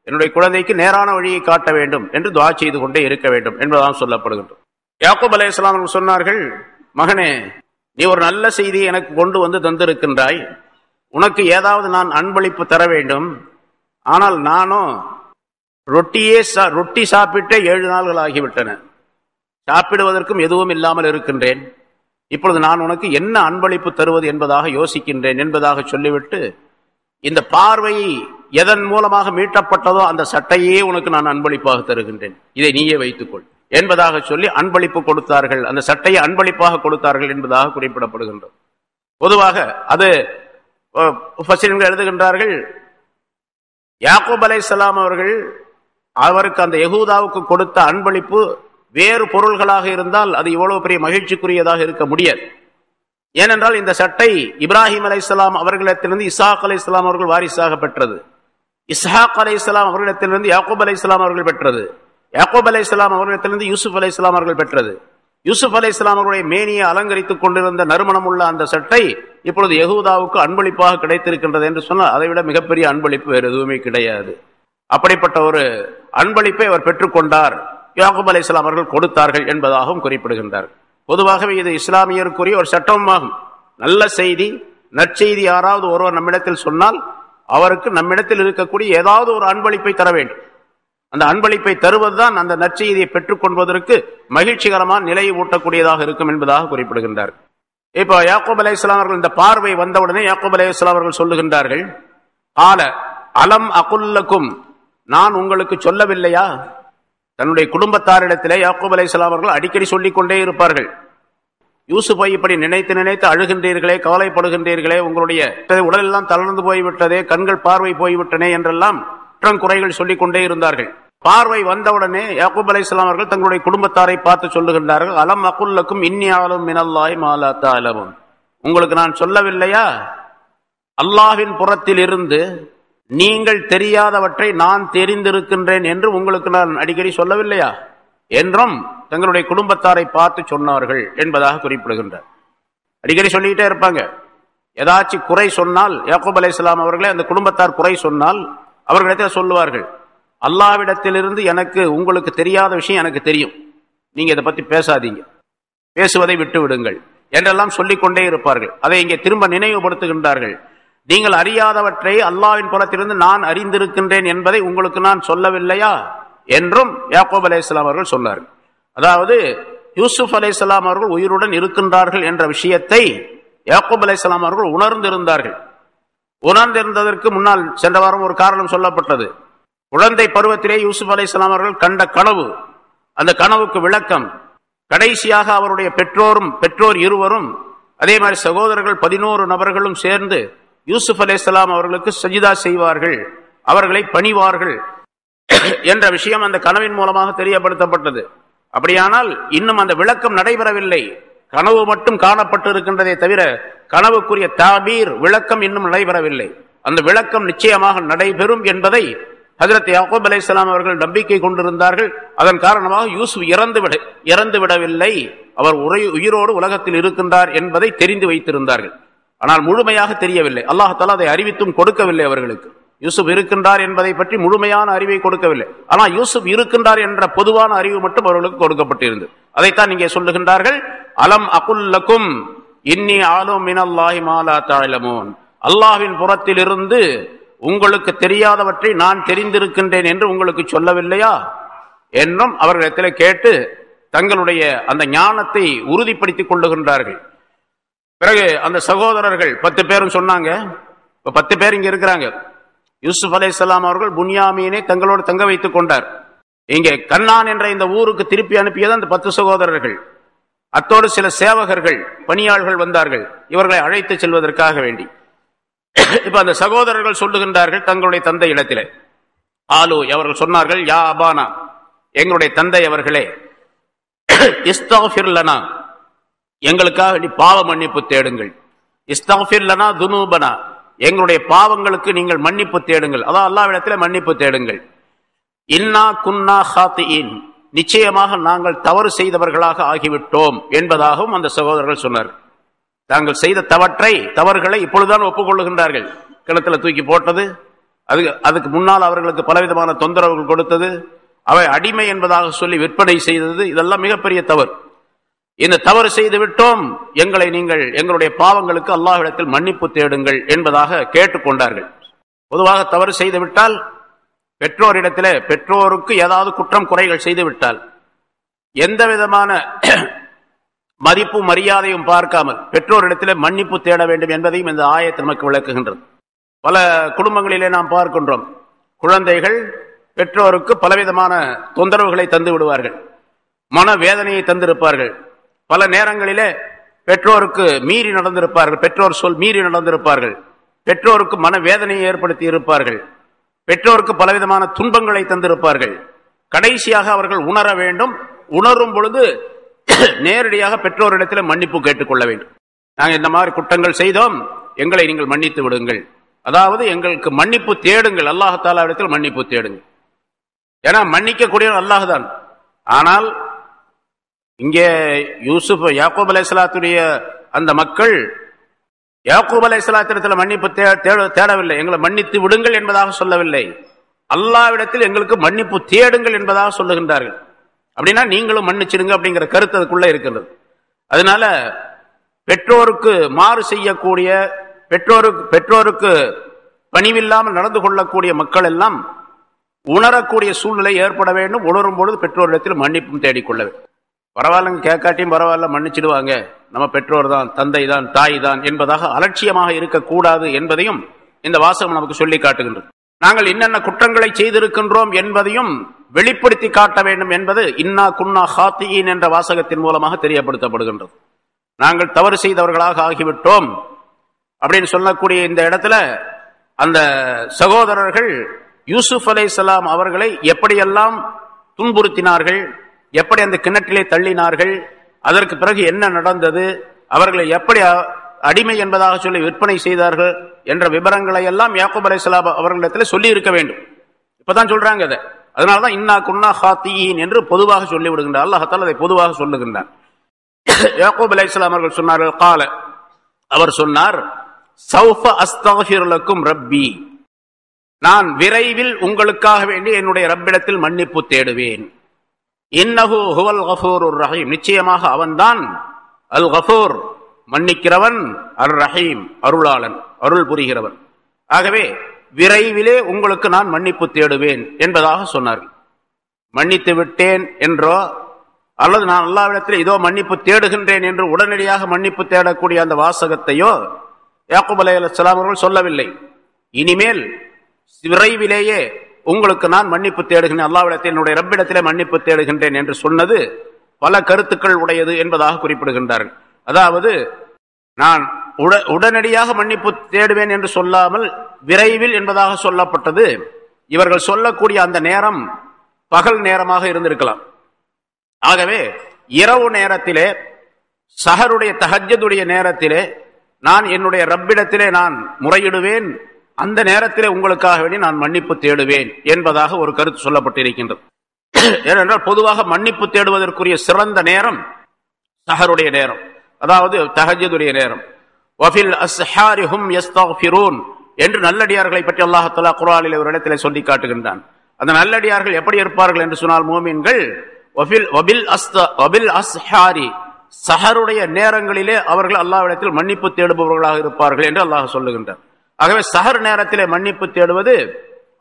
என்னுடைய குழந்தைக்கு நேரான வழியை காட்ட வேண்டும் என்று துஆ செய்து கொண்டே இருக்க வேண்டும் என்பதாக சொல்லப்படுகின்றது. யாக்கூப் அலைஹிஸ்ஸலாம் அவர்கள் சொன்னார்கள், மகனே, நீ ஒரு நல்ல செய்தியை எனக்கு கொண்டு வந்து தந்திருக்கின்றாய். உனக்கு ஏதாவது நான் அன்பளிப்பு தர வேண்டும். ஆனால் நானும் ரொட்டி சாப்பிட்டே 7 நாள்கள் ஆகிவிட்டன. சாப்பிடுவதற்கும் எதுவும் இல்லாமல் இருக்கின்றேன். இப்பொழுது நான் உனக்கு என்ன அன்பளிப்பு தருவது என்பதாக யோசிக்கின்றேன் என்பதாக சொல்லிவிட்டு, இந்த பார்வை எதன் மூலமாக மீட்டப்பட்டதோ அந்த சட்டையே உனக்கு நான் அன்பளிப்பாக தருகின்றேன், இதை நீயே வைத்துக்கொள் என்பதாக சொல்லி அன்பளிப்பு கொடுத்தார்கள். அந்த சட்டையை அன்பளிப்பாக கொடுத்தார்கள் என்பதாக குறிப்பிடப்படுகின்றது. பொதுவாக அது முஃபஸ்ஸிரீன்கள் எழுதுகின்றார்கள், யாக்கூப் அலைஹிஸ்ஸலாம் அவர்கள் அவருக்கு அந்த யகூதாவுக்கு கொடுத்த அன்பளிப்பு வேறு பொருள்களாக இருந்தால் அது இவ்வளவு பெரிய மகிழ்ச்சிக்குரியதாக இருக்க முடியாது. ஏனென்றால் இந்த சட்டை இப்ராஹிம் அலைஹிஸ்ஸலாம் அவர்களிடத்திலிருந்து இஸ்ஹாக் அலைஹிஸ்ஸலாம் அவர்கள் வாரிசாக பெற்றது. இஸ்ஹாக் அலைஹிஸ்ஸலாம் அவர்களிடத்திலிருந்து யாக்கூப் அலைஹிஸ்ஸலாம் அவர்கள் பெற்றது. யாக்கூப் அலைஹிஸ்ஸலாம் அவர்களிடத்திலிருந்து யூசுப் அலைஹிஸ்ஸலாம் அவர்கள் பெற்றது. யூசுப் அலைஹிஸ்ஸலாம் அவருடைய மேனியை அலங்கரித்துக் கொண்டிருந்த நறுமணம் உள்ள அந்த சட்டை இப்பொழுது யகூதாவுக்கு அன்பளிப்பாக கிடைத்திருக்கின்றது என்று சொன்னால் அதைவிட மிகப்பெரிய அன்பளிப்பு வேறு எதுவுமே கிடையாது. அப்படிப்பட்ட ஒரு அன்பளிப்பை அவர் பெற்றுக்கொண்டார், யாக்கூப் அலைஹிஸ்ஸலாம் அவர்கள் கொடுத்தார்கள் என்பதாகவும் குறிப்பிடுகின்றார். பொதுவாகவே இது இஸ்லாமியருக்குரிய ஒரு சட்டமாகும். நல்ல செய்தி, நற்செய்தி யாராவது ஒருவர் நம்மிடத்தில் சொன்னால் அவருக்கு நம்மிடத்தில் இருக்கக்கூடிய ஏதாவது ஒரு அன்பளிப்பை தர வேண்டும். அந்த அன்பளிப்பை தருவதுதான் அந்த நற்செய்தியை பெற்றுக் கொள்வதற்கு மகிழ்ச்சிகரமான நிலையை ஊட்டக்கூடியதாக இருக்கும் என்பதாக குறிப்பிடுகின்றார். இப்போ யாக்கூப் அலைஹிஸ்ஸலாம் அவர்கள் இந்த பார்வை வந்தவுடனே யாக்கூப் அலைஹிஸ்ஸலாம் அவர்கள் சொல்லுகின்றார்கள், ஆல அலம் அகுல்லக்கும், நான் உங்களுக்கு சொல்லவில்லையா? தன்னுடைய குடும்பத்தாரிடத்திலே யாக்கூப் அலைஹிஸ்ஸலாம் அவர்கள் அடிக்கடி சொல்லிக் கொண்டே இருப்பார்கள், யூசுஃபை இப்படி நினைத்து நினைத்து அழுகின்றீர்களே, கவலைப்படுகின்றீர்களே, உங்களுடைய உடலெல்லாம் தளர்ந்து போய்விட்டதே, கண்கள் பார்வை போய்விட்டனே என்றெல்லாம் குறைகள் சொல்லிக் கொண்டே இருந்தார்கள். பார்வை வந்தவுடனே யாக்கூப் அலைஹிஸ்ஸலாம் அவர்கள் தங்களுடைய குடும்பத்தாரை பார்த்து சொல்லுகின்றார்கள், அலம் அகுல்லக்கும் இன்னி அஅலமு மினல்லாஹி மா லா தஅலமூன், உங்களுக்கு நான் சொல்லவில்லையா, அல்லாஹ்வின் புறத்தில் இருந்து நீங்கள் தெரியாதவற்றை நான் தெரிந்திருக்கின்றேன் என்று உங்களுக்கு நான் அடிக்கடி சொல்லவில்லையா என்றும் தங்களுடைய குடும்பத்தாரை பார்த்து சொன்னார்கள் என்பதாக குறிப்பிடுகின்றார். அடிக்கடி சொல்லிக்கிட்டே இருப்பாங்க. ஏதாச்சும் குறை சொன்னால் யாக்கூப் அலைஹிஸ்ஸலாம் அவர்களே அந்த குடும்பத்தார் குறை சொன்னால் அவர்களிடத்தில் சொல்லுவார்கள், அல்லாஹ்விடத்திலிருந்து எனக்கு உங்களுக்கு தெரியாத விஷயம் எனக்கு தெரியும், நீங்க இதை பத்தி பேசாதீங்க, பேசுவதை விட்டு விடுங்கள் என்றெல்லாம் சொல்லிக்கொண்டே இருப்பார்கள். அதை இங்கே திரும்ப நினைவுபடுத்துகின்றார்கள். நீங்கள் அறியாதவற்றை அல்லாஹ்வின் புறத்திலிருந்து நான் அறிந்திருக்கின்றேன் என்பதை உங்களுக்கு நான் சொல்லவில்லையா என்றும் யாக்கூப் அலைஹிஸ்ஸலாம் அவர்கள் சொன்னார்கள். அதாவது யூசுப் அலைஹிஸ்ஸலாம் அவர்கள் உயிருடன் இருக்கின்றார்கள் என்ற விஷயத்தை யாக்கூப் அலைஹிஸ்ஸலாம் அவர்கள் உணர்ந்திருந்தார்கள். உணர்ந்திருந்ததற்கு முன்னால் சென்ற வாரம் ஒரு காரணம் சொல்லப்பட்டது. குழந்தை பருவத்திலே யூசுப் அலைஹிஸ்ஸலாம் அவர்கள் கண்ட கனவு, அந்த கனவுக்கு விளக்கம், கடைசியாக அவருடைய பெற்றோர் இருவரும் அதே மாதிரி சகோதரர்கள் 11 நபர்களும் சேர்ந்து யூசுப் அலைஹிஸ்ஸலாம் அவர்களுக்கு சஜிதா செய்வார்கள், அவர்களை பணிவார்கள் என்ற விஷயம் அந்த கனவின் மூலமாக தெரியப்படுத்தப்பட்டது. அப்படியானால் இன்னும் அந்த விளக்கம் நடைபெறவில்லை, கனவு மட்டும் காணப்பட்டு இருக்கின்றதே தவிர கனவுக்குரிய தாபீர் விளக்கம் இன்னும் நடைபெறவில்லை. அந்த விளக்கம் நிச்சயமாக நடைபெறும் என்பதை ஹஜ்ரத் யாக்கூப் அலைஹிஸ்ஸலாம் அவர்கள் நம்பிக்கை கொண்டிருந்தார்கள். அதன் காரணமாக யூசுப் இறந்து விடவில்லை, அவர் உயிரோடு உலகத்தில் இருக்கின்றார் என்பதை தெரிந்து வைத்திருந்தார்கள். ஆனால் முழுமையாக தெரியவில்லை. அல்லாஹ் தஆலா அதை அறிவித்தும் கொடுக்கவில்லை அவர்களுக்கு. யூசுப் இருக்கின்றார் என்பதை பற்றி முழுமையான அறிவை கொடுக்கவில்லை. ஆனால் யூசுப் இருக்கின்றார் என்ற பொதுவான அறிவு மட்டும் அவர்களுக்கு கொடுக்கப்பட்டிருந்தது. அதைத்தான் இங்கே சொல்லுகின்றார்கள், அலம் அகுல்லக்கும் இன்னி அஅலமு மினல்லாஹி மா லா தஅலமூன், அல்லாஹ்வின் புறத்தில் இருந்து உங்களுக்கு தெரியாதவற்றை நான் தெரிந்திருக்கின்றேன் என்று உங்களுக்கு சொல்லவில்லையா என்றும் அவர்களிடத்தில் கேட்டு தங்களுடைய அந்த ஞானத்தை உறுதிப்படுத்திக் கொள்ளுகின்றார்கள். பிறகு அந்த சகோதரர்கள் 10 பேரும் சொன்னாங்க, இப்ப 10 பேர் இங்க இருக்கிறாங்க. யூசுப் அலைஹிஸ்ஸலாம் அவர்கள் புன்யாமீனை தங்களோடு தங்க வைத்துக் கொண்டார். இங்கே கண்ணான் என்ற இந்த ஊருக்கு திருப்பி அனுப்பியது அந்த 10 சகோதரர்கள். அத்தோடு சில சேவகர்கள் பணியாளர்கள் வந்தார்கள் இவர்களை அழைத்து செல்வதற்காக வேண்டி. இப்ப அந்த சகோதரர்கள் சொல்லுகின்றார்கள் தங்களுடைய தந்தை இடத்திலே, ஆலு அவர்கள் சொன்னார்கள், யா அபானா, எங்களுடைய தந்தை அவர்களே, இஸ்தக்ஃபிர் லனா, எங்களுக்காக வேண்டி பாவ மன்னிப்பு தேடுங்கள். இஸ்தக்ஃபிர் லனா துனூபனா, எங்களுடைய பாவங்களுக்கு நீங்கள் மன்னிப்பு தேடுங்கள், அதான் அல்லாஹ்விடத்திலே மன்னிப்பு தேடுங்கள். இன்னா குன்னா ஹாத்தியின், நிச்சயமாக நாங்கள் தவறு செய்தவர்களாக ஆகிவிட்டோம் என்பதாகவும் அந்த சகோதரர்கள் சொன்னார்கள். தாங்கள் செய்த தவறுகளை இப்பொழுதுதான் ஒப்புக்கொள்ளுகின்றார்கள். கிணத்துல தூக்கி போட்டது, அதுக்கு முன்னால் அவர்களுக்கு பலவிதமான தொந்தரவுகள் கொடுத்தது, அவை அடிமை என்பதாக சொல்லி விற்பனை செய்தது, இதெல்லாம் மிகப்பெரிய தவறு. இந்த தவறு செய்து விட்டோம், நீங்கள் எங்களுடைய பாவங்களுக்கு அல்லாஹ்விடத்தில் மன்னிப்பு தேடுங்கள் என்பதாக கேட்டுக்கொண்டார்கள். பொதுவாக தவறு செய்துவிட்டால் பெற்றோரிடத்திலே, பெற்றோருக்கு ஏதாவது குற்றம் குறைகள் செய்துவிட்டால் எந்த விதமான மதிப்பு மரியாதையும் பார்க்காமல் பெற்றோரிடத்திலே மன்னிப்பு தேட வேண்டும் என்பதையும் இந்த ஆயத்து நமக்கு விளக்குகின்றது. பல குடும்பங்களிலே நாம் பார்க்கின்றோம், குழந்தைகள் பெற்றோருக்கு பலவிதமான தொந்தரவுகளை தந்து விடுவார்கள், மனவேதனையை தந்திருப்பார்கள். பல நேரங்களிலே பெற்றோருக்கு மீறி நடந்திருப்பார்கள், பெற்றோர் சொல் மீறி நடந்திருப்பார்கள், பெற்றோருக்கு மனவேதனையை ஏற்படுத்தி இருப்பார்கள், பெற்றோருக்கு பலவிதமான துன்பங்களை தந்திருப்பார்கள். கடைசியாக அவர்கள் உணர வேண்டும், உணரும் பொழுது நேரடியாக பெற்றோரிடத்தில் மன்னிப்பு கேட்டுக்கொள்ள வேண்டும். நாங்கள் இந்த மாதிரி குற்றங்கள் செய்தோம், எங்களை நீங்கள் மன்னித்து விடுங்கள், அதாவது எங்களுக்கு மன்னிப்பு தேடுங்கள், அல்லாஹ் தஆலா இடத்தில் மன்னிப்பு தேடுங்கள். ஏன்னா மன்னிக்கக்கூடியவர் அல்லாஹ் தான். ஆனால் இங்கே யூசுப் யாக்கூப் அலைஹிஸ்ஸலாத்துடைய அந்த மக்கள் யாக்கூப் அலைஹிஸ்ஸலாத்திடத்தில் மன்னிப்பு தேடவில்லை, எங்களை மன்னித்து விடுங்கள் என்பதாக சொல்லவில்லை, அல்லாஹ்விடத்தில் எங்களுக்கு மன்னிப்பு தேடுங்கள் என்பதாக சொல்லுகின்றார்கள். அப்படின்னா நீங்களும் மன்னிச்சிடுங்க அப்படிங்கிற கருத்து அதுக்குள்ள இருக்கிறது. அதனால பெற்றோருக்கு மாறு செய்யக்கூடிய, பெற்றோருக்கு பணிவில்லாமல் நடந்து கொள்ளக்கூடிய மக்கள் எல்லாம் உணரக்கூடிய சூழ்நிலை ஏற்பட வேண்டும். உணரும் பொழுது பெற்றோரிடத்தில் மன்னிப்பும் தேடிக்கொள்ள வேண்டும். பரவாயில்லைங்க, கேட்காட்டியும் பரவாயில்ல, மன்னிச்சிடுவாங்க, நம்ம பெற்றோர் தான், தந்தை தான், தாய் தான் என்பதாக அலட்சியமாக இருக்கக்கூடாது என்பதையும் இந்த வாசகம் நமக்கு சொல்லி காட்டுகின்றது. நாங்கள் என்னென்ன குற்றங்களை செய்திருக்கின்றோம் என்பதையும் வெளிப்படுத்தி காட்ட வேண்டும் என்பது இன்னா குன்னா ஹாத்தியின் என்ற வாசகத்தின் மூலமாக தெரியப்படுத்தப்படுகின்றது. நாங்கள் தவறு செய்தவர்களாக ஆகிவிட்டோம் அப்படின்னு சொல்லக்கூடிய இந்த இடத்துல அந்த சகோதரர்கள் யூசுப் அலைஹிஸ்ஸலாம் அவர்களை எப்படியெல்லாம் துன்புறுத்தினார்கள், எப்படி அந்த கிணற்றிலே தள்ளினார்கள், அதற்கு பிறகு என்ன நடந்தது, அவர்களை எப்படி அடிமை என்பதாக சொல்லி விற்பனை செய்தார்கள் என்ற விவரங்களை எல்லாம் யாக்கூப் அலைஹிஸ்ஸலாம் அவர்களிடத்தில் சொல்லி இருக்க வேண்டும். இப்பதான் சொல்றாங்க அதை. அதனாலதான் இன்னா குன்னா ஹாத்தியின் என்று பொதுவாக சொல்லி விடுகின்றார். அல்லாஹ் தஆலா அதை பொதுவாக சொல்லுகின்றார். யாக்கூப் அலைஹிஸ்ஸலாம் அவர்கள் சொன்னார்கள், கால அவர் சொன்னார், சௌஃப அஸ்தக்ஃபிரு லக்கும் ரப்பி, நான் விரைவில் உங்களுக்காக வேண்டி என்னுடைய ரப்பிடத்தில் மன்னிப்பு தேடுவேன். இன்னஹு ஹுவல் கஃபூருர் ரஹீம், நிச்சயமாக அவன்தான் அல் கஃபூர், மன்னிக்கிறவன், அர் ரஹீம், அருளாளன், அருள் புரிகிறவன். ஆகவே விரைவிலே உங்களுக்கு நான் மன்னிப்பு தேடுவேன் என்பதாக சொன்னார்கள். மன்னித்து விட்டேன் என்றோ அல்லது நான் அல்லாஹ்விடத்தில் இதோ மன்னிப்பு தேடுகின்றேன் என்று உடனடியாக மன்னிப்பு தேடக்கூடிய அந்த வாசகத்தையோ யாக்கூப் அலைஹிஸ்ஸலாம் அவர்கள் சொல்லவில்லை. இனிமேல் விரைவிலேயே உங்களுக்கு நான் மன்னிப்பு தேடுகின்றேன், அல்லாஹ்விடத்தில் என்னுடைய ரப்பிடத்திலே மன்னிப்பு தேடுகின்றேன் என்று சொன்னது பல கருத்துக்கள் உடையது என்பதாக குறிப்பிடுகின்றார்கள். அதாவது நான் உடனடியாக மன்னிப்பு தேடுவேன் என்று சொல்லாமல் விரைவில் என்பதாக சொல்லப்பட்டது. இவர்கள் சொல்லக்கூடிய அந்த நேரம் பகல் நேரமாக இருந்திருக்கலாம். ஆகவே இரவு நேரத்திலே, சஹருடைய தஹஜ்ஜுடைய நேரத்திலே நான் என்னுடைய ரப்பிடத்திலே நான் முறையிடுவேன், அந்த நேரத்திலே உங்களுக்காக வேண்டி நான் மன்னிப்பு தேடுவேன் என்பதாக ஒரு கருத்து சொல்லப்பட்டிருக்கின்றது. ஏனென்றால் பொதுவாக மன்னிப்பு தேடுவதற்குரிய சிறந்த நேரம் சஹருடைய நேரம், அதாவது தஹஜ்ஜுடைய நேரம். வஃபில் அஸ்ஹாரி ஹும் யஸ்தக்ஃபிரூன் என்று நல்லடியார்களை பற்றி அல்லாஹ் தஆலா குர்ஆனிலே ஒரு இடத்திலே சொல்லி காட்டுகின்றான். அந்த நல்லடியார்கள் எப்படி இருப்பார்கள் என்று சொன்னால், மூமின்கள் வபில் அஸ்ஹாரி, சஹருடைய நேரங்களிலே அவர்கள் அல்லாஹ்விடத்தில் மன்னிப்பு தேடுபவர்களாக இருப்பார்கள் என்று அல்லாஹ் சொல்லுகின்றார். ஆகவே சஹர் நேரத்திலே மன்னிப்பு தேடுவது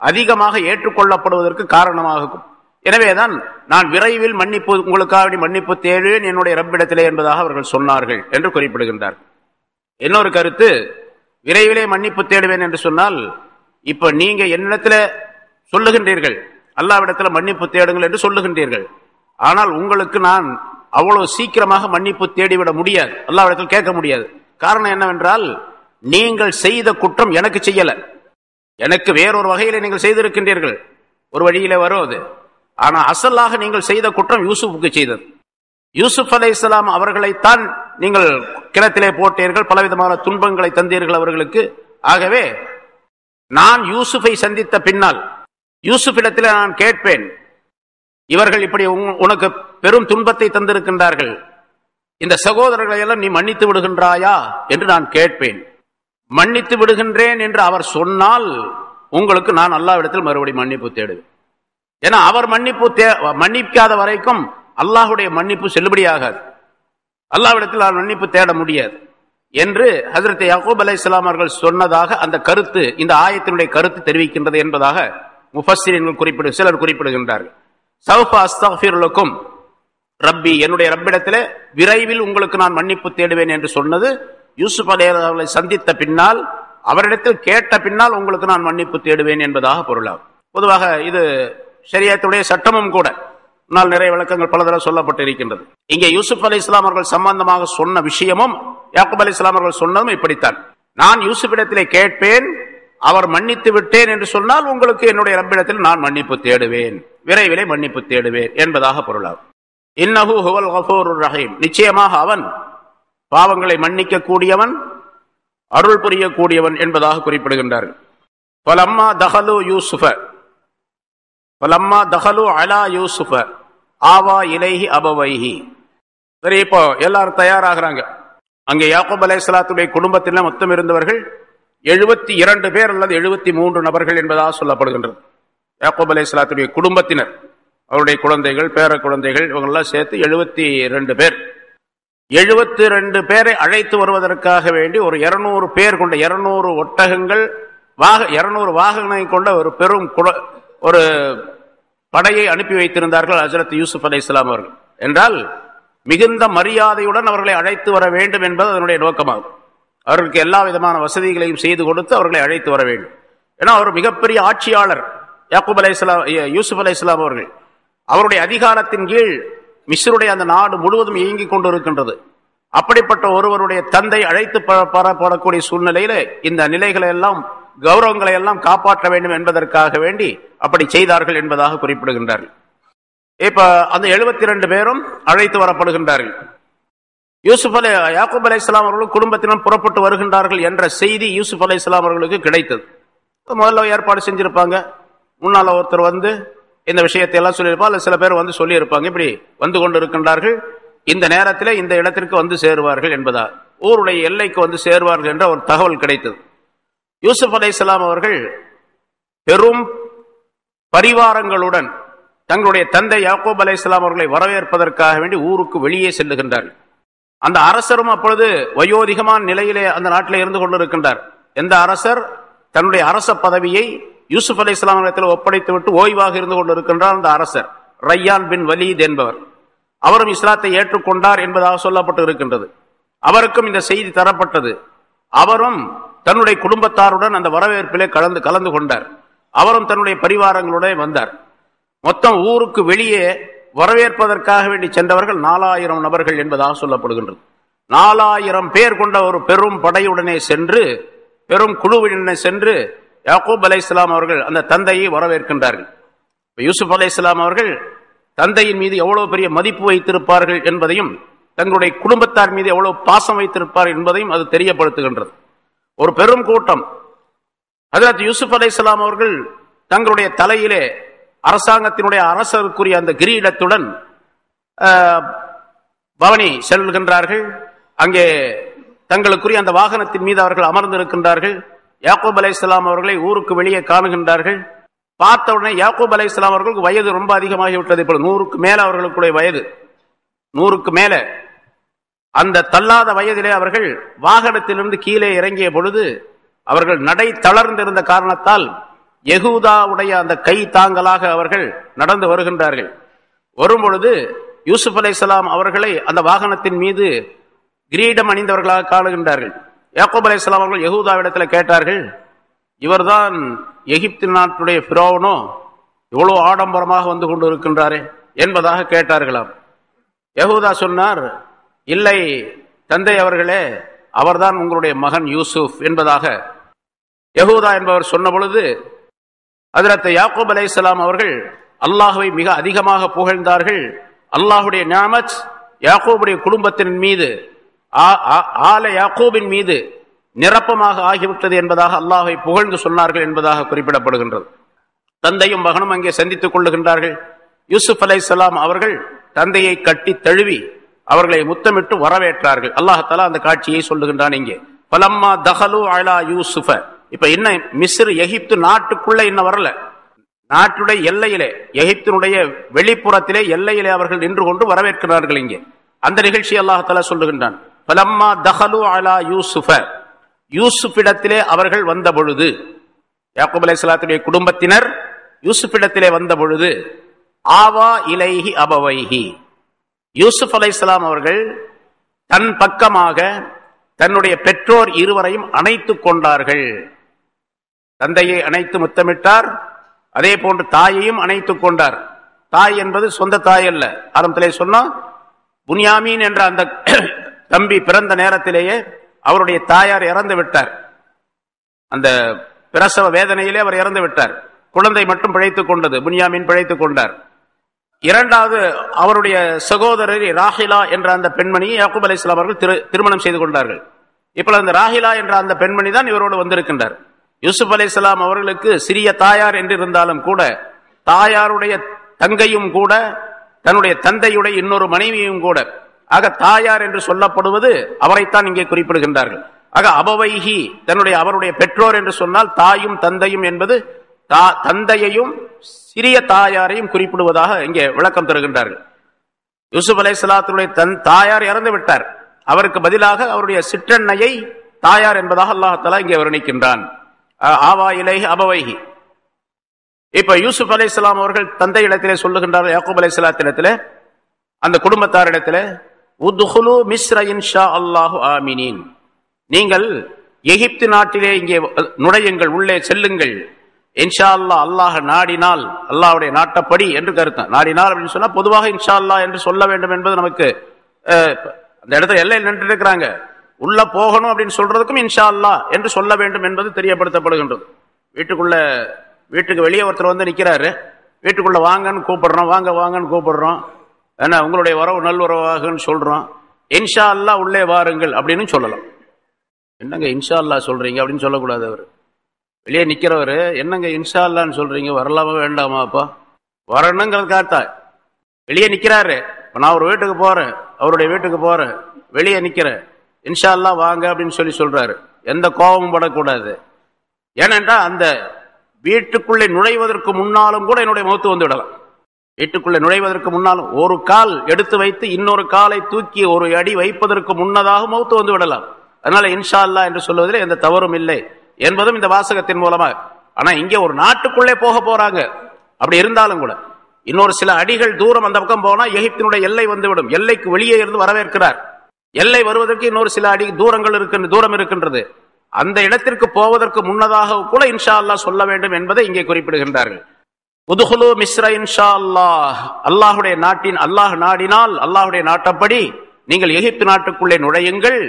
அதிகமாக ஏற்றுக்கொள்ளப்படுவதற்கு காரணமாகும். எனவேதான் நான் விரைவில் மன்னிப்பு உங்களுக்காக மன்னிப்பு தேடுவேன் என்னுடைய ரப்பிடத்திலே என்பதாக அவர்கள் சொன்னார்கள் என்று குறிப்பிடுகின்றார். இன்னொரு கருத்து, விரைவிலே மன்னிப்பு தேடுவேன் என்று சொன்னால், இப்ப நீங்க என்னிடத்துல சொல்லுகின்றீர்கள் அல்லாஹ்விடத்தில் மன்னிப்பு தேடுங்கள் என்று சொல்லுகின்றீர்கள், ஆனால் உங்களுக்கு நான் அவ்வளவு சீக்கிரமாக மன்னிப்பு தேடிவிட முடியாது, அல்லாஹ்விடத்தில் கேட்க முடியாது. காரணம் என்னவென்றால், நீங்கள் செய்த குற்றம் எனக்கு செய்யல, எனக்கு வேறொரு வகையில நீங்கள் செய்திருக்கின்றீர்கள், ஒரு வழியிலே வருவது. ஆனா அசலாக நீங்கள் செய்த குற்றம் யூசுஃபுக்கு செய்தது. யூசுப் அலைஹிஸ்ஸலாம் அவர்களைத்தான் நீங்கள் கிணத்திலே போட்டீர்கள், பலவிதமான துன்பங்களை தந்தீர்கள் அவர்களுக்கு. ஆகவே நான் யூசுஃபை சந்தித்த பின்னால் யூசுஃபிடத்தில் நான் கேட்பேன், இவர்கள் இப்படி உனக்கு பெரும் துன்பத்தை தந்திருக்கின்றார்கள், இந்த சகோதரர்களை எல்லாம் நீ மன்னித்து விடுகின்றாயா என்று நான் கேட்பேன். மன்னித்து விடுகின்றேன் என்று அவர் சொன்னால் உங்களுக்கு நான் அல்லாஹ்விடத்தில் மறுபடி மன்னிப்பு தேடுவேன். ஏன்னா அவர் மன்னிக்காத வரைக்கும் அல்லாஹுடைய மன்னிப்பு செல்லுபடியாகாது. அல்லாஹ்விடத்தில் நான் மன்னிப்பு தேட முடியாது என்று ஹஜ்ரத் யாக்கூப் அலைஹிஸ்ஸலாம் அவர்கள் சொன்னதாக அந்த கருத்து, இந்த ஆயத்தினுடைய கருத்து தெரிவிக்கின்றது என்பதாக முஃபஸ்ஸிரீன்கள் சிலர் குறிப்பிடுகின்றார்கள். சௌஃப அஸ்தக்ஃபிரு லக்கும் ரப்பி, என்னுடைய ரப்பிடத்திலே விரைவில் உங்களுக்கு நான் மன்னிப்பு தேடுவேன் என்று சொன்னது யூசுப் அலைஹிஸ்ஸலாமை சந்தித்த பின்னால், அவரிடத்தில் கேட்ட பின்னால் உங்களுக்கு நான் மன்னிப்பு தேடுவேன் என்பதாக பொருளாகும். பொதுவாக இது ஷரியத்துடைய சட்டமும் கூட. முன்னால் நிறைய விளக்கங்கள் பல தடவை சொல்லப்பட்டு இருக்கின்றது. இங்கே யூசுப் அலைஹிஸ்ஸலாம் அவர்கள் சம்பந்தமாக சொன்ன விஷயமும் யாக்கூப் அலைஹிஸ்ஸலாம் அவர்கள் சொன்னதும் இப்படித்தான். நான் யூசுப்பிடத்திலே கேட்பேன், அவர் மன்னித்து விட்டேன் என்று சொன்னால் உங்களுக்கு என்னுடைய ரப்பிடத்தில் நான் மன்னிப்பு தேடுவேன், விரைவிலே மன்னிப்பு தேடுவேன் என்பதாக பொருளாகும். இன்னஹு ஹுவல் கஃபூருர் ரஹீம், நிச்சயமாக அவன் பாவங்களை மன்னிக்க கூடியவன், அருள் புரியக்கூடியவன் என்பதாக குறிப்பிடுகின்றார்கள். ஃபலம்மா தஹலு அலா யூசுஃப ஆவா இலைஹி அபவைஹி. சரி, இப்போ எல்லாரும் தயாராகிறாங்க. அங்கே யாக்கூப் அலைஹிஸ்ஸலாத்துடைய குடும்பத்தில் மொத்தம் இருந்தவர்கள் 72 பேர் அல்லது 73 நபர்கள் என்பதாக சொல்லப்படுகின்றது. யாக்கூப் அலைஹிஸ்ஸலாத்துடைய குடும்பத்தினர், அவருடைய குழந்தைகள், பேர குழந்தைகள், இவங்கெல்லாம் சேர்த்து 72 பேர். 72 பேரை அழைத்து வருவதற்காக வேண்டி ஒரு 200 பேர் கொண்ட 200 ஒட்டகங்கள் 200 வாகனங்களை கொண்ட ஒரு பெரும் ஒரு படையை அனுப்பி வைத்திருந்தார்கள் ஹஜ்ரத் யூசுப் அலைஹிஸ்ஸலாம் அவர்கள். என்றால் மிகுந்த மரியாதையுடன் அவர்களை அழைத்து வர வேண்டும் என்பது அதனுடைய நோக்கமாகும். அவர்களுக்கு எல்லா விதமான வசதிகளையும் செய்து கொடுத்து அவர்களை அழைத்து வர வேண்டும். ஏன்னா அவர் மிகப்பெரிய ஆட்சியாளர் யூசுப் அலைஹிஸ்ஸலாம் அவர்கள். அவருடைய அதிகாரத்தின் கீழ் மிஸ்ருடைய அந்த நாடு முழுவதும் இயங்கிக் கொண்டிருக்கின்றது. அப்படிப்பட்ட ஒருவருடைய தந்தை அழைத்து பரப்படக்கூடிய சூழ்நிலையில இந்த நிலைகளை எல்லாம், கௌரவங்களை எல்லாம் காப்பாற்ற வேண்டும் என்பதற்காக வேண்டி அப்படி செய்தார்கள் என்பதாக குறிப்பிடுகின்றார்கள். இப்ப அந்த 72 பேரும் அழைத்து வரப்படுகின்றார்கள். யாக்கூப் அலைஹிஸ்ஸலாம் அவர்களும் குடும்பத்தினர் புறப்பட்டு வருகின்றார்கள் என்ற செய்தி யூசுப் அலைஹிஸ்ஸலாம் அவர்களுக்கு கிடைத்தது. முதல்ல ஏற்பாடு செஞ்சிருப்பாங்க. முன்னால ஒருத்தர் வந்து இந்த விஷயத்தை எல்லாம் சொல்லியிருப்பாங்க. சில பேர் வந்து சொல்லியிருப்பாங்க, இப்படி வந்து கொண்டு இருக்கின்றார்கள், இந்த நேரத்தில் இந்த இடத்திற்கு வந்து சேருவார்கள் என்பதா, ஊருடைய எல்லைக்கு வந்து சேருவார்கள் என்ற ஒரு தகவல் கிடைத்தது. யூசுப் அலைஹிஸ்ஸலாம் அவர்கள் பெரும் பரிவாரங்களுடன் தங்களுடைய தந்தை யாக்கூப் அலைஹிஸ்ஸலாம் அவர்களை வரவேற்பதற்காக வேண்டி ஊருக்கு வெளியே செல்லுகின்றார்கள். அந்த அரசரும் அப்பொழுது வயோதிகமான நிலையிலே அந்த நாட்டில் இருந்து கொண்டிருக்கின்றார். எந்த அரசர் தன்னுடைய அரச பதவியை யூசுப் அலைஹிஸ்ஸலாம் இடத்தில் ஒப்படைத்து விட்டு ஓய்வாக இருந்து கொண்டிருக்கின்றார் அந்த அரசர் ரையான் பின் வலீத் என்பவர். அவரும் இஸ்லாத்தை ஏற்றுக்கொண்டார் என்பதாக சொல்லப்பட்டு இருக்கின்றது. அவருக்கும் இந்த செய்தி தரப்பட்டது. அவரும் தன்னுடைய குடும்பத்தாருடன் அந்த வரவேற்பிலே கலந்து கொண்டார். அவரும் தன்னுடைய பரிவாரங்களுடன் வந்தார். மொத்தம் ஊருக்கு வெளியே வரவேற்பதற்காக வேண்டி சென்றவர்கள் 4000 நபர்கள் என்பதாக சொல்லப்படுகின்றது. 4000 பேர் கொண்ட ஒரு பெரும் படையுடனே சென்று, பெரும் குழுவினை சென்று யாக்கூப் அலைஹிஸ்ஸலாம் அவர்கள் அந்த தந்தையை வரவேற்கின்றார்கள். யூசுப் அலைஹிஸ்ஸலாம் அவர்கள் தந்தையின் மீது எவ்வளவு பெரிய மதிப்பு வைத்திருப்பார்கள் என்பதையும், தங்களுடைய குடும்பத்தார் மீது எவ்வளவு பாசம் வைத்திருப்பார்கள் என்பதையும் அது தெரியப்படுத்துகின்றது. ஒரு பெரும் கூட்டம். ஹஜ்ரத் யூசுப் அலைஹிஸ்ஸலாம் அவர்கள் தங்களுடைய தலையிலே அரசாங்கத்தினுடைய அரசருக்குரிய அந்த கிரீடத்துடன் பவனி செல்கின்றார்கள். அங்கே தங்களுக்குரிய அந்த வாகனத்தின் மீது அவர்கள் அமர்ந்திருக்கின்றார்கள். யாக்கூப் அலைஹிஸ்ஸலாம் அவர்களை ஊருக்கு வெளியே காணுகின்றார்கள். பார்த்த உடனே யாக்கூப் அலைஹிஸ்ஸலாம் அவர்களுக்கு வயது ரொம்ப அதிகமாகிவிட்டது. இப்பொழுது 100க்கு மேல அவர்களுக்குடைய வயது, 100க்கு மேல. அந்த தள்ளாத வயதிலே அவர்கள் வாகனத்திலிருந்து கீழே இறங்கிய பொழுது அவர்கள் நடை தளர்ந்திருந்த காரணத்தால் யெகூதாவுடைய அந்த கை தாங்கலாக அவர்கள் நடந்து வருகின்றார்கள். வரும்பொழுது யூசுப் அலைஹிஸ்ஸலாம் அவர்களை அந்த வாகனத்தின் மீது கிரீடம் அணிந்தவர்களாக காணுகின்றார்கள். யாக்கூப் அலைஹிஸ்ஸலாம் அவர்கள் யெகூதாவிடத்தில் கேட்டார்கள், இவர்தான் எகிப்து நாட்டுடைய ஃபிரௌனோ, இவ்வளவு ஆடம்பரமாக வந்து கொண்டு இருக்கின்றாரே என்பதாக கேட்டார்களாம். யெகூதா சொன்னார், இல்லை தந்தை அவர்களே, அவர்தான் உங்களுடைய மகன் யூசுப் என்பதாக யெகூதா என்பவர் சொன்ன பொழுது ஹஜ்ரத் யாக்கூப் அலைஹிஸ்ஸலாம் அவர்கள் அல்லாஹ்வை மிக அதிகமாக புகழ்ந்தார்கள். அல்லாஹுடைய நிஅமத் யாக்கூபுடைய குடும்பத்தின் மீது, ஆல யாக்கூபின் மீது நிரப்பமாக ஆகிவிட்டது என்பதாக அல்லாஹ்வை புகழ்ந்து சொன்னார்கள் என்பதாக குறிப்பிடப்படுகின்றது. தந்தையும் மகனும் அங்கே சந்தித்துக் கொள்ளுகின்றார்கள். யூசுப் அலைஹிஸ்ஸலாம் அவர்கள் தந்தையை கட்டி தழுவி அவர்களை முத்தமிட்டு வரவேற்றார்கள். அல்லாஹ் தஆலா அந்த காட்சியை சொல்லுகின்றான் இங்கே. ஃபலம்மா தஹலு அலா யூசுஃப இப்ப இன்னும் மிஸ்ர் எகிப்து நாட்டுக்குள்ள இன்னும் வரல. நாட்டுடைய எல்லையிலே, எகிப்தினுடைய வெளிப்புறத்திலே எல்லையிலே அவர்கள் நின்று கொண்டு வரவேற்கிறார்கள். இங்கே அந்த நிகழ்ச்சி அல்லாஹ் தஆலா சொல்லுகின்றான். ஃபலம்மா தஹலு அலா யூசுஃப, யூசுஃபிடத்திலே அவர்கள் வந்த பொழுது, யாக்கூப் அலைஹிஸ்ஸலாத்துடைய குடும்பத்தினர் யூசுஃபிடத்திலே வந்த பொழுது, ஆவா இலைஹி அபவைஹி, யூசுப் அலைஹிஸ்ஸலாம் அவர்கள் தன் பக்கமாக தன்னுடைய பெற்றோர் இருவரையும் அணைத்துக் கொண்டார்கள். தந்தையை அணைத்து முத்தமிட்டார், அதே போன்று தாயையும் அணைத்துக் கொண்டார். தாய் என்பது சொந்த தாய் அல்ல. ஆரம்பத்திலே சொன்னா புன்யாமீன் என்ற அந்த தம்பி பிறந்த நேரத்திலேயே அவருடைய தாயார் இறந்து விட்டார். அந்த பிரசவ வேதனையிலே அவர் இறந்து விட்டார். குழந்தை மட்டும் பிழைத்துக் கொண்டது, புன்யாமீன் பிழைத்துக் கொண்டார். இரண்டாவது அவருடைய சகோதரர் ராஹிலா என்ற அந்த பெண்மணியை யாக்கூப் அலைஹிஸ்ஸலாம் அவர்கள் திருமணம் செய்து கொண்டார்கள். இப்ப அந்த ராஹிலா என்ற அந்த பெண்மணி தான் இவரோடு வந்திருக்கின்றார். யூசுப் அலைஹிஸ்ஸலாம் அவர்களுக்கு சிறிய தாயார் என்று இருந்தாலும் கூட, தாயாருடைய தங்கையும் கூட, தன்னுடைய தந்தையுடைய இன்னொரு மனைவியும் கூட, ஆக தாயார் என்று சொல்லப்படுவது அவரைத்தான் இங்கே குறிப்பிடுகின்றார்கள். ஆக அபவைஹி, அவருடைய பெற்றோர் என்று சொன்னால் தாயும் தந்தையும் என்பது தந்தையையும் சிறிய தாயாரையும் குறிப்பிடுவதாக இங்கே விளக்கம் தருகின்றார்கள். யூசுப் அலைஹிஸ்ஸலாத்துடைய தாயார் இறந்து விட்டார். அவருக்கு பதிலாக அவருடைய சிற்றன்னையை தாயார் என்பதாக அல்லாஹ் தஆலா இங்கே வர்ணிக்கின்றான். ஆவா இலைஹி அபவைஹி. இப்ப யூசுப் அலைஹிஸ்ஸலாம் அவர்கள் தந்தை இடத்திலே சொல்லுகின்றார்கள், யாக்கூப் அலைஹிஸ்ஸலாத்திடத்திலே, அந்த குடும்பத்தாரிடத்திலே, உத்ஹுலு மிஸ்ர இன்ஷா அல்லாஹு ஆமினீன், நீங்கள் எகிப்து நாட்டிலே இங்கே நுழையுங்கள், உள்ளே செல்லுங்கள், இன்ஷா அல்லாஹ், அல்லாஹ் நாடினால், அல்லாஹ்வுடைய நாட்டப்படி என்று கருத்தம். நாடினால் அப்படின்னு சொன்னா பொதுவாக இன்ஷா அல்லாஹ் என்று சொல்ல வேண்டும் என்பது நமக்கு அந்த இடத்துல எல்லையில் நின்று இருக்கிறாங்க. உள்ள போகணும் அப்படின்னு சொல்றதுக்கும் இன்ஷா அல்லாஹ் என்று சொல்ல வேண்டும் என்பது தெரியப்படுத்தப்படுகின்றது. வீட்டுக்கு வெளியே ஒருத்தர் வந்து நிற்கிறாரு, வீட்டுக்குள்ள வாங்கன்னு கூப்பிடுறோம், வாங்கன்னு கூப்பிடுறோம், ஏன்னா உங்களுடைய வரவு நல்வரவாகன்னு சொல்றோம், இன்ஷா அல்லாஹ் உள்ளே வாருங்கள் அப்படின்னு சொல்லலாம். என்னங்க இன்ஷா அல்லாஹ் சொல்றீங்க அப்படின்னு சொல்லக்கூடாது. அவர் வெளியே நிக்கிறவரு, என்னங்க இன்ஷா அல்லான்னு சொல்றீங்க, வரலாமா வேண்டாமாப்பா? வரணுங்கிறதுக்காகத்தான் வெளியே நிக்கிறாரு. நான் ஒரு வீட்டுக்கு போறேன், அவருடைய வீட்டுக்கு போறேன், வெளியே நிக்கிறேன், இன்ஷா அல்லாஹ் வாங்க அப்படின்னு சொல்றாரு. எந்த கோபமும் படக்கூடாது. ஏனென்றா அந்த வீட்டுக்குள்ளே நுழைவதற்கு முன்னாலும் கூட என்னுடைய மௌத்து வந்து விடலாம். வீட்டுக்குள்ளே நுழைவதற்கு முன்னாலும் ஒரு கால் எடுத்து வைத்து இன்னொரு காலை தூக்கி ஒரு அடி வைப்பதற்கு முன்னதாக மௌத்து வந்து விடலாம். அதனால இன்ஷா அல்லாஹ் என்று சொல்வதில் எந்த தவறும் இல்லை என்பதும் இந்த வாசகத்தின் மூலமாக. ஆனா இங்கே ஒரு நாட்டுக்குள்ளே போக போறாங்க. அப்படி இருந்தாலும் கூட இன்னொரு சில அடிகள் தூரம் அந்த பக்கம் போனா எகிப்தினுடைய எல்லை வந்துவிடும். எல்லைக்கு வெளியே இருந்து வரவேற்கிறார். எல்லை வருவதற்கு இன்னொரு சில அடி தூரம் இருக்கின்றது. அந்த இடத்திற்கு போவதற்கு முன்னதாக கூட இன்ஷா அல்லாஹ் சொல்ல வேண்டும் என்பதை இங்கே குறிப்பிடுகின்றார்கள். உதுகுலு மிஸ்ர இன்ஷா அல்லாஹ், அல்லாஹுடைய நாட்டின், அல்லாஹ் நாடினால், அல்லாஹுடைய நாட்டப்படி நீங்கள் எகிப்து நாட்டுக்குள்ளே நுழையுங்கள்,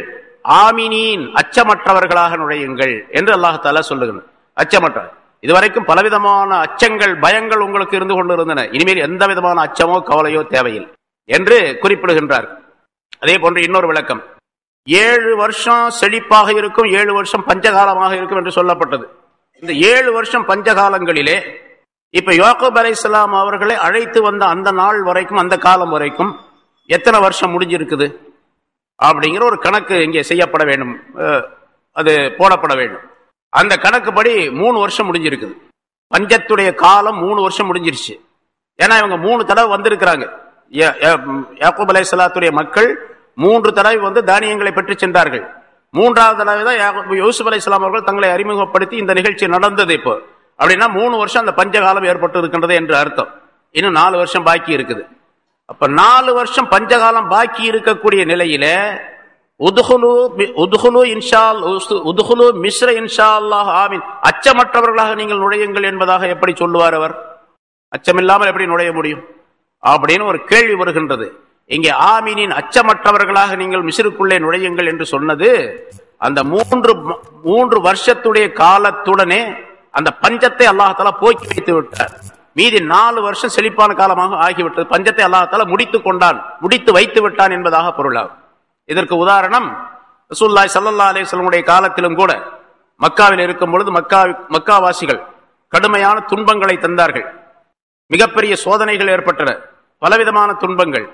ஆமினீன், அச்சமற்றவர்களாக நுழையுங்கள் என்று அல்லாஹ் தஆலா சொல்லுகிறார். அச்சமற்ற, இதுவரைக்கும் பலவிதமான அச்சங்கள், பயங்கள் உங்களுக்கு இருந்து கொண்டிருந்தன. இனிமேல் எந்த விதமான அச்சமோ கவலையோ தேவையில்லை என்று குறிப்பிடுகின்றார். அதே போன்று இன்னொரு விளக்கம், 7 வருஷம் செழிப்பாக இருக்கும், 7 வருஷம் பஞ்சகாலமாக இருக்கும் என்று சொல்லப்பட்டது. இந்த 7 வருஷம் பஞ்சகாலங்களிலே இப்ப யாக்கூப் அலைஹிஸ்ஸலாம் அவர்களை அழைத்து வந்த அந்த நாள் வரைக்கும், அந்த காலம் வரைக்கும் எத்தனை வருஷம் முடிஞ்சிருக்குது அப்படிங்கிற ஒரு கணக்கு இங்கே செய்யப்பட வேண்டும், அது போடப்பட வேண்டும். அந்த கணக்குப்படி 3 வருஷம் முடிஞ்சிருக்குது. பஞ்சத்துடைய காலம் 3 வருஷம் முடிஞ்சிருச்சு. ஏன்னா இவங்க 3 தடவை வந்திருக்கிறாங்க. யாக்கூப் அலைஹிஸ்ஸலாத்துடைய மக்கள் 3 தடவை வந்து தானியங்களை பெற்று சென்றார்கள். 3வது தடவை தான் யூசுப் அலைஹிஸ்ஸலாம் அவர்கள் தங்களை அறிமுகப்படுத்தி இந்த நிகழ்ச்சி நடந்தது. இப்போ அப்படின்னா 3 வருஷம் அந்த பஞ்சகாலம் ஏற்பட்டு இருக்கின்றது என்று அர்த்தம். இன்னும் 4 வருஷம் பாக்கி இருக்குது. அப்ப 4 வருஷம் பஞ்சகாலம் பாக்கி இருக்கக்கூடிய நிலையில உதுகுலு மிஸ்ர இன்ஷா அல்லாஹ் ஆமீன், அச்சமற்றவர்களாக நீங்கள் நுழையுங்கள் என்பதாக எப்படி சொல்லுவார் அவர்? அச்சமில்லாமல் எப்படி நுழைய முடியும் அப்படின்னு ஒரு கேள்வி வருகின்றது. இங்கே ஆமீனின், அச்சமற்றவர்களாக நீங்கள் மிஸ்ருக்குள்ளே நுழையுங்கள் என்று சொன்னது அந்த 3 வருஷத்துடைய காலத்துடனே அந்த பஞ்சத்தை அல்லாஹ் தஆலா போக்கி வைத்து விட்டார். மீதி 4 வருஷம் செழிப்பான காலமாக ஆகிவிட்டது. பஞ்சத்தை அல்லாஹ் தஆலா முடித்து வைத்து விட்டான் என்பதாக பொருளாகும். இதற்கு உதாரணம், ரசூலுல்லாஹி ஸல்லல்லாஹு அலைஹி வஸல்லம் காலத்திலும் கூட மக்காவில் இருக்கும் பொழுது மக்காவாசிகள் கடுமையான துன்பங்களை தந்தார்கள். மிகப்பெரிய சோதனைகள் ஏற்பட்டன, பலவிதமான துன்பங்கள்.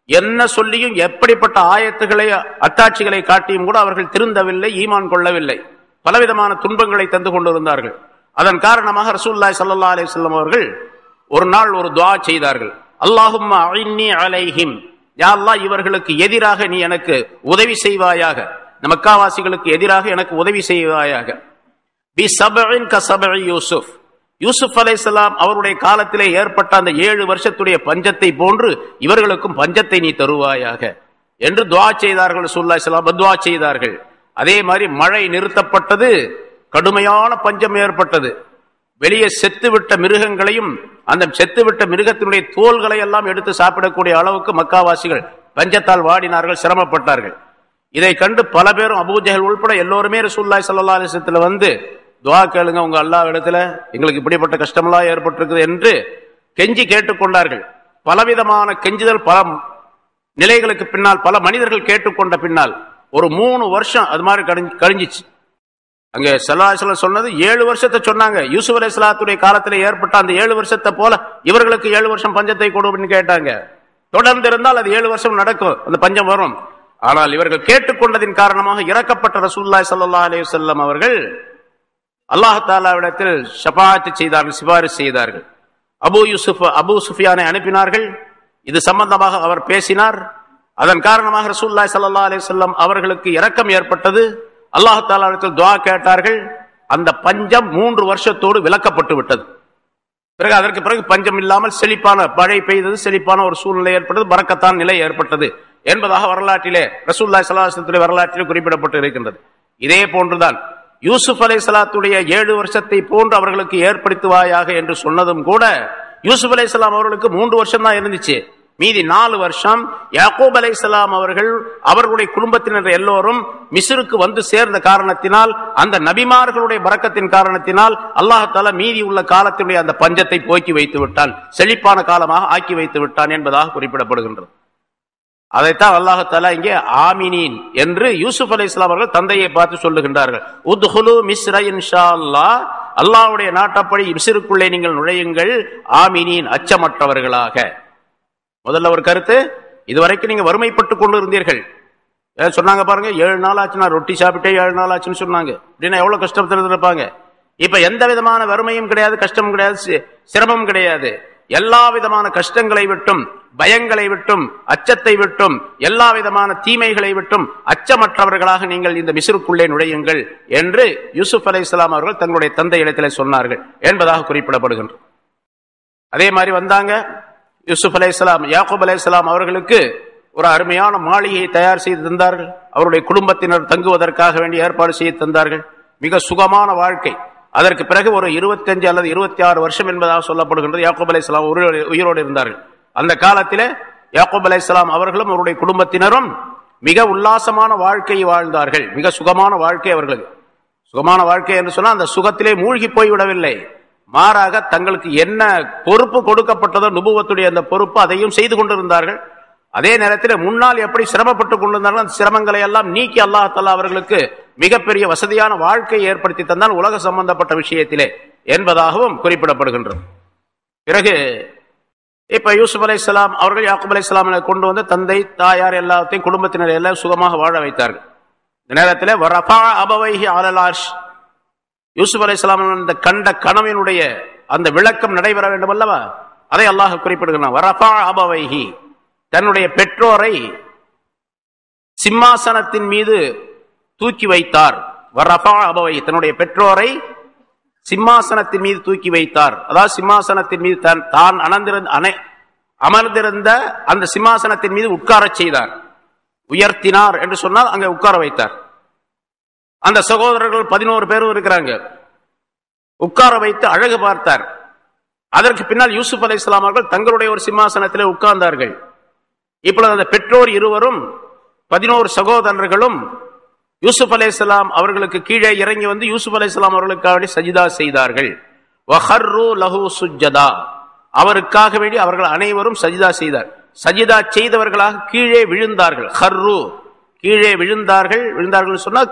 என்ன சொல்லியும் எப்படிப்பட்ட ஆயத்துகளை, அத்தாட்சிகளை காட்டியும் கூட அவர்கள் திருந்தவில்லை, ஈமான் கொள்ளவில்லை. பலவிதமான துன்பங்களை தந்து கொண்டிருந்தார்கள். அதன் காரணமாக ரசூலுல்லாஹி ஸல்லல்லாஹு அலைஹி வஸல்லம் அவர்கள் ஒரு நாள் ஒரு துஆ செய்தார்கள். அல்லாஹும்ம அஇன்னி அலைஹிம், யா அல்லாஹ் இவர்களுக்கு எதிராக நீ எனக்கு உதவி செய்வாயாக, மக்காவாசிகளுக்கு எதிராக எனக்கு உதவி செய்வாயாக. பி சபஇன் க சபஇ யூசுப், யூசுப் அலைஹிஸ்ஸலாம் அவருடைய காலத்திலே ஏற்பட்ட அந்த 7 வருஷத்துடைய பஞ்சத்தை போன்று இவர்களுக்கும் பஞ்சத்தை நீ தருவாயாக என்று துஆ செய்தார்கள். ரசூலுல்லாஹி ஸல்லல்லாஹு அலைஹி வஸல்லம் துஆ செய்தார்கள். அதே மாதிரி மழை நிறுத்தப்பட்டது, கடுமையான பஞ்சம் ஏற்பட்டது. வெளியே செத்துவிட்ட மிருகங்களையும் அந்த செத்துவிட்ட மிருகத்தினுடைய தோள்களை எல்லாம் எடுத்து சாப்பிடக்கூடிய அளவுக்கு மக்காவாசிகள் பஞ்சத்தால் வாடினார்கள், சிரமப்பட்டார்கள். இதை கண்டு பல பேரும் அபூஜஹல் உள்பட எல்லோருமே ரசூலுல்லாஹி ஸல்லல்லாஹு அலைஹி வஸல்லம் வந்து துஆ கேளுங்க, உங்க அல்லாஹ் இடத்துல எங்களுக்கு இப்படிப்பட்ட கஷ்டமெல்லாம் ஏற்பட்டிருக்குது என்று கெஞ்சி கேட்டுக்கொண்டார்கள். பலவிதமான கெஞ்சுதல், பல நிலைகளுக்கு பின்னால், பல மனிதர்கள் கேட்டுக்கொண்ட பின்னால் ஒரு 3 வருஷம் அது மாதிரி கழிஞ்சிச்சு. அங்கே ஸல்லல்லாஹு அலைஹி வஸல்லம் சொன்னது 7 வருஷத்தை சொன்னாங்க. யூசுப் அலைஹிஸ்ஸலாத்துடைய காலத்தில் ஏற்பட்ட அந்த 7 வருஷத்தை போல இவர்களுக்கு 7 வருஷம் பஞ்சத்தை கொடுன்னு கேட்டாங்க. தொடர்ந்து இருந்தால் அது 7 வருஷம் நடக்கும், அந்த பஞ்சம் வரும். ஆனால் இவர்கள் கேட்டுக்கொண்டதின் காரணமாக இறக்கப்பட்ட ரசூலுல்லாஹி ஸல்லல்லாஹு அலைஹி வஸல்லம் அவர்கள் அல்லாஹ் தஆலாவிடத்தில் ஷஃபாஅத் செய்தார்கள், சிபாரிசு செய்தார்கள். அபூ சுஃபியானை அனுப்பினார்கள். இது சம்பந்தமாக அவர் பேசினார். அதன் காரணமாக ரசூலுல்லாஹி ஸல்லல்லாஹு அலைஹி வஸல்லம் அவர்களுக்கு இரக்கம் ஏற்பட்டது. அல்லாஹ் தஆலாவிடத்தில் துஆ கேட்டார்கள். அந்த பஞ்சம் 3 வருஷத்தோடு விலக்கப்பட்டு விட்டது. அதற்கு பிறகு பஞ்சம் இல்லாமல் செழிப்பான மழை பெய்தது, செழிப்பான ஒரு சூழ்நிலை ஏற்பட்டது, பரக்கத்தான் நிலை ஏற்பட்டது என்பதாக வரலாற்றிலே ரசூலுல்லாஹி ஸல்லல்லாஹு அலைஹி வஸல்லம் வரலாற்றிலே குறிப்பிடப்பட்டு இருக்கின்றது. இதே போன்றுதான் யூசுப் அலைஹிஸ்ஸலாத்துடைய 7 வருஷத்தை போன்று அவர்களுக்கு ஏற்படுத்துவாயாக என்று சொன்னதும் கூட யூசுப் அலைஹிஸ்ஸலாம் அவர்களுக்கு 3 வருஷம் தான் இருந்துச்சு. மீதி 4 வருஷம் யாக்கூப் அலைஹிஸ்ஸலாம் அவர்கள் அவர்களுடைய குடும்பத்தினர் எல்லோரும் மிஸ்ருக்கு வந்து சேர்ந்த காரணத்தினால், அந்த நபிமார்களுடைய பரக்கத்தின் காரணத்தினால் அல்லாஹ் தஆலா மீதி உள்ள காலத்தினுடைய அந்த பஞ்சத்தை போக்கி வைத்து விட்டான், செழிப்பான காலமாக ஆக்கி வைத்து விட்டான் என்பதாக குறிப்பிடப்படுகின்றது. அதைத்தான் அல்லாஹ் தஆலா இங்கே ஆமினீன் என்று யூசுப் அலைஹிஸ்ஸலாம் அவர்கள் தந்தையை பார்த்து சொல்லுகின்றார்கள். உத்ஹுலு மிஸ்ர இன்ஷாஅல்லாஹ், அல்லாஹ்வுடைய நாட்டப்படி மிஸ்ருக்குள்ளே நீங்கள் நுழையுங்கள், ஆமினீன் அச்சமற்றவர்களாக. முதல்ல ஒரு கருத்து, இதுவரைக்கும் நீங்க வறுமைப்பட்டு கொண்டு இருந்தீர்கள். சொன்னாங்க பாருங்க, 7 நாள் ஆச்சு நான் ரொட்டி சாப்பிட்டே 7 நாள் ஆச்சுன்னு சொன்னாங்க. அப்படின்னா எவ்வளவு கஷ்டத்தில் இருப்பாங்க. இப்ப எந்த விதமான வறுமையும் கிடையாது, கஷ்டமும் கிடையாது, சிரமமும் கிடையாது. எல்லா விதமான கஷ்டங்களை விட்டும், பயங்களை விட்டும், அச்சத்தை விட்டும், எல்லா விதமான தீமைகளை விட்டும் அச்சமற்றவர்களாக நீங்கள் இந்த மிஸ்ருக்குள்ளே நுழையுங்கள் என்று யூசுப் அலைஹிஸ்ஸலாம் அவர்கள் தங்களுடைய தந்தை இடத்திலே சொன்னார்கள் என்பதாக குறிப்பிடப்படுகின்றது. அதே மாதிரி வந்தாங்க யூசுப் அலைஹிஸ்ஸலாம், யாக்கூப் அலைஹிஸ்ஸலாம் அவர்களுக்கு ஒரு அருமையான மாளிகையை தயார் செய்து தந்தார்கள். அவருடைய குடும்பத்தினர் தங்குவதற்காக வேண்டி ஏற்பாடு செய்து தந்தார்கள். மிக சுகமான வாழ்க்கை. அதற்கு பிறகு ஒரு 25 அல்லது 26 வருஷம் என்பதாக சொல்லப்படுகின்றது யாக்கூப் அலைஹிஸ்ஸலாம் உயிரோடு இருந்தார்கள். அந்த காலத்திலே யாக்கூப் அலைஹிஸ்ஸலாம் அவர்களும் அவருடைய குடும்பத்தினரும் மிக உல்லாசமான வாழ்க்கையை வாழ்ந்தார்கள். மிக சுகமான வாழ்க்கை அவர்களுக்கு. சுகமான வாழ்க்கை என்று சொன்னால் அந்த சுகத்திலே மூழ்கி போய்விடவில்லை, மாறாக தங்களுக்கு என்ன பொறுப்பு கொடுக்கப்பட்டதோ நுபுவத்துடைய அந்த பொறுப்பு அதையும் செய்து கொண்டிருந்தார்கள். அதே நேரத்தில் முன்னால் எப்படி சிரமப்பட்டுக் கொண்டிருந்தார்கள் அந்த சிரமங்களை எல்லாம் நீக்கி அல்லாஹ் தஆலா அவர்களுக்கு மிகப்பெரிய வசதியான வாழ்க்கையை ஏற்படுத்தி தந்தான் உலக சம்பந்தப்பட்ட விஷயத்திலே என்பதாகவும் குறிப்பிடப்படுகின்றது. பிறகு இப்ப யூசுப் அலைஹிஸ்ஸலாம் அவர்கள் யாக்கூப் அலைஹிஸ்ஸலாம் கொண்டு வந்து தந்தை தாயார் எல்லாத்தையும் குடும்பத்தினர் எல்லாம் சுகமாக வாழ வைத்தார்கள். இந்த நேரத்தில் வரஃபா அபவைஹி அலல் அர்ஷ், யூசுப் அலைஹிஸ்ஸலாம் அந்த கண்ட கனவினுடைய அந்த விளக்கம் நடைபெற வேண்டும் அல்லவா, அதை அல்லாஹ் குறிப்பிடுகிறான். வரஃபா அபவைஹி, தன்னுடைய பெற்றோரை சிம்மாசனத்தின் மீது தூக்கி வைத்தார். வரஃபா அபவைஹி, தன்னுடைய பெற்றோரை சிம்மாசனத்தின் மீது தூக்கி வைத்தார். அதாவது சிம்மாசனத்தின் மீது தான் அமர்ந்திருந்த அந்த சிம்மாசனத்தின் மீது உட்கார செய்தார். உயர்த்தினார் என்று சொன்னால் அங்கே உட்கார வைத்தார். அந்த சகோதரர்கள் 11 பேரும் இருக்கிறாங்க. உட்கார வைத்து அழகு பார்த்தார். அதற்கு பின்னால் யூசுப் அலைஹிஸ்ஸலாம் அவர்கள் தங்களுடைய ஒரு சிம்மாசனத்திலே உட்கார்ந்தார்கள். இப்பொழுது அந்த பெற்றோர் இருவரும் 11 சகோதரர்களும் யூசுப் அலைஹிஸ்ஸலாம் அவர்களுக்கு கீழே இறங்கி வந்து யூசுப் அலைஹிஸ்ஸலாம் அவர்களுக்காக சஜிதா செய்தார்கள். வஹர்ரு லஹு சுஜ்ஜதா, அவருக்காக வேண்டி அவர்கள் அனைவரும் சஜிதா செய்தார். சஜிதா செய்தவர்களாக கீழே விழுந்தார்கள். ஹர்ரு, கீழே விழுந்தார்கள். விழுந்தார்கள் சொன்னால்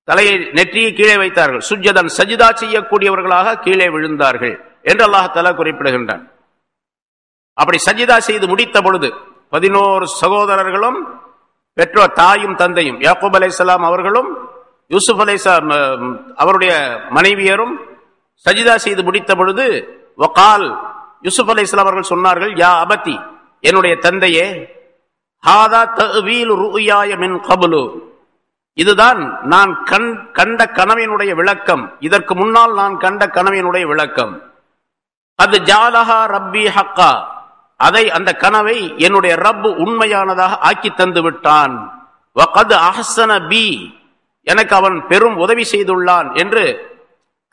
தலையை நெற்றியை கீழே வைத்தார்கள். சுஜ்ஜதன், சஜிதா செய்யக்கூடியவர்களாக கீழே விழுந்தார்கள் என்று அல்லாஹ் தஆலா குறிப்பிடுகின்றான். அப்படி சஜிதா செய்து முடித்த பொழுது 11 சகோதரர்களும் பெற்றோர் தாயும் தந்தையும் யாக்கூப் அலைஹிஸ்ஸலாம் அவர்களும் யூசுப் அலைஹிஸ்ஸலாம் அவருடைய மனைவியரும் சஜிதா செய்து முடித்த பொழுது வகால் யூசுப் அலைஹிஸ்ஸலாம் அவர்கள் சொன்னார்கள், யா அபதி, என்னுடைய தந்தையே, ஹாதா தஅவீலு ருஅயாய மின் கப்லு, இதுதான் நான் கண்ட கனவினுடைய விளக்கம், இதற்கு முன்னால் நான் கண்ட கனவினுடைய விளக்கம். அது ஜாலஹா ரப்பி ஹக்கா, அதை அந்த கனவை என்னுடைய ரப் உண்மையானதாக ஆக்கி தந்து விட்டான். வகத் அஹ்ஸன பி, எனக்கு அவன் பெரும் உதவி செய்துள்ளான் என்று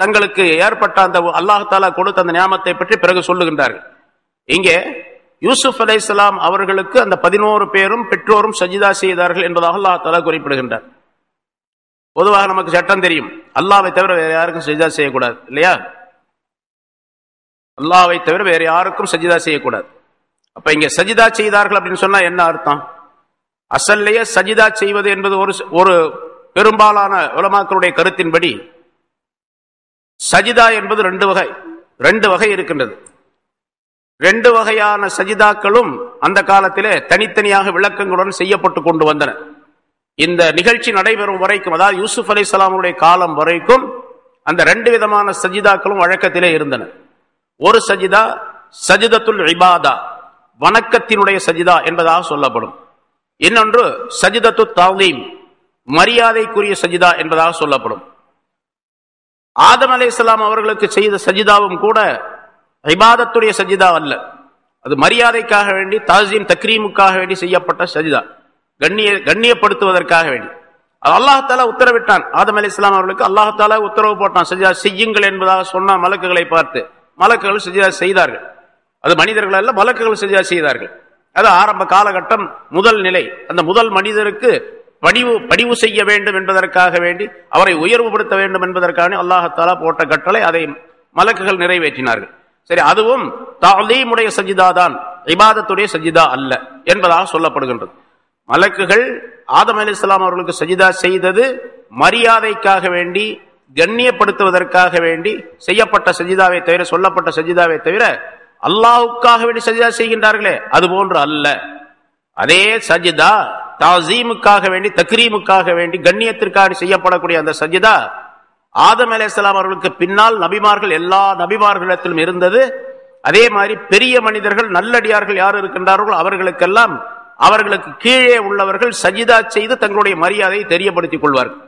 தங்களுக்கு ஏற்பட்ட அந்த அல்லாஹ் தஆலா கொடுத்த அந்த நியாமத்தை பற்றி பிறகு சொல்லுகின்றார்கள். இங்கே யூசுப் அலைஹிஸ்ஸலாம் அவர்களுக்கு அந்த 11 பேரும் பெற்றோரும் சஜிதா செய்தார்கள் என்பதாக அல்லாஹ் தஆலா குறிப்பிடுகின்றார். பொதுவாக நமக்கு சட்டம் தெரியும், அல்லாஹ்வை தவிர வேற யாருக்கும் சஜிதா செய்யக்கூடாது இல்லையா? அல்லாஹ்வை தவிர வேற யாருக்கும் சஜிதா செய்யக்கூடாது. அப்ப இங்க சஜிதா செய்தார்கள் அப்படின்னு சொன்னா என்ன அர்த்தம்? அசல்லையே சஜிதா செய்வது என்பது ஒரு பெரும்பாலான உலமாக்களுடைய கருத்தின்படி சஜிதா என்பது ரெண்டு வகை இருக்கின்றது. 2 வகையான சஜிதாக்களும் அந்த காலத்திலே தனித்தனியாக விளக்கங்களுடன் செய்யப்பட்டு கொண்டு வந்தன. இந்த நிகழ்ச்சி நடைபெறும் வரைக்கும், அதாவது யூசுப் அலைஹிஸ்ஸலாமுடைய காலம் வரைக்கும் அந்த 2 விதமான சஜிதாக்களும் வழக்கத்திலே இருந்தன. ஒரு சஜிதா சஜிதத்துல் இபாதா, வணக்கத்தினுடைய சஜிதா என்பதாக சொல்லப்படும். இன்னொன்று சஜிதத்து தஅலீம், மரியாதைக்குரிய சஜிதா என்பதாக சொல்லப்படும். ஆதம் அலைஹிஸ்ஸலாம் அவர்களுக்கு செய்த சஜிதாவும் கூட இபாதத்துடைய சஜிதா அல்ல, அது மரியாதைக்காக வேண்டி, தாஸீம் தக்ரீமுக்காக வேண்டி செய்யப்பட்ட சஜிதா, கண்ணியப்படுத்துவதற்காக வேண்டி. அல்லாஹ் தஆலா உத்தரவிட்டான் ஆதம் அலைஹிஸ்ஸலாம் அவர்களுக்கு, அல்லாஹ் தஆலா உத்தரவு போட்டான் சஜிதா செய்யுங்கள் என்பதாக சொன்ன மலக்குகளை பார்த்து. மலக்குகள் சஜிதா செய்தார்கள். அது மனிதர்கள் அல்ல, மலக்குகள் சஜிதா செய்தார்கள். அது ஆரம்ப காலகட்டம், முதல் நிலை. அந்த முதல் மனிதருக்கு பணிவு செய்ய வேண்டும் என்பதற்காக வேண்டி, அவரை உயர்வுபடுத்த வேண்டும் என்பதற்காக அல்லாஹ் தஆலா போட்ட கட்டளை, அதை மலக்குகள் நிறைவேற்றினார்கள். சரி, அதுவும் தஅலீமுடைய சஜிதா தான், இபாதத்துடைய சஜிதா அல்ல என்பதாக சொல்லப்படுகின்றது. மலக்குகள் ஆதம் அலைஹிஸ்ஸலாம் அவர்களுக்கு சஜிதா செய்தது மரியாதைக்காக வேண்டி, கண்ணியப்படுத்துவதற்காக வேண்டி செய்யப்பட்ட சஜிதாவை தவிர, சொல்லப்பட்ட சஜிதாவை தவிர அல்லாஹ்வுக்காக வேண்டி சஜிதா செய்கின்றார்களே அது போன்று அல்ல. அதே சஜிதா தாஸீமுக்காக வேண்டி, தக்ரீமுக்காக வேண்டி, கண்ணியத்திற்காக செய்யப்படக்கூடிய அந்த சஜிதா ஆதம் அலைஹிஸ்ஸலாம் அவர்களுக்கு பின்னால் நபிமார்கள், எல்லா நபிமார்களிடத்திலும் இருந்தது. அதே மாதிரி பெரிய மனிதர்கள், நல்லடியார்கள் யார் இருக்கின்றார்களோ அவர்களுக்கெல்லாம், அவர்களுக்கு கீழே உள்ளவர்கள் சஜிதா செய்து தங்களுடைய மரியாதையை தெரியப்படுத்திக் கொள்வார்கள்.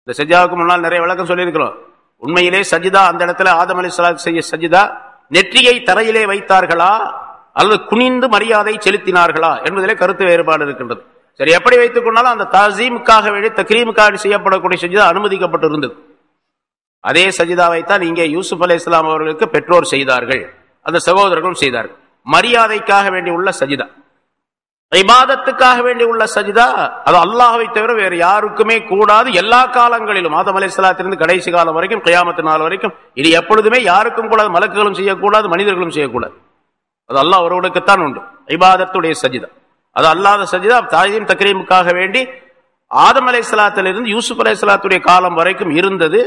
இந்த சஜிதாவுக்கு முன்னால் நிறைய விளக்கம் சொல்லியிருக்கிறோம். உண்மையிலே சஜிதா அந்த இடத்துல ஆதம் அலைஹிஸ்ஸலாம் செய்ய சஜிதா நெற்றியை தரையிலே வைத்தார்களா அல்லது குனிந்து மரியாதை செலுத்தினார்களா என்பதிலே கருத்து வேறுபாடு இருக்கின்றது. சரி, எப்படி வைத்துக் கொண்டாலும் அந்த தாஸீமுக்காக வேண்டி, தக்ரீமுக்காக செய்யப்படக்கூடிய சஜிதா அனுமதிக்கப்பட்டு இருந்தது. அதே சஜிதாவைத்தான் இங்கே யூசுப் அலைஹிஸ்ஸலாம் அவர்களுக்கு பெற்றோர் செய்தார்கள், அந்த சகோதரர்களும் செய்தார்கள். மரியாதைக்காக வேண்டி உள்ள சஜிதா, இபாதத்துக்காக வேண்டி உள்ள சஜிதா, அது அல்லாஹ்வை தவிர வேறு யாருக்குமே கூடாது. எல்லா காலங்களிலும், ஆதம் அலைஹிஸ்ஸலாத்திலிருந்து கடைசி காலம் வரைக்கும், கியாமத் நாள் வரைக்கும், இது எப்பொழுதுமே யாருக்கும் கூடாது. மலக்குகளும் செய்யக்கூடாது, மனிதர்களும் செய்யக்கூடாது. அது அல்லாஹ் ஒருவனுக்குத்தான் உண்டு, இபாதத்துடைய சஜிதா. அது அல்லாத சஜிதா தாஸீம் தக்ரீமுக்காக வேண்டி ஆதம் அலைஹிஸ்ஸலாத்திலிருந்து யூசுப் அலைஹிஸ்ஸலாத்துடைய காலம் வரைக்கும் இருந்தது.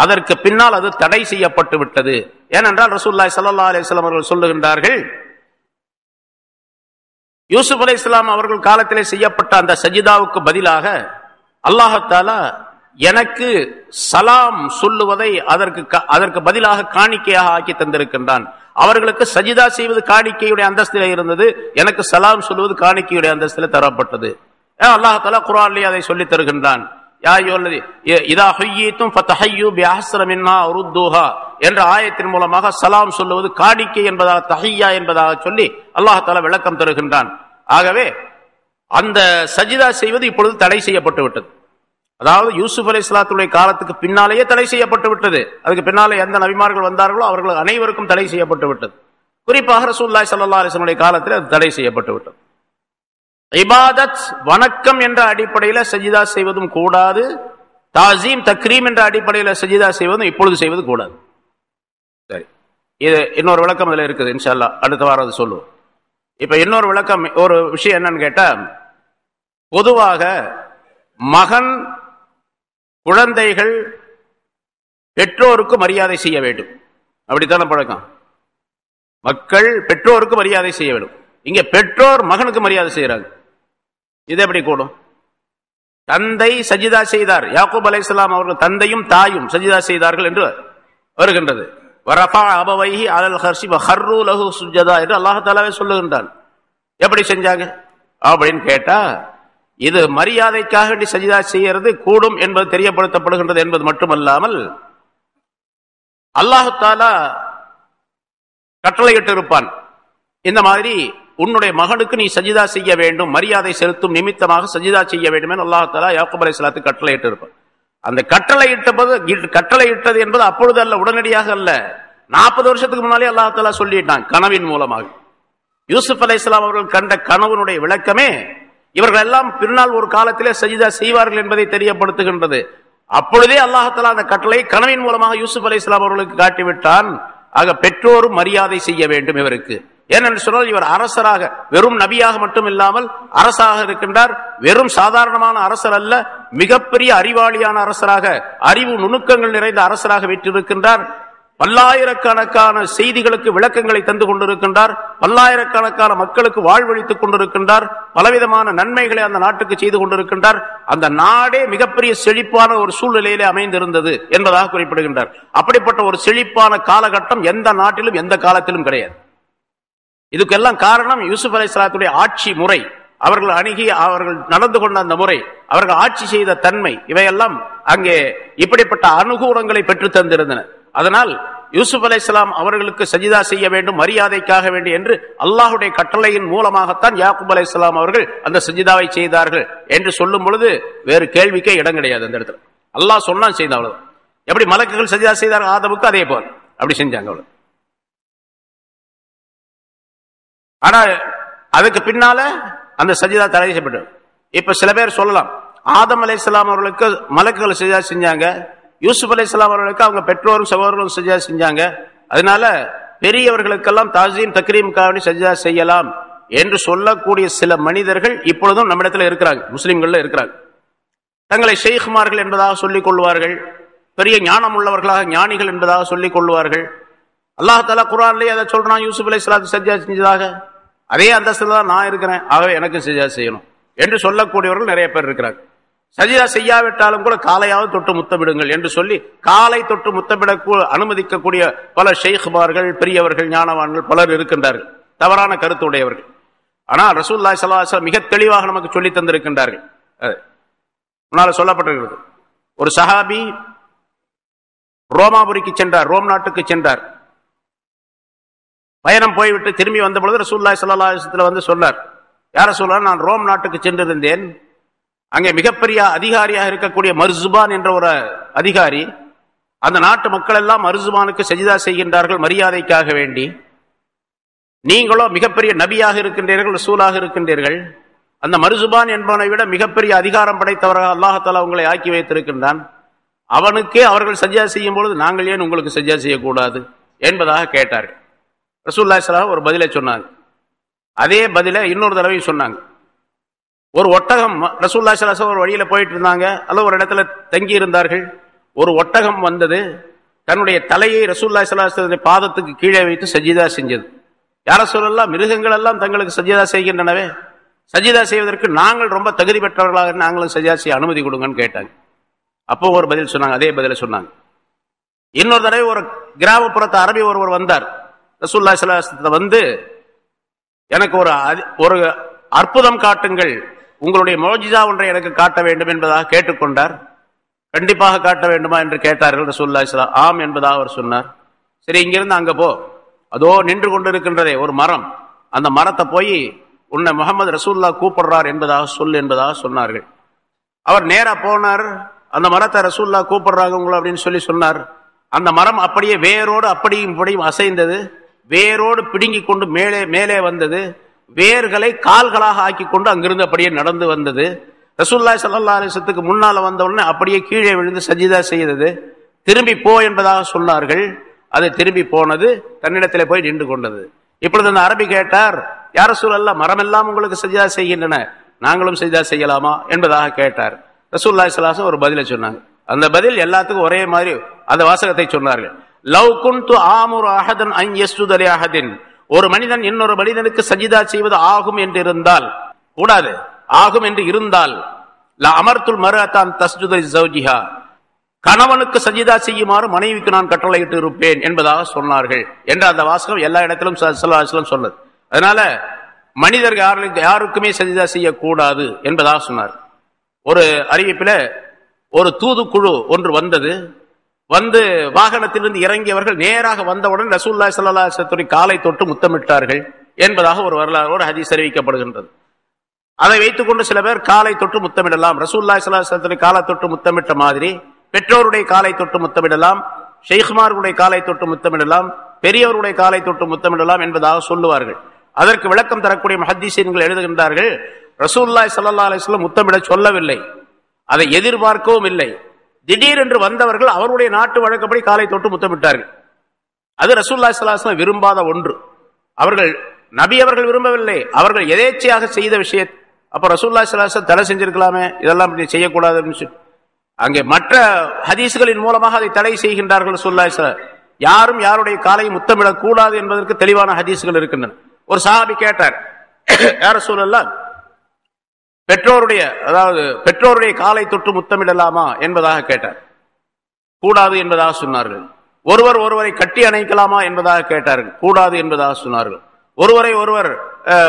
அதற்கு பின்னால் அது தடை செய்யப்பட்டு விட்டது. ஏனென்றால் ரசூலுல்லாஹி ஸல்லல்லாஹு அலைஹி வஸல்லம் அவர்கள் சொல்லுகின்றார்கள், யூசுப் அலைஹிஸ்ஸலாம் அவர்கள் காலத்திலே செய்யப்பட்ட அந்த சஜிதாவுக்கு பதிலாக அல்லாஹ் தஆலா எனக்கு சலாம் சொல்லுவதை அதற்கு பதிலாக காணிக்கையாக ஆக்கி தந்திருக்கின்றான். அவர்களுக்கு சஜிதா செய்வது காணிக்கையுடைய அந்தஸ்திலே இருந்தது, எனக்கு சலாம் சொல்லுவது காணிக்கையுடைய அந்தஸ்திலே தரப்பட்டது. அல்லாஹ் தஆலா குர்ஆனிலே அதை சொல்லித் தருகின்றான். யா அய்யுஹல்லதி இதா ஹுய்யிதும் ஃபதஹய்யு பிஅஹ்ஸன மின்ஹா உருதுஹா என்ற ஆயத்தின் மூலமாக சலாம் சொல்லுவது காணிக்கை என்பதாக, தஹிய்யா என்பதாக சொல்லி அல்லாஹ் தஆலா விளக்கம் தருகின்றான். ஆகவே அந்த சஜிதா செய்வது இப்பொழுது தடை செய்யப்பட்டு விட்டது. அதாவது யூசுப் அலைஹிஸ்ஸலாத்துடைய காலத்துக்கு பின்னாலேயே தடை செய்யப்பட்டு விட்டது. அதுக்கு பின்னாலே எந்த நபிமார்கள் வந்தார்களோ அவர்கள் அனைவருக்கும் தடை செய்யப்பட்டு விட்டது. குறிப்பாக ரசூலுல்லாஹி ஸல்லல்லாஹு அலைஹி வஸல்லம் காலத்தில் அது தடை செய்யப்பட்டு விட்டது. இபாதத், வணக்கம் என்ற அடிப்படையில் சஜிதா செய்வதும் கூடாது, தாஸீம் தக்ரீம் என்ற அடிப்படையில் சஜிதா செய்வதும் இப்பொழுது செய்வது கூடாது. சரி, இது இன்னொரு விளக்கம் இதில் இருக்குது, இன்ஷா அல்லாஹ் அடுத்த வாரம் அது சொல்லுவோம். இப்ப இன்னொரு விளக்கம், ஒரு விஷயம் என்னன்னு கேட்டா, பொதுவாக மகன், குழந்தைகள் பெற்றோருக்கு மரியாதை செய்ய வேண்டும், அப்படித்தான பழக்கம். மக்கள் பெற்றோருக்கு மரியாதை செய்ய வேண்டும். இங்க பெற்றோர் மகனுக்கு மரியாதை செய்யறாங்க. இது எப்படி கூடும்? தந்தை சஜிதா செய்தார், யாக்கூப் அலைஹிஸ்ஸலாம் அவர்கள் தந்தையும் தாயும் சஜிதா செய்தார்கள் என்று வருகின்றது. வரஃபா அபவைஹி அலல் ஹர்ஷி வஹர்ரு லஹு சுஜதா என்று அல்லாஹ் தஆலாவே சொல்லுகின்றான். எப்படி செஞ்சாங்க அப்படின்னு கேட்டா, இது மரியாதைக்காக வேண்டி சஜிதா செய்யறது கூடும் என்பது தெரியப்படுத்தப்படுகின்றது என்பது மட்டுமல்லாமல், அல்லாஹ் தஆலா கட்டளையிட்டு இருப்பான், இந்த மாதிரி உன்னுடைய மகனுக்கு நீ சஜிதா செய்ய வேண்டும், மரியாதை செலுத்தும் நிமித்தமாக சஜிதா செய்ய வேண்டும் என்று அல்லாஹ் தஆலா யாக்கூப் அலைஹிஸ்ஸலாத்துக்கு கட்டளையிட்டு இருப்பான். அந்த கட்டளையிட்டது என்பது அப்பொழுது அல்ல, உடனடியாக அல்ல, 40 வருஷத்துக்கு முன்னாலே அல்லாஹ் தஆலா சொல்லிட்டான் கனவின் மூலமாக. யூசுப் அலைஹிஸ்ஸலாம் அவர்கள் கண்ட கனவினுடைய விளக்கமே இவர்கள் எல்லாம் பின்னால் ஒரு காலத்திலே சஜிதா செய்வார்கள் என்பதை தெரியப்படுத்துகின்றது. அப்பொழுதே அல்லாஹ் தஆலா அந்த கட்டளை கனவின் மூலமாக யூசுப் அலைஹிஸ்ஸலாம் அவர்களுக்கு காட்டிவிட்டான். ஆக பெற்றோரும் மரியாதை செய்ய வேண்டும் இவருக்கு. ஏனென்று சொன்னால் இவர் அரசராக, வெறும் நபியாக மட்டும் இல்லாமல் அரசாக இருக்கின்றார். வெறும் சாதாரணமான அரசர் அல்ல, மிகப்பெரிய அறிவாளியான அரசராக, அறிவு நுணுக்கங்கள் நிறைந்த அரசராக வீற்றிருக்கின்றார். பல்லாயிரக்கணக்கான செய்திகளுக்கு விளக்கங்களை தந்து கொண்டிருக்கின்றார். பல்லாயிரக்கணக்கான மக்களுக்கு வாழ்வழித்துக் கொண்டிருக்கின்றார். பலவிதமான நன்மைகளை அந்த நாட்டுக்கு செய்து கொண்டிருக்கின்றார். அந்த நாடே மிகப்பெரிய செழிப்பான ஒரு சூழ்நிலையிலே அமைந்திருந்தது என்பதாக குறிப்பிடுகின்றார். அப்படிப்பட்ட ஒரு செழிப்பான காலகட்டம் எந்த நாட்டிலும் எந்த காலத்திலும் கிடையாது. இதுக்கெல்லாம் காரணம் யூசுப் அலைஹிஸ்ஸலாத்துடைய ஆட்சி முறை, அவர்கள் அணுகி அவர்கள் நடந்து கொண்ட அந்த முறை, அவர்கள் ஆட்சி செய்த தன்மை, இவையெல்லாம் அங்கே இப்படிப்பட்ட அனுகூலங்களை பெற்று தந்திருந்தன. அதனால் யூசுப் அலைஹிஸ்ஸலாம் அவர்களுக்கு சஜிதா செய்ய வேண்டும், மரியாதைக்காக வேண்டும் என்று அல்லாஹுடைய கட்டளையின் மூலமாகத்தான் யாக்கூப் அலைஹிஸ்ஸலாம் அவர்கள் அந்த சஜிதாவை செய்தார்கள் என்று சொல்லும் பொழுது வேறு கேள்விக்கே இடம் கிடையாது. அந்த இடத்துல அல்லாஹ் சொன்னா செய்த அவ்வளவு. எப்படி மலக்குகள் சஜிதா செய்தார்கள் ஆதமுக்கு, அதே போல் அப்படி செஞ்சாங்க அவ்வளவு. ஆனா அதுக்கு பின்னால அந்த சஜிதா தடை செய்யப்பட்டது. இப்ப சில பேர் சொல்லலாம், ஆதம் அலைஹிஸ்ஸலாம் அவர்களுக்கு மலக்குகள் சஜிதா செஞ்சாங்க, யூசுப் அலைஹிஸ்ஸலாம் அவர்களுக்கு அவங்க பெற்றோரும் சகோதரர்களும் சஜிதா செஞ்சாங்க, அதனால பெரியவர்களுக்கெல்லாம் தாஜீம் தக்ரீமுக்காக சஜிதா செய்யலாம் என்று சொல்லக்கூடிய சில மனிதர்கள் இப்பொழுதும் நம்மிடத்தில் இருக்கிறாங்க, முஸ்லிம்கள்ல இருக்கிறாங்க. தங்களை ஷேக்மார்கள் என்பதாக சொல்லிக் கொள்வார்கள், பெரிய ஞானம் உள்ளவர்களாக ஞானிகள் என்பதாக சொல்லிக் கொள்வார்கள். அல்லாஹ் தஆலா குர்ஆன்லயே அதை சொல்றான், யூசுப் அலைஹிஸ்ஸலாத்து சஜிதா செஞ்சதாக அதே அந்தஸ்துல தான் நான் இருக்கிறேன், ஆகவே எனக்கு சஜிதா செய்யணும் என்று சொல்லக்கூடியவர்கள் நிறைய பேர் இருக்கிறாங்க. சஜிதா செய்யாவிட்டாலும் கூட காலையாவது தொட்டு முத்தமிடுங்கள் என்று சொல்லி காலை தொட்டு முத்தமிட அனுமதிக்கக்கூடிய பல ஷேக்மார்கள், பெரியவர்கள், ஞானவான்கள் பலர் இருக்கின்றார்கள், தவறான கருத்து உடையவர்கள். ஆனால் ரசூலுல்லாஹி ஸல்லல்லாஹு அலைஹி வஸல்லம் மிக தெளிவாக நமக்கு சொல்லி தந்திருக்கின்றார்கள். முன்னால சொல்லப்பட்டிருக்கிறது, ஒரு சஹாபி ரோமாபுரிக்கு சென்றார், ரோம் நாட்டுக்கு சென்றார். பயணம் போய்விட்டு திரும்பி வந்த பொழுது ரசூலுல்லாஹி ஸல்லல்லாஹு அலைஹி வஸல்லம் வந்து சொன்னார், யார சொல்றார், நான் ரோம் நாட்டுக்கு சென்றிருந்தேன், அங்கே மிகப்பெரிய அதிகாரியாக இருக்கக்கூடிய மர்சுபான் என்ற ஒரு அதிகாரி, அந்த நாட்டு மக்கள் எல்லாம் மர்சுபானுக்கு சஜிதா செய்கின்றார்கள் மரியாதைக்காக வேண்டி. நீங்களோ மிகப்பெரிய நபியாக இருக்கின்றீர்கள், ரசூலாக இருக்கின்றீர்கள், அந்த மர்சுபான் என்பவனை விட மிகப்பெரிய அதிகாரம் படைத்தவராக அல்லாஹ் தஆலா உங்களை ஆக்கி வைத்திருக்கின்றான், அவனுக்கே அவர்கள் சஜிதா செய்யும் பொழுது நாங்கள் ஏன் உங்களுக்கு சஜிதா செய்யக்கூடாது என்பதாக கேட்டார்கள். ரசூலுல்லாஹி ஸல்லல்லாஹு அலைஹி வஸல்லம் ஒரு பதிலை சொன்னாங்க. அதே பதிலை இன்னொரு தடவை சொன்னாங்க. ஒரு ஒட்டகம், ரசூலுல்லாஹி ஸல்லல்லாஹு அலைஹி வஸல்லம் ஒரு வழியில போயிட்டு இருந்தாங்க, அல்லது ஒரு இடத்துல தங்கி இருந்தார்கள். ஒரு ஒட்டகம் வந்தது, தன்னுடைய தலையை ரசூலுல்லாஹி ஸல்லல்லாஹு அலைஹி வஸல்லம் பாதத்துக்கு கீழே வைத்து சஜிதா செஞ்சது. யார சொல்லலாம், மிருகங்கள் எல்லாம் தங்களுக்கு சஜிதா செய்கின்றனவே, சஜிதா செய்வதற்கு நாங்கள் ரொம்ப தகுதி பெற்றவர்களாக நாங்களும் சஜிதா செய்ய அனுமதி கொடுங்கன்னு கேட்டாங்க. அப்போ ஒரு பதில் சொன்னாங்க, அதே பதில சொன்னாங்க. இன்னொரு தடவை ஒரு கிராமப்புறத்து அரபி ஒருவர் வந்தார், ரசூலுல்லாஹி ஸல்லல்லாஹு அலைஹி வஸல்லம் வந்து எனக்கு ஒரு அற்புதம் காட்டுங்கள், உங்களுடைய மோஜிசா ஒன்றை எனக்கு காட்ட வேண்டும் என்பதாக கேட்டுக்கொண்டார். கண்டிப்பாக காட்ட வேண்டுமா என்று கேட்டார்கள் ரசூலுல்லாஹி ஸல்லல்லாஹு அலைஹி வஸல்லம். ஆம் என்பதாக அவர் சொன்னார். சரி, இங்கிருந்து அங்க போ, அதோ நின்று கொண்டிருக்கின்றதே ஒரு மரம், அந்த மரத்தை போய் உன்னை முஹம்மது ரசூலுல்லாஹ் கூப்பிடுறார் என்பதாக சொல் என்பதாக சொன்னார்கள். அவர் நேரா போனார், அந்த மரத்தை ரசூலுல்லாஹ் கூப்பிடுறாங்க உங்களை அப்படின்னு சொல்லி சொன்னார். அந்த மரம் அப்படியே வேரோடு அப்படியும் இப்படியும் அசைந்தது, வேரோடு பிடுங்கி கொண்டு மேலே மேலே வந்தது, வேர்களை கால்களாக ஆக்கி கொண்டு அங்கிருந்து அப்படியே நடந்து வந்தது. ரசூலுல்லாஹி ஸல்லல்லாஹு அலைஹி வஸல்லத்துக்கு முன்னால வந்த உடனே அப்படியே கீழே விழுந்து சஜிதா செய்தது. திரும்பி போ என்பதாக சொன்னார்கள். அது திரும்பி போனது, தன்னிடத்திலே போய் நின்று கொண்டது. இப்பொழுது அந்த அரபி கேட்டார், யார ரசூலல்லாஹ், மரம் எல்லாம் உங்களுக்கு சஜிதா செய்கின்றன, நாங்களும் சஜிதா செய்யலாமா என்பதாக கேட்டார். ரசூலுல்லாஹி ஸல்லல்லாஹு அலைஹி வஸல்லம் ஒரு பதிலை சொன்னாங்க. அந்த பதில் எல்லாத்துக்கும் ஒரே மாதிரி அந்த வாசகத்தை சொன்னார்கள். லவ் குன்து ஆமுரு அஹதன் அன் யஸ்ஜுத லி அஹதின், ஒரு மனிதன் இன்னொரு மனிதனுக்கு சஜிதா செய்வது ஆகும் என்று இருந்தால், கூடாது, ஆகும் என்று இருந்தால், லா அமர்த்துல் மர்அத்தான் தஸ்ஜுத லிஸௌஜிஹா, கணவனுக்கு சஜிதா செய்யுமாறு மனைவிக்கு நான் கட்டளையிட்டு இருப்பேன் என்பதாக சொன்னார்கள் என்ற அந்த வாசகம் எல்லா இடத்திலும் ஸல்லல்லாஹு அலைஹி வஸல்லம் சொன்னது. அதனால மனிதர்கள் யாருக்குமே சஜிதா செய்யக்கூடாது என்பதாக சொன்னார். ஒரு அறிவிப்பில் ஒரு தூதுக்குழு ஒன்று வந்தது. வந்து வாகனத்திலிருந்து இறங்கியவர்கள் நேராக வந்தவுடன் ரசூலுல்லாஹி ஸல்லல்லாஹு அலைஹி வஸல்லம் காலை தொட்டு முத்தமிட்டார்கள் என்பதாக ஒரு வரலாறு, ஒரு ஹதீஸ் அறிவிக்கப்படுகின்றது. அதை வைத்துக் கொண்டு சில பேர் காலை தொட்டு முத்தமிடலாம், ரசூலுல்லாஹி ஸல்லல்லாஹு அலைஹி வஸல்லம் காலை தொட்டு முத்தமிட்ட மாதிரி பெற்றோருடைய காலை தொட்டு முத்தமிடலாம், ஷேக்மார்களுடைய காலை தொட்டு முத்தமிடலாம், பெரியவருடைய காலை தொட்டு முத்தமிடலாம் என்பதாக சொல்லுவார்கள். அதற்கு விளக்கம் தரக்கூடிய முஹத்திஸீன்கள் எழுதுகின்றார்கள், ரசூலுல்லாஹி ஸல்லல்லாஹு அலைஹி வஸல்லம் முத்தமிட சொல்லவில்லை, அதை எதிர்பார்க்கவும் இல்லை. திடீரென்று வந்தவர்கள் அவருடைய நாட்டு வழக்கப்படி காலை தொட்டு முத்தமிட்டார்கள். அது ரசூலுல்லாஹி ஸல்லல்லாஹு அலைஹி வஸல்லம் விரும்பாத ஒன்று. அவர்கள் நபி அவர்கள் விரும்பவில்லை, அவர்கள் எதேச்சையாக செய்த விஷயம். அப்ப ரசூலுல்லாஹி ஸல்லல்லாஹு அலைஹி வஸல்லம் தடை செஞ்சிருக்கலாமே, இதெல்லாம் செய்யக்கூடாது. அங்கே மற்ற ஹதீஸ்களின் மூலமாக அதை தடை செய்கின்றார்கள். ரசூலுல்லாஹி ஸல்லல்லாஹு அலைஹி வஸல்லம் யாரும் யாருடைய காலையை முத்தமிடக் கூடாது என்பதற்கு தெளிவான ஹதீஸ்கள் இருக்கின்றன. ஒரு சஹாபி கேட்டார், யா ரசூலல்லாஹ், பெற்றோருடைய காலை தொட்டு முத்தமிடலாமா என்பதாக கேட்டார். கூடாது என்பதாக சொன்னார்கள். ஒருவரை கட்டி அணைக்கலாமா என்பதாக கேட்டார்கள். கூடாது என்பதாக சொன்னார்கள்.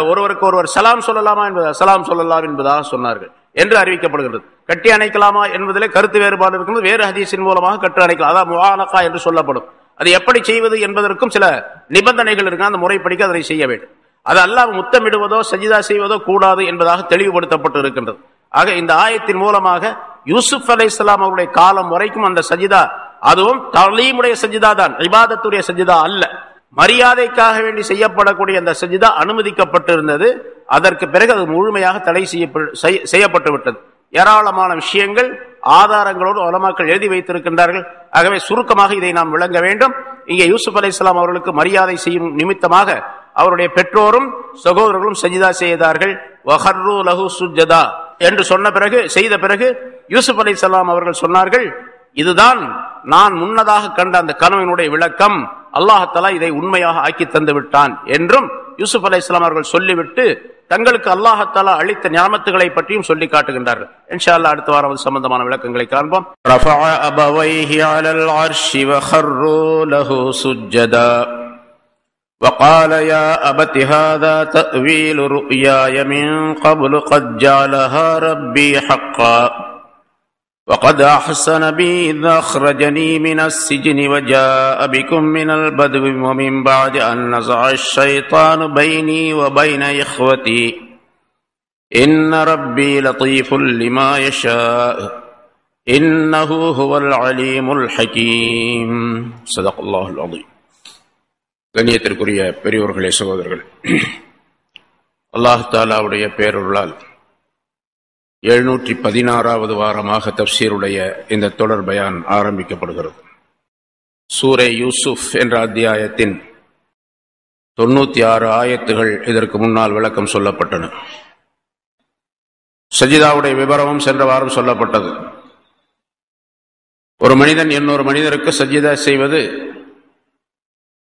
ஒருவருக்கு ஒருவர் சலாம் சொல்லலாமா என்பதாக சலாம் சொல்லலாம் என்பதாக சொன்னார்கள் என்று அறிவிக்கப்படுகிறது. கட்டி அணைக்கலாமா என்பதிலே கருத்து வேறுபாடு இருக்கிறது. வேறு ஹதீஸின் மூலமாக கட்டு அணைக்கலாம், அதாவது முஆனகா என்று சொல்லப்படும். அது எப்படி செய்வது என்பதற்கும் சில நிபந்தனைகள் இருக்கு. அந்த முறைப்படிக்க அதை செய்ய வேண்டும். அது அல்லாஹ் முத்தமிடுவதோ சஜிதா செய்வதோ கூடாது என்பதாக தெளிவுபடுத்தப்பட்டு இருக்கின்றது. ஆக இந்த ஆயத்தின் மூலமாக யூசுப் அலைஹிஸ்ஸலாம் அவருடைய காலம் வரைக்கும் அந்த சஜிதா, அதுவும் தலீமுடைய சஜிதா தான், இபாதத்துடைய சஜிதா அல்ல, மரியாதைக்காக வேண்டி செய்யப்படக்கூடிய அந்த சஜிதா அனுமதிக்கப்பட்டிருந்தது. அதற்கு பிறகு அது முழுமையாக தடை செய்யப்பட்டு விட்டது. ஏராளமான விஷயங்கள் ஆதாரங்களோடு உலமாக்கள் எழுதி வைத்திருக்கின்றார்கள். ஆகவே சுருக்கமாக இதை நாம் விளங்க வேண்டும். இங்கே யூசுப் அலைஹிஸ்ஸலாம் அவர்களுக்கு மரியாதை செய்யும் நிமித்தமாக அவருடைய பெற்றோரும் சகோதரர்களும் சஜிதா செய்தார்கள். வஹர்ரு லஹு சுஜ்ஜதா என்று சொன்ன பிறகு, செய்த பிறகு யூசுப் அலைஹிஸ்ஸலாம் அவர்கள் சொன்னார்கள், இதுதான் நான் முன்னதாக கண்ட அந்த கனவினுடைய விளக்கம், அல்லாஹ் தஆலா இதை உண்மையாக ஆக்கி தந்து விட்டான் என்றும் யூசுப் அலைஹிஸ்ஸலாம் அவர்கள் சொல்லிவிட்டு தங்களுக்கு அல்லாஹ் தஆலா அளித்த நியாமத்துகளை பற்றியும் சொல்லி காட்டுகின்றார்கள். இன்ஷா அல்லாஹ் அடுத்த வாரம் அது சம்பந்தமான விளக்கங்களை காண்போம். ரஃபஅ அபவைஹி அலல் அர்ஷி வஹர்ரு லஹு சுஜ்ஜதா وقال يا أبت هذا تأويل رؤياي من قبل قد جعلها ربي حقا وقد أحسن بي إذ أخرجني من السجن وجاء بكم من البدو ومن بعد أن نزغ الشيطان بيني وبين إخوتي إن ربي لطيف لما يشاء إنه هو العليم الحكيم صدق الله العظيم. கண்ணியத்திற்குரிய பெரியோர்களே, சகோதரர்கள், அல்லாஹ் தஆலாவுடைய பேரருளால் 716வது வாரமாக தப்சீருடைய இந்த தொடர் பயான் ஆரம்பிக்கப்படுகிறது. சூரே யூசுப் என்ற அத்தியாயத்தின் 96 ஆயத்துகள் இதற்கு முன்னால் விளக்கம் சொல்லப்பட்டன. சஜிதாவுடைய விவரமும் சென்ற வாரம் சொல்லப்பட்டது. ஒரு மனிதன் இன்னொரு மனிதருக்கு சஜிதா செய்வது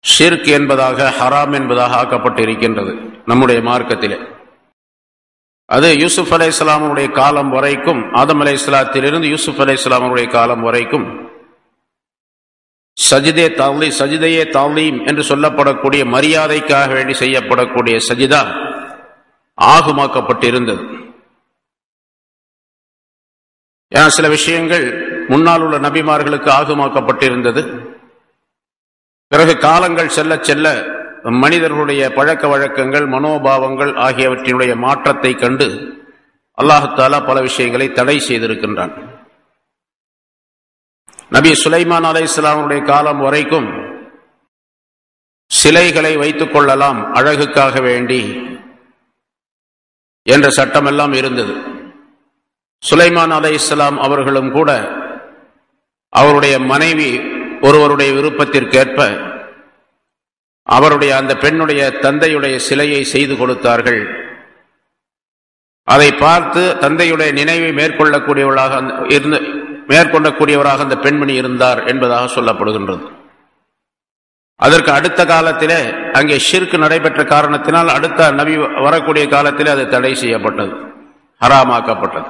ஷிர்க் என்பதாக, ஹராம் என்பதாக ஆக்கப்பட்டு இருக்கின்றது நம்முடைய மார்க்கத்திலே. அது யூசுப் அலைஹிஸ்ஸலாமுடைய காலம் வரைக்கும், ஆதம் அலைஹிஸ்ஸலாத்திலிருந்து யூசுப் அலைஹிஸ்ஸலாமுடைய காலம் வரைக்கும் சஜிதையே தலீம் என்று சொல்லப்படக்கூடிய மரியாதைக்காக வேண்டி செய்யப்படக்கூடிய சஜிதா ஆகுமாக்கப்பட்டிருந்தது. ஏன்னா சில விஷயங்கள் முன்னால் உள்ள நபிமார்களுக்கு ஆகுமாக்கப்பட்டிருந்தது. பிறகு காலங்கள் செல்ல செல்ல மனிதர்களுடைய பழக்க வழக்கங்கள், மனோபாவங்கள் ஆகியவற்றினுடைய மாற்றத்தை கண்டு அல்லாஹ் தஆலா பல விஷயங்களை தடை செய்திருக்கின்றான். நபி சுலைமான் அலைஹிஸ்ஸலாமுடைய காலம் வரைக்கும் சிலைகளை வைத்துக் கொள்ளலாம் அழகுக்காக வேண்டி என்ற சட்டமெல்லாம் இருந்தது. சுலைமான் அலைஹிஸ்ஸலாம் அவர்களும் கூட அவருடைய மனைவி ஒருவருடைய விருப்பத்திற்கேற்ப அவருடைய அந்த பெண்ணுடைய தந்தையுடைய சிலையை செய்து கொடுத்தார்கள். அதை பார்த்து தந்தையுடைய நினைவை மேற்கொள்ளக்கூடியவராக அந்த பெண்மணி இருந்தார் என்பதாக சொல்லப்படுகின்றது. அதற்கு அடுத்த காலத்திலே அங்கே ஷிர்க் நடைபெற்ற காரணத்தினால் அடுத்த நபி வரக்கூடிய காலத்திலே அது தடை செய்யப்பட்டது, ஹராமாக்கப்பட்டது.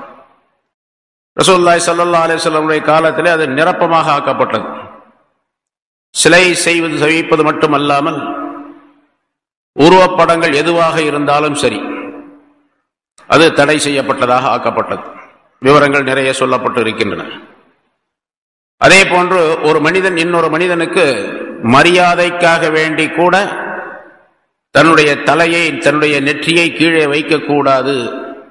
ரசூலுல்லாஹி ஸல்லல்லாஹு அலைஹி வஸல்லம் காலத்திலே அது நிரப்பமாக ஆக்கப்பட்டது. சிலை செய்விப்பது மட்டுமல்லாமல் உருவப்படங்கள் எதுவாக இருந்தாலும் சரி அது தடை செய்யப்பட்டதாக ஆக்கப்பட்டது. விவரங்கள் நிறைய சொல்லப்பட்டு இருக்கின்றன. அதே போன்று ஒரு மனிதன் இன்னொரு மனிதனுக்கு மரியாதைக்காக வேண்டி கூட தன்னுடைய தலையை, தன்னுடைய நெற்றியை கீழே வைக்கக்கூடாது,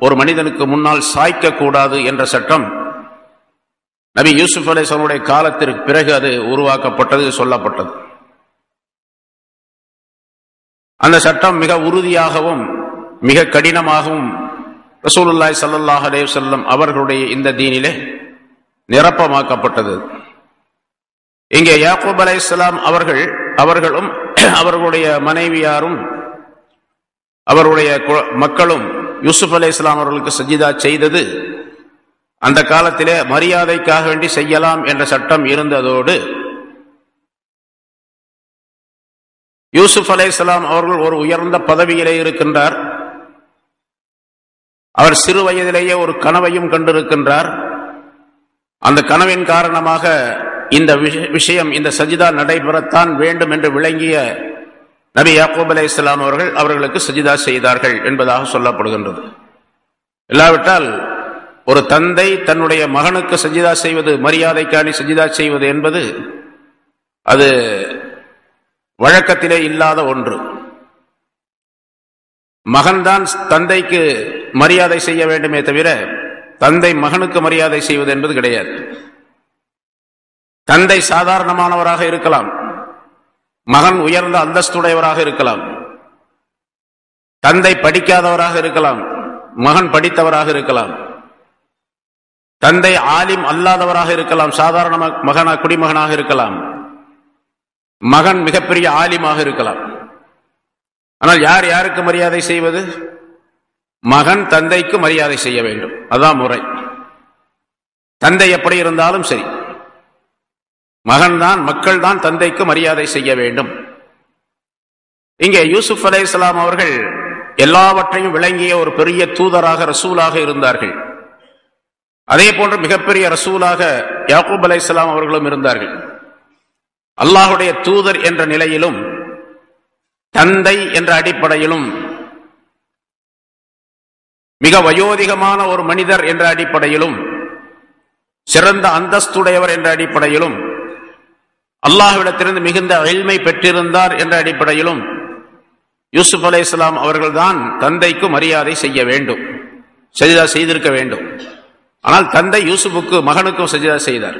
ஒரு மனிதனுக்கு முன்னால் சாய்க்க கூடாது என்ற சட்டம் நபி யூசுப் அலைஹிஸ்ஸலாமுடைய காலத்திற்கு பிறகு அது உருவாக்கப்பட்டது, சொல்லப்பட்டது. அந்த சட்டம் மிக உறுதியாகவும் மிக கடினமாகவும் ரசூலுல்லாஹி ஸல்லல்லாஹு அலைஹி வஸல்லம் அவர்களுடைய இந்த தீனிலே நிரப்பமாக்கப்பட்டது. இங்கே யாக்கூப் அலைஹிஸ்ஸலாம் அவர்களும் அவர்களுடைய மனைவியாரும் அவருடைய மக்களும் யூசுப் அலைஹிஸ்ஸலாம் அவர்களுக்கு சஜிதா செய்தது அந்த காலத்திலே மரியாதைக்காக வேண்டி செய்யலாம் என்ற சட்டம் இருந்ததோடு, யூசுப் அலைஹிஸ்ஸலாம் அவர்கள் ஒரு உயர்ந்த பதவியிலே இருக்கின்றார். அவர் சிறு வயதிலேயே ஒரு கனவையும் கண்டிருக்கின்றார். அந்த கனவின் காரணமாக இந்த விஷயம், இந்த சஜிதா நடைபெறத்தான் வேண்டும் என்று விளங்கிய நபி யாக்கூப் அலைஹிஸ்ஸலாம் அவர்களுக்கு சஜிதா செய்தார்கள் என்பதாக சொல்லப்படுகின்றது. இல்லாவிட்டால் ஒரு தந்தை தன்னுடைய மகனுக்கு சஜிதா செய்வது, மரியாதைக்காணி சஜிதா செய்வது என்பது அது வழக்கத்திலே இல்லாத ஒன்று. மகன்தான் தந்தைக்கு மரியாதை செய்ய வேண்டுமே தவிர தந்தை மகனுக்கு மரியாதை செய்வது என்பது கிடையாது. தந்தை சாதாரணமானவராக இருக்கலாம், மகன் உயர்ந்த அந்தஸ்துடையவராக இருக்கலாம். தந்தை படிக்காதவராக இருக்கலாம், மகன் படித்தவராக இருக்கலாம். தந்தை ஆலிம் அல்லாதவராக இருக்கலாம், சாதாரண குடிமகனாக இருக்கலாம். மகன் மிகப்பெரிய ஆலிமாக இருக்கலாம். ஆனால் யார் யாருக்கு மரியாதை செய்வது? மகன் தந்தைக்கு மரியாதை செய்ய வேண்டும், அதான் முறை. தந்தை எப்படி இருந்தாலும் சரி, மக்கள் தான் தந்தைக்கு மரியாதை செய்ய வேண்டும். இங்கே யூசுப் அலைஹிஸ்ஸலாம் அவர்கள் எல்லாவற்றையும் விளங்கிய ஒரு பெரிய தூதராக, ரசூலாக இருந்தார்கள். அதே போன்று மிகப்பெரிய ரசூலாக யாக்கூப் அலைஹிஸ்ஸலாம் அவர்களும் இருந்தார்கள். அல்லாஹுடைய தூதர் என்ற நிலையிலும், தந்தை என்ற அடிப்படையிலும், மிக வயோதிகமான ஒரு மனிதர் என்ற அடிப்படையிலும், சிறந்த அந்தஸ்துடையவர் என்ற அடிப்படையிலும், அல்லாஹ்விடத்திலிருந்து மிகுந்த இல்மை பெற்றிருந்தார் என்ற அடிப்படையிலும் யூசுப் அலைஹிஸ்ஸலாம் அவர்கள்தான் தந்தைக்கு மரியாதை செய்ய வேண்டும், சஜிதா செய்திருக்க வேண்டும். ஆனால் தந்தை யூசுஃபுக்கு, மகனுக்கும் சஜிதா செய்தார்.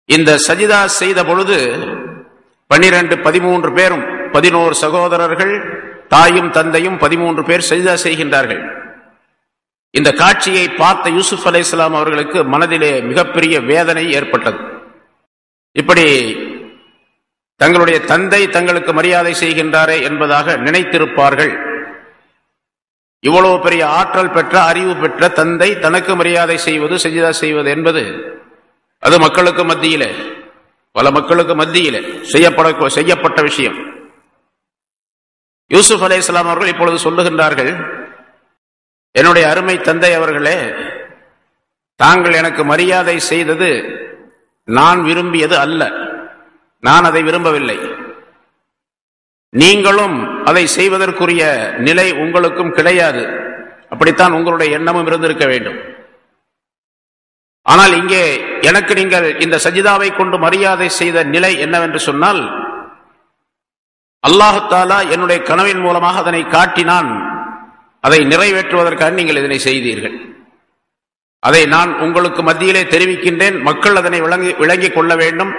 இந்த சஜிதா செய்த பொழுது 13 பேரும், 11 சகோதரர்கள், தாயும் தந்தையும் 13 பேர் சஜிதா செய்கின்றார்கள். இந்த காட்சியை பார்த்த யூசுப் அலைஹிஸ்ஸலாம் அவர்களுக்கு மனதிலே மிகப்பெரிய வேதனை ஏற்பட்டது. இப்படி தங்களுடைய தந்தை தங்களுக்கு மரியாதை செய்கின்றாரே என்பதாக நினைத்திருப்பார்கள். இவ்வளவு பெரிய ஆற்றல் பெற்ற, அறிவு பெற்ற தந்தை தனக்கு மரியாதை செய்வது, சஜிதா செய்வது என்பது அது மக்களுக்கு மத்தியிலே, பல மக்களுக்கு மத்தியிலே செய்யப்பட்ட விஷயம். யூசுப் அலைஹிஸ்ஸலாம் அவர்கள் இப்பொழுது சொல்லுகின்றார்கள், என்னுடைய அருமை தந்தை அவர்களே, தாங்கள் எனக்கு மரியாதை செய்தது நான் விரும்பியது அல்ல, நான் அதை விரும்பவில்லை. நீங்களும் அதை செய்வதற்குரிய நிலை உங்களுக்கும் கிடையாது, அப்படித்தான் உங்களுடைய எண்ணமும் இருந்திருக்க வேண்டும். ஆனால் இங்கே எனக்கு நீங்கள் இந்த சஜிதாவை கொண்டு மரியாதை செய்த நிலை என்னவென்று சொன்னால், அல்லாஹ் தஆலா என்னுடைய கனவின் மூலமாக அதனை காட்டினான், அதை நிறைவேற்றுவதற்காக நீங்கள் இதனை செய்தீர்கள். அதை நான் உங்களுக்கு மத்தியிலே தெரிவிக்கின்றேன், மக்கள் அதனை விளங்கிக் கொள்ள வேண்டும்,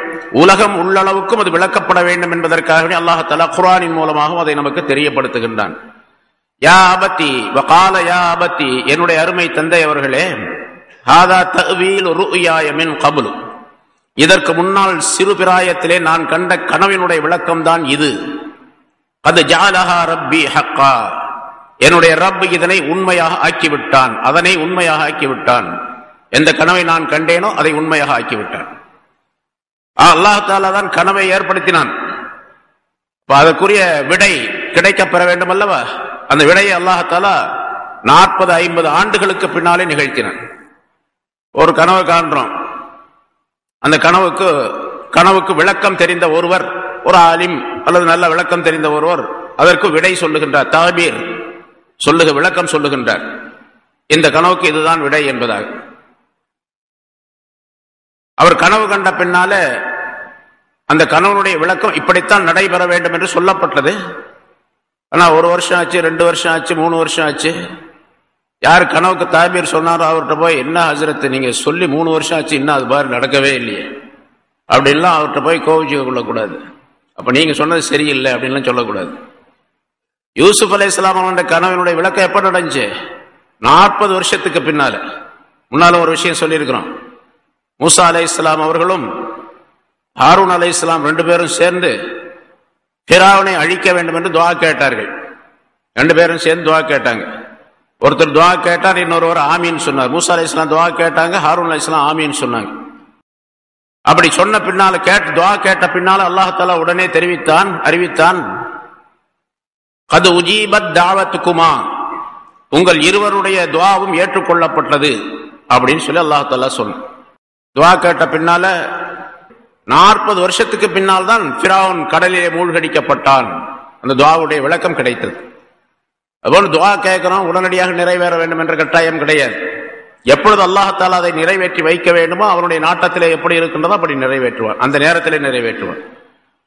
உலகம் உள்ளளவுக்கும் அது விளக்கப்பட வேண்டும் என்பதற்காகவே அல்லாஹ் தஆலா குர்ஆனின் மூலமாகவும் அதை நமக்கு தெரியப்படுத்துகின்றான். யா அபதி வகால யா அபதி, என்னுடைய அருமை தந்தை அவர்களே, ஹாதா தஅவீல் ருஅயாய மின் கப்லு, இதற்கு முன்னால் சிறு பிராயத்திலே நான் கண்ட கனவினுடைய விளக்கம்தான் இது. கத் ஜஅலஹா ரப்பி ஹக்கா, என்னுடைய ரப் இதனை உண்மையாக ஆக்கிவிட்டான், அதனை உண்மையாக ஆக்கிவிட்டான். எந்த கனவை நான் கண்டேனோ அதை உண்மையாக ஆக்கிவிட்டான். அல்லாஹ் தஆலா தான் கனவை ஏற்படுத்தினான். அதற்குரிய விடை கிடைக்கப் பெற வேண்டும் அல்லவா? அந்த விடையை அல்லாஹ் தஆலா 40-50 ஆண்டுகளுக்கு பின்னாலே நிகழ்த்தினான். ஒரு கனவு காண்றோம். அந்த கனவுக்கு விளக்கம் தெரிந்த ஒருவர், ஒரு ஆலிம் அல்லது நல்ல விளக்கம் தெரிந்த ஒருவர் அதற்கு விடை சொல்லுகின்றார், தாபீர் விளக்கம் சொல்லுகின்றார். இந்த கனவுக்கு இதுதான் விடை என்பதாக. அவர் கனவு கண்ட பின்னால அந்த கனவுடைய விளக்கம் இப்படித்தான் நடைபெற வேண்டும் என்று சொல்லப்பட்டது. ஆனா 1 வருஷம் ஆச்சு, 2 வருஷம் ஆச்சு, 3 வருஷம் ஆச்சு. யார் கனவுக்கு தாபீர் சொன்னாரோ அவர்கிட்ட போய், என்ன ஹஜ்ரத் நீங்க சொல்லி 3 வருஷம் ஆச்சு, இன்னும் அது பாரு நடக்கவே இல்லையே அப்படின்லாம் அவர்கிட்ட போய் கோவிச்சு கொள்ளக்கூடாது. அப்ப நீங்க சொன்னது சரியில்லை அப்படின்லாம் சொல்லக்கூடாது. யூசுப் அலைஹிஸ்ஸலாம் அவனுடைய கனவினுடைய விளக்கம் எப்ப நடந்துச்சு? 40 வருஷத்துக்கு பின்னால. முன்னால ஒரு விஷயம் சொல்லியிருக்கிறோம். மூசா அலைஹிஸ்ஸலாம் அவர்களும் ஹாரூன் அலைஹிஸ்ஸலாம் 2 பேரும் சேர்ந்து ஃபிரௌனை அழிக்க வேண்டும் என்று துஆ கேட்டார்கள். 2 பேரும் சேர்ந்து துஆ கேட்டாங்க. ஒருத்தர் துஆ கேட்டார், இன்னொருவர் ஆமீன் சொன்னார். மூசா அலைஹிஸ்ஸலாம் துஆ கேட்டாங்க, ஹாரூன் அலைஹிஸ்ஸலாம் ஆமீன் சொன்னாங்க. அப்படி சொன்ன பின்னால துஆ கேட்ட பின்னால அல்லாஹ் தஆலா உடனே அறிவித்தான், கத் உஜீபத் தாவத்துக்குமா, உங்கள் இருவருடைய துஆவும் ஏற்றுக்கொள்ளப்பட்டது அப்படின்னு சொல்லி அல்லாஹ் தஆலா சொன்னான். துஆ கேட்ட பின்னால 40 வருஷத்துக்கு பின்னால் தான் ஃபிரௌன் கடலிலே மூழ்கடிக்கப்பட்டான். அந்த துஆவுடைய விளக்கம் கிடைத்தது. அதுபோல துஆ கேட்கிறோம், உடனடியாக நிறைவேற வேண்டும் என்ற கட்டாயம் கிடையாது. எப்பொழுது அல்லாஹ் தஆலா அதை நிறைவேற்றி வைக்க வேண்டுமோ அவருடைய நாட்டத்திலே எப்படி இருக்கின்றதோ அப்படி நிறைவேற்றுவார், அந்த நேரத்திலே நிறைவேற்றுவார்.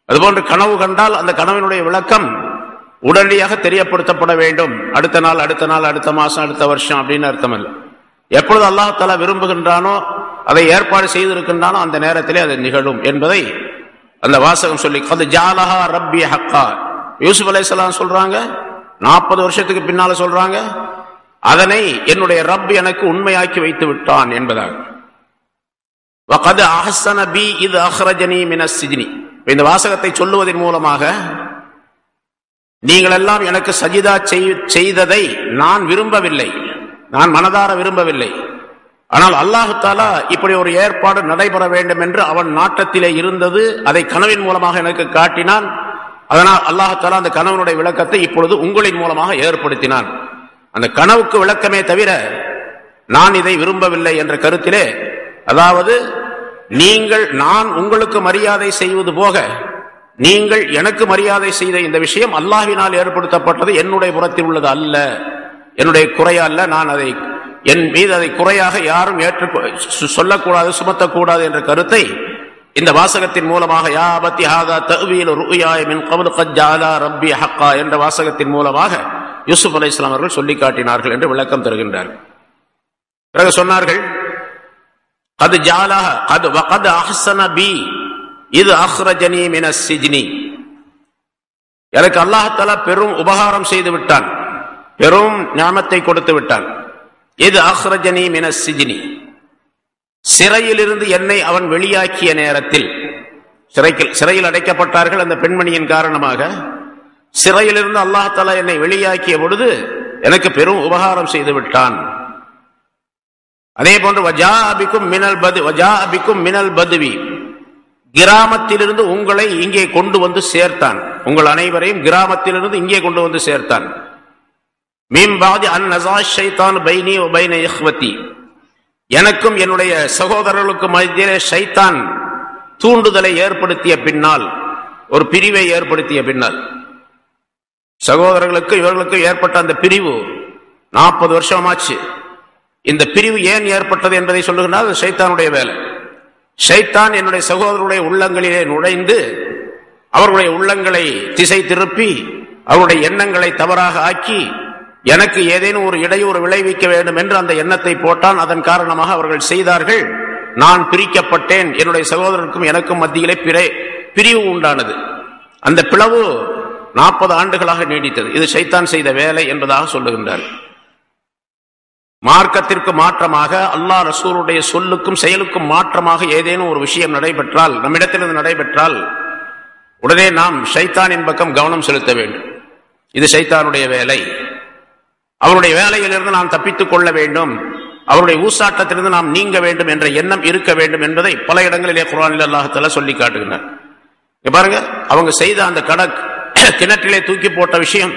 அதுபோன்று கனவு கண்டால் அந்த கனவினுடைய விளக்கம் உடனடியாக தெரியப்படுத்தப்பட வேண்டும். அடுத்த நாள், அடுத்த மாசம், அடுத்த வருஷம் அப்படின்னு அர்த்தம் இல்லை. எப்பொழுது அல்லாஹ் தஆலா விரும்புகின்றானோ, அதை ஏற்பாடு செய்திருக்கின்றானோ அந்த நேரத்திலே அது நிகழும் என்பதை அந்த வாசகம் சொல்லி, கத் ஜஅலஹா ரப்பி ஹக்கா, யூசுப் அலைஹிஸ்ஸலாம் சொல்றாங்க, 40 வருஷத்துக்கு பின்னால சொல்றாங்க, அதனை என்னுடைய ரப் எனக்கு உண்மையாக்கி வைத்து விட்டான் என்பதாக. வகத் அஹ்ஸன பி இத் அஹ்ரஜனி மினஸ் சிஜ்னி. இந்த வாசகத்தை சொல்லுவதன் மூலமாக நீங்கள் எல்லாம் எனக்கு சஜிதா செய்ததை நான் விரும்பவில்லை, நான் மனதார விரும்பவில்லை. ஆனால் அல்லாஹ் தஆலா இப்படி ஒரு ஏற்பாடு நடைபெற வேண்டும் என்று அவன் நாட்டத்திலே இருந்தது, அதை கனவின் மூலமாக எனக்கு காட்டினான். அதனால் அல்லாஹ் தஆலா அந்த கனவினுடைய விளக்கத்தை இப்பொழுது உங்களின் மூலமாக ஏற்படுத்தினான். அந்த கனவுக்கு விளக்கமே தவிர நான் இதை விரும்பவில்லை என்ற கருத்திலே, அதாவது நான் உங்களுக்கு மரியாதை செய்வது போக நீங்கள் எனக்கு மரியாதை செய்த இந்த விஷயம் அல்லாஹ்வினால் ஏற்படுத்தப்பட்டது, என்னுடைய புறத்தில் உள்ளது அல்ல, என்னுடைய குறையா அல்ல. நான் அதை என் மீது அதை குறையாக யாரும் சொல்லக்கூடாது, சுமத்தக்கூடாது என்ற கருத்தை இந்த வாசகத்தின் மூலமாக யா அபத்தி ஹாதா தஅவீலு ருஅயாய மின் கப்லு கத் ஜஅலா ரப்பி ஹக்கா என்ற வாசகத்தின் மூலமாக யூசுப் அலைஹிஸ்ஸலாம் அவர்கள் சொல்லி காட்டினார்கள் என்று விளக்கம் தருகின்றார்கள். பிறகு சொன்னார்கள், கத் ஜஅலஹா வகத் அஹ்ஸன பி இத் அஹ்ரஜனி மினஸ் சிஜ்னி, எனக்கு அல்லாஹ் தஆலா பெரும் உபகாரம் செய்து விட்டான், பெரும் ஞானத்தை கொடுத்து விட்டான். இது அஹ்ரஜனி மினஸ் சிஜ்னி, சிறையிலிருந்து என்னை அவன் வெளியாக்கிய நேரத்தில், சிறையில் அடைக்கப்பட்டார்கள் அந்த பெண்மணியின் காரணமாக. சிறையிலிருந்து அல்லாஹ் தஆலா என்னை வெளியாக்கிய பொழுது எனக்கு பெரும் உபகாரம் செய்து விட்டான். அதே போன்று வஜாஅ பிக்கும் மினல் பத்வி, கிராமத்திலிருந்து உங்களை இங்கே கொண்டு வந்து சேர்த்தான், உங்கள் அனைவரையும் கிராமத்திலிருந்து இங்கே கொண்டு வந்து சேர்த்தான். மின் பாதி அன் நஸா ஷைத்தான் பைனி வ பைன இஹ்வதி, எனக்கும் என்னுடைய சகோதரர்களுக்கும் மத்தியிலே ஷைத்தான் தூண்டுதலை ஏற்படுத்திய பின்னால், ஒரு பிரிவை ஏற்படுத்திய பின்னால், சகோதரர்களுக்கு இவர்களுக்கு ஏற்பட்ட அந்த பிரிவு 40 வருஷமாச்சு. இந்த பிரிவு ஏன் ஏற்பட்டது என்பதை சொல்லுகிறார், அது ஷைத்தானுடைய வேலை. ஷைத்தான் என்னுடைய சகோதரருடைய உள்ளங்களிலே நுழைந்து அவர்களுடைய உள்ளங்களை திசை திருப்பி அவருடைய எண்ணங்களை தவறாக ஆக்கி எனக்கு ஏதேனும் ஒரு இடையூறு விளைவிக்க வேண்டும் என்று அந்த எண்ணத்தை போட்டான். அதன் காரணமாக அவர்கள் செய்தார்கள். நான் பிரிக்கப்பட்டேன், என்னுடைய சகோதரருக்கும் எனக்கும் மத்தியிலே பிரிவு உண்டானது. அந்த பிளவு 40 ஆண்டுகளாக நீடித்தது. இது ஷைத்தான் செய்த வேலை என்பதாக சொல்லுகின்றார். மார்க்கத்திற்கு மாற்றமாக, அல்லாஹ் ரசூலுடைய சொல்லுக்கும் செயலுக்கும் மாற்றமாக ஏதேனும் ஒரு விஷயம் நடைபெற்றால், நம்மிடத்திலிருந்து நடைபெற்றால், உடனே நாம் ஷைத்தானின் பக்கம் கவனம் செலுத்த வேண்டும். இது ஷைத்தானுடைய வேலை. அவருடைய வேலையிலிருந்து நாம் தப்பித்துக் கொள்ள வேண்டும், அவருடைய ஊசாட்டத்திலிருந்து நாம் நீங்க வேண்டும் என்ற எண்ணம் இருக்க வேண்டும் என்பதை பல இடங்களிலே குர்ஆனில் அல்லாஹ் தஆலா சொல்லி காட்டுகிறார். பாருங்க, அவங்க செய்த அந்த கிணற்றிலே தூக்கி போட்ட விஷயம்,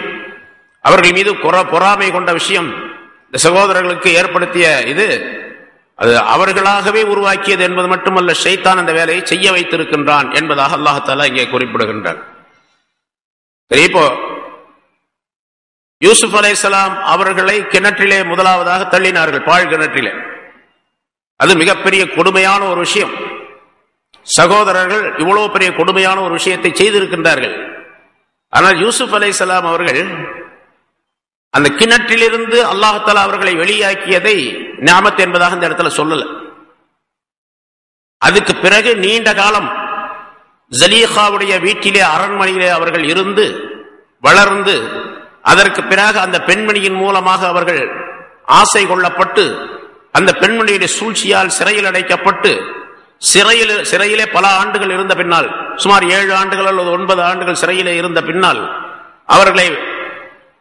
அவர்கள் மீது பொறாமை கொண்ட விஷயம், இந்த சகோதரர்களுக்கு ஏற்படுத்திய இது அது அவர்களாகவே உருவாக்கியது என்பது மட்டுமல்ல, ஷைத்தான் அந்த வேலையை செய்ய வைத்திருக்கின்றான் என்பதாக அல்லாஹ் தஆலா இங்கே குறிப்பிடுகின்றான். இப்போ யூசுப் அலைஹிஸ்ஸலாம் அவர்களை கிணற்றிலே முதலாவதாக தள்ளினார்கள், பாழ் கிணற்றிலே. அது மிகப்பெரிய கொடுமையான ஒரு விஷயம். சகோதரர்கள் இவ்வளவு பெரிய கொடுமையான ஒரு விஷயத்தை செய்திருக்கின்றார்கள். ஆனால் யூசுப் அலைஹிஸ்ஸலாம் அவர்கள் அந்த கிணற்றிலிருந்து அல்லாஹ் தஆலா அவர்களை வெளியாக்கியதை நியாமத் என்பதாக இந்த இடத்துல சொல்லல. அதுக்கு பிறகு நீண்ட காலம் ஜலீஹாவுடைய வீட்டிலே, அரண்மனையிலே அவர்கள் இருந்து வளர்ந்து, அதற்கு பிறகு அந்த பெண்மணியின் மூலமாக அவர்கள் ஆசை கொள்ளப்பட்டு, அந்த பெண்மணியுடைய சூழ்ச்சியால் சிறையில் அடைக்கப்பட்டு, சிறையிலே பல ஆண்டுகள் இருந்த பின்னால், சுமார் 7 ஆண்டுகள் அல்லது 9 ஆண்டுகள் சிறையிலே இருந்த பின்னால் அவர்களை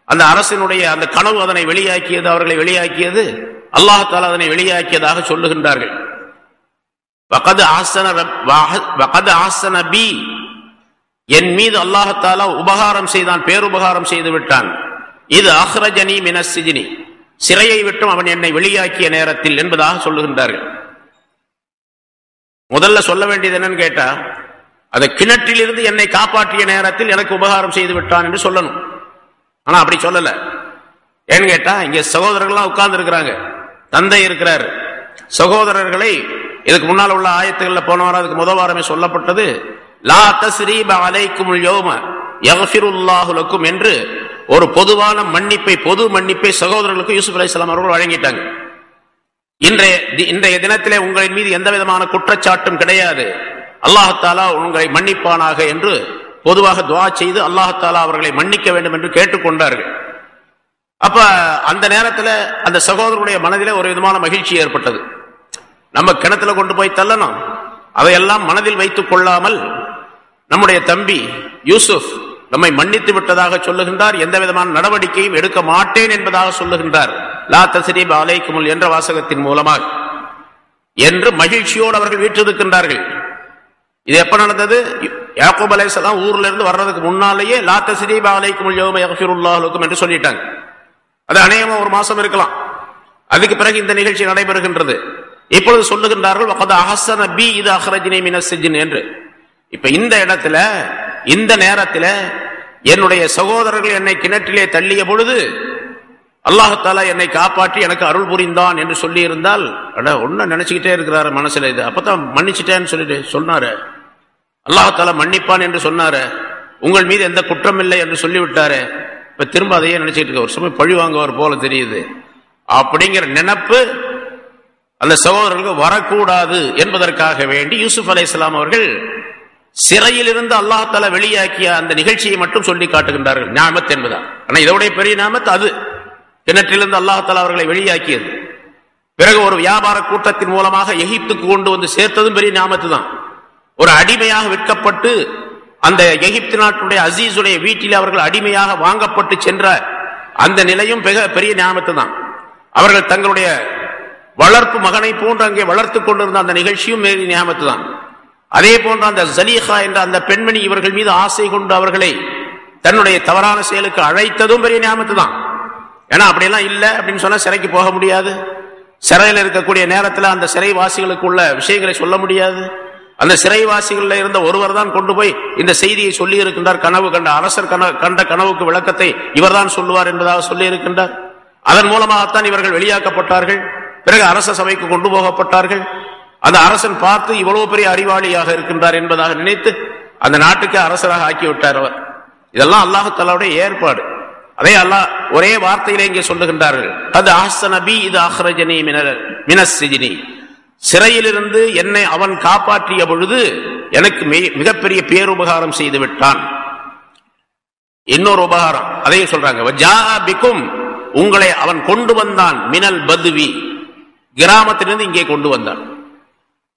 அந்த அரசினுடைய அந்த கனவு அதனை வெளியாக்கியது, அவர்களை வெளியாக்கியது அல்லாஹ் தஆலா அதனை வெளியாக்கியதாக சொல்லுகின்றார்கள். வகத் ஆஸன பி, என் மீது அல்லாஹ் தஆலா உபகாரம் செய்தான், பேருபகாரம் செய்து விட்டான். இது அஹ்ரஜனி மினஸ் சிஜ்னி, சிறையை விட்டும் அவன் என்னை வெளியாக்கிய நேரத்தில் என்பதாக சொல்லுகின்றார்கள். முதல்ல சொல்ல வேண்டியது என்னன்னு கேட்டா, அதை கிணற்றிலிருந்து என்னை காப்பாற்றிய நேரத்தில் எனக்கு உபகாரம் செய்து விட்டான் என்று சொல்லணும். ஆனா அப்படி சொல்லல. ஏன்னு கேட்டா, இங்க சகோதரர்கள்லாம் உட்கார்ந்து இருக்கிறாங்க, தந்தை இருக்கிறார். சகோதரர்களை இதுக்கு முன்னால் உள்ள ஆயத்துகள்ல போன வாரம், அதுக்கு முதல் வாரமே சொல்லப்பட்டது, லா தஸ்ரீப அலைக்குமுல் யௌம யக்ஃபிருல்லாஹு லக்கும் என்று ஒரு பொதுவான மன்னிப்பை, பொது மன்னிப்பை சகோதரர்களுக்கு யூசுப் அலைஹிஸ்ஸலாம் அவர்கள் வழங்கிட்டாங்க. இன்றைய தினத்திலே உங்களின் மீது எந்த விதமான குற்றச்சாட்டும் கிடையாது, அல்லாஹ் தஆலா உங்களை மன்னிப்பானாக என்று பொதுவாக துஆ செய்து அல்லாஹ் தஆலா அவர்களை மன்னிக்க வேண்டும் என்று கேட்டுக்கொண்டார்கள். அப்ப அந்த நேரத்தில் அந்த சகோதரருடைய மனதிலே ஒரு விதமான மகிழ்ச்சி ஏற்பட்டது. நம்ம கிணத்துல கொண்டு போய் தள்ளணும், அதையெல்லாம் மனதில் வைத்துக் கொள்ளாமல் நம்முடைய தம்பி யூசுப் நம்மை மன்னித்து விட்டதாக சொல்லுகின்றார், எந்த விதமான நடவடிக்கையும் எடுக்க மாட்டேன் என்பதாக சொல்லுகின்றார், லா தஸ்ரீப அலைக்குமுல் என்ற வாசகத்தின் மூலமாக என்று மகிழ்ச்சியோடு அவர்கள் வீற்றிருக்கின்றார்கள். இது எப்ப நடந்தது? யாக்கூப் அலைஹிஸ்ஸலாம் ஊர்ல இருந்து வர்றதுக்கு முன்னாலேயே லா தஸ்ரீப அலைக்குமுல் யௌம யக்ஃபிருல்லாஹு லக்கும் என்று சொல்லிட்டாங்க. அது அநேகமா ஒரு மாசம் இருக்கலாம். அதுக்கு பிறகு இந்த நிகழ்ச்சி நடைபெறுகின்றது. இப்பொழுது சொல்லுகின்றார்கள், வகத் அஹ்ஸன பி இது அஹ்ரஜனி மினஸ் சிஜ்ன் என்று. இப்ப இந்த இடத்துல, இந்த நேரத்தில் என்னுடைய சகோதரர்கள் என்னை கிணற்றிலே தள்ளிய பொழுது அல்லாஹ் தஆலா என்னை காப்பாற்றி எனக்கு அருள் புரிந்தான் என்று சொல்லி இருந்தால், ஒன்னும் நினைச்சுக்கிட்டே இருக்கிறாரு மனசுல, இது அப்பதான் மன்னிச்சுட்டேன்னு சொல்லிட்டு சொன்னாரு, அல்லாஹ் தஆலா மன்னிப்பான் என்று சொன்னாரு, உங்கள் மீது எந்த குற்றம் இல்லை என்று சொல்லிவிட்டாரு, இப்ப திரும்ப அதையே நினைச்சிட்டு இருக்க, ஒரு சமயம் பழி வாங்குவார் போல தெரியுது அப்படிங்கிற நினைப்பு அந்த சகோதரர்களுக்கு வரக்கூடாது என்பதற்காக வேண்டி யூசுப் அலைஹிஸ்ஸலாம் அவர்கள் சிறையில் இருந்து அல்லாஹ் தஆலா வெளியாக்கிய அந்த நிகழ்ச்சியை மட்டும் சொல்லி காட்டுகின்றார்கள், நியாமத் என்பதா. ஆனா இதோடைய பெரிய நியாமத் அது, கிணற்றிலிருந்து அல்லாஹ் தஆலா அவர்களை வெளியாக்கியது. பிறகு ஒரு வியாபார கூட்டத்தின் மூலமாக எகிப்துக்கு கொண்டு வந்து சேர்த்ததும் பெரிய நியாமத்து தான். ஒரு அடிமையாக விற்கப்பட்டு அந்த எகிப்து நாட்டுடைய அசீசுடைய வீட்டில் அவர்கள் அடிமையாக வாங்கப்பட்டு சென்ற அந்த நிலையும் பெரிய நியாமத்து தான். அவர்கள் தங்களுடைய வளர்ப்பு மகனை போன்று அங்கே வளர்த்து கொண்டிருந்த அந்த நிகழ்ச்சியும் பெரிய நியாமத்து தான். அதே போன்று அந்த ஜலீஹா என்ற அந்த பெண்மணி இவர்கள் மீது ஆசை கொண்டு அவர்களை தன்னுடைய தவறான செயலுக்கு அழைத்ததும் பெரிய நியாமத்து தான். ஏன்னா அப்படியெல்லாம் இல்லை அப்படின்னு சொன்னா சிறைக்கு போக முடியாது, சிறையில் இருக்கக்கூடிய நேரத்தில் அந்த சிறைவாசிகளுக்கு உள்ள விஷயங்களை சொல்ல முடியாது. அந்த சிறைவாசிகளில் இருந்த ஒருவர் தான் கொண்டு போய் இந்த செய்தியை சொல்லி இருக்கின்றார், கனவு கண்ட அரசர் கண்ட கனவுக்கு விளக்கத்தை இவர்தான் சொல்லுவார் என்பதாக சொல்லி இருக்கின்றார். அதன் மூலமாகத்தான் இவர்கள் வெளியாக்கப்பட்டார்கள். பிறகு அரச சபைக்கு கொண்டு போகப்பட்டார்கள். அந்த அரசன் பார்த்து இவ்வளவு பெரிய அறிவாளியாக இருக்கின்றார் என்பதாக நினைத்து அந்த நாட்டுக்கு அரசராக ஆக்கிவிட்டார் அவர். இதெல்லாம் அல்லாஹ் தஆலாவுடைய ஏற்பாடு. அதே அல்லாஹ் ஒரே வார்த்தையிலே இங்கே சொல்லுகின்றார்கள், அது அஹ்ஸன பி இது அஹ்ரஜனி மினஸ் சிஜ்னி, சிறையிலிருந்து என்னை அவன் காப்பாற்றிய பொழுது எனக்கு மிகப்பெரிய பேருபகாரம் செய்து விட்டான். இன்னொரு உபகாரம் அதையும் சொல்றாங்க, வஜாஅ பிக்கும், உங்களை அவன் கொண்டு வந்தான், மினல் பத்வி, கிராமத்திலிருந்து இங்கே கொண்டு வந்தான்.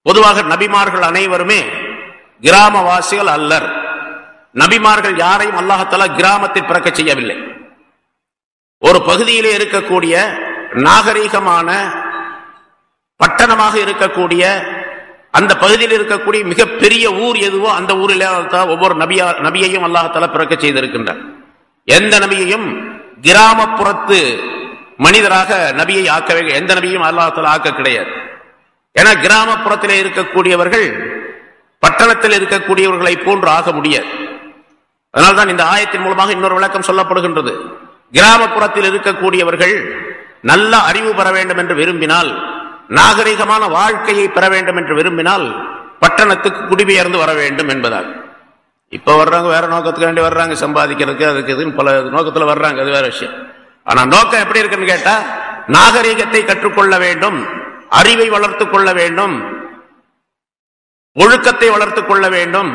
பொதுவாக நபிமார்கள் அனைவருமே கிராமவாசிகள் அல்லர். நபிமார்கள் யாரையும் அல்லாஹ் தஆலா கிராமத்தில் பிறக்க செய்யவில்லை. ஒரு பகுதியிலே இருக்கக்கூடிய நாகரீகமான பட்டணமாக இருக்கக்கூடிய அந்த பகுதியில் இருக்கக்கூடிய மிகப்பெரிய ஊர் எதுவோ அந்த ஊரில் ஒவ்வொரு நபியையும் அல்லாஹ் தஆலா பிறக்க செய்திருக்கின்றார். எந்த நபியையும் கிராமப்புறத்து மனிதராக நபியை ஆக்கவே, எந்த நபியும் அல்லாஹ் தஆலா ஆக்க கிடையாது. ஏன்னா கிராமப்புறத்திலே இருக்கக்கூடியவர்கள் பட்டணத்தில் இருக்கக்கூடியவர்களை போன்று ஆக முடியாது. அதனால்தான் இந்த ஆயத்தின் மூலமாக இன்னொரு விளக்கம் சொல்லப்படுகின்றது. கிராமப்புறத்தில் இருக்கக்கூடியவர்கள் நல்ல அறிவு பெற வேண்டும் என்று விரும்பினால், நாகரிகமான வாழ்க்கையை பெற வேண்டும் என்று விரும்பினால் பட்டணத்துக்கு குடிபெயர்ந்து வர வேண்டும் என்பதால். இப்ப வர்றவங்க வேற நோக்கத்துக்கு வேண்டி வர்றாங்க, சம்பாதிக்கிறதுக்கு, அதுக்கு இதுன்னு பல நோக்கத்துல வர்றாங்க, அது வேற விஷயம். ஆனா நோக்கம் எப்படி இருக்குன்னு கேட்டா, நாகரிகத்தை கற்றுக்கொள்ள வேண்டும், அறிவை வளர்த்துக் கொள்ள வேண்டும், ஒழுக்கத்தை வளர்த்துக் கொள்ள வேண்டும்,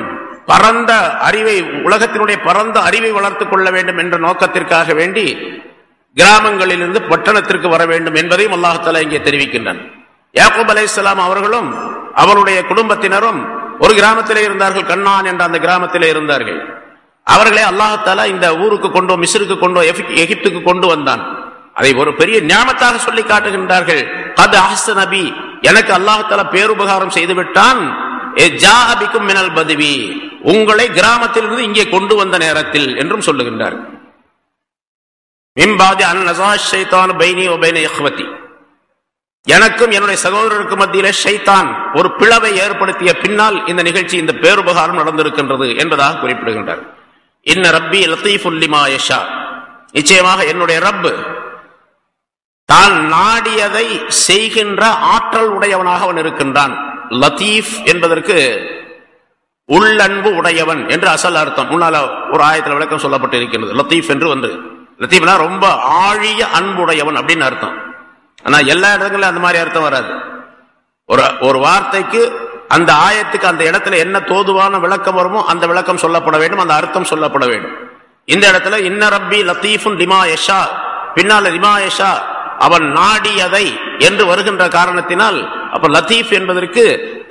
பரந்த அறிவை, உலகத்தினுடைய பரந்த அறிவை வளர்த்துக் கொள்ள வேண்டும் என்ற நோக்கத்திற்காக வேண்டி கிராமங்களிலிருந்து பட்டணத்திற்கு வர வேண்டும் என்பதையும் அல்லாஹ் தஆலா இங்கே தெரிவிக்கின்றான். யாக்கூப் அலைஹிஸ்ஸலாம் அவர்களும் அவருடைய குடும்பத்தினரும் ஒரு கிராமத்திலே இருந்தார்கள், கண்ணான் என்ற அந்த கிராமத்திலே இருந்தார்கள். அவர்களே அல்லாஹ் தஆலா இந்த ஊருக்கு கொண்டு, மிஸ்ருக்கு கொண்டு, எகிப்துக்கு கொண்டு வந்தான். அதை ஒரு பெரிய ஞாபகத்தாக சொல்லி காட்டுகின்றார்கள். கத் அஹ்ஸன பி, எனக்கு அல்லாஹ் தஆலா பேருபகாரம் செய்து விட்டான். ஜாஅபிக்கும் மினல் பத்வி, உங்களை கிராமத்திலிருந்து இங்கே கொண்டு வந்த நேரத்தில் என்றும் சொல்லுகின்றார். மின் பாதி அன் நஸா ஷைத்தான் பைனி வ பைன இக்வதி, எனக்கும் என்னுடைய சகோதரருக்கு மத்தியிலே ஷைத்தான் ஒரு பிளவை ஏற்படுத்திய பின்னால் இந்த நிகழ்ச்சி, இந்த பேருபகாரம் நடந்திருக்கின்றது என்பதாக குறிப்பிடுகின்றார். இன்ன ரப்பி லத்தீஃபுல் லிமா யஷா, நிச்சயமாக என்னுடைய ரப் தான் நாடியதை செய்கின்ற ஆற்றல் உடையவனாக அவன் இருக்கின்றான். லத்தீஃப் என்பதற்கு உள்ளன்பு உடையவன் என்று அசல் அர்த்தம். முன்னால ஒரு ஆயத்தில் விளக்கம் சொல்லப்பட்டு இருக்கின்றது. லத்தீஃப் என்று வந்து, லத்தீஃப்னா ரொம்ப ஆழிய அன்புடையவன் அப்படின்னு அர்த்தம். ஆனா எல்லா இடங்களிலும் அந்த மாதிரி அர்த்தம் வராது. ஒரு வார்த்தைக்கு, அந்த ஆயத்துக்கு அந்த இடத்துல என்ன தோதுவான விளக்கம் வருமோ அந்த விளக்கம் சொல்லப்பட வேண்டும், அந்த அர்த்தம் சொல்லப்பட வேண்டும். இந்த இடத்துல இன்ன ரப்பி லத்தீஃபுன் லிமா யஷா, பின்னால லிமா யஷா அவன் நாடியதை என்று வருகின்ற காரணத்தினால், அப்ப லத்தீஃப் என்பதற்கு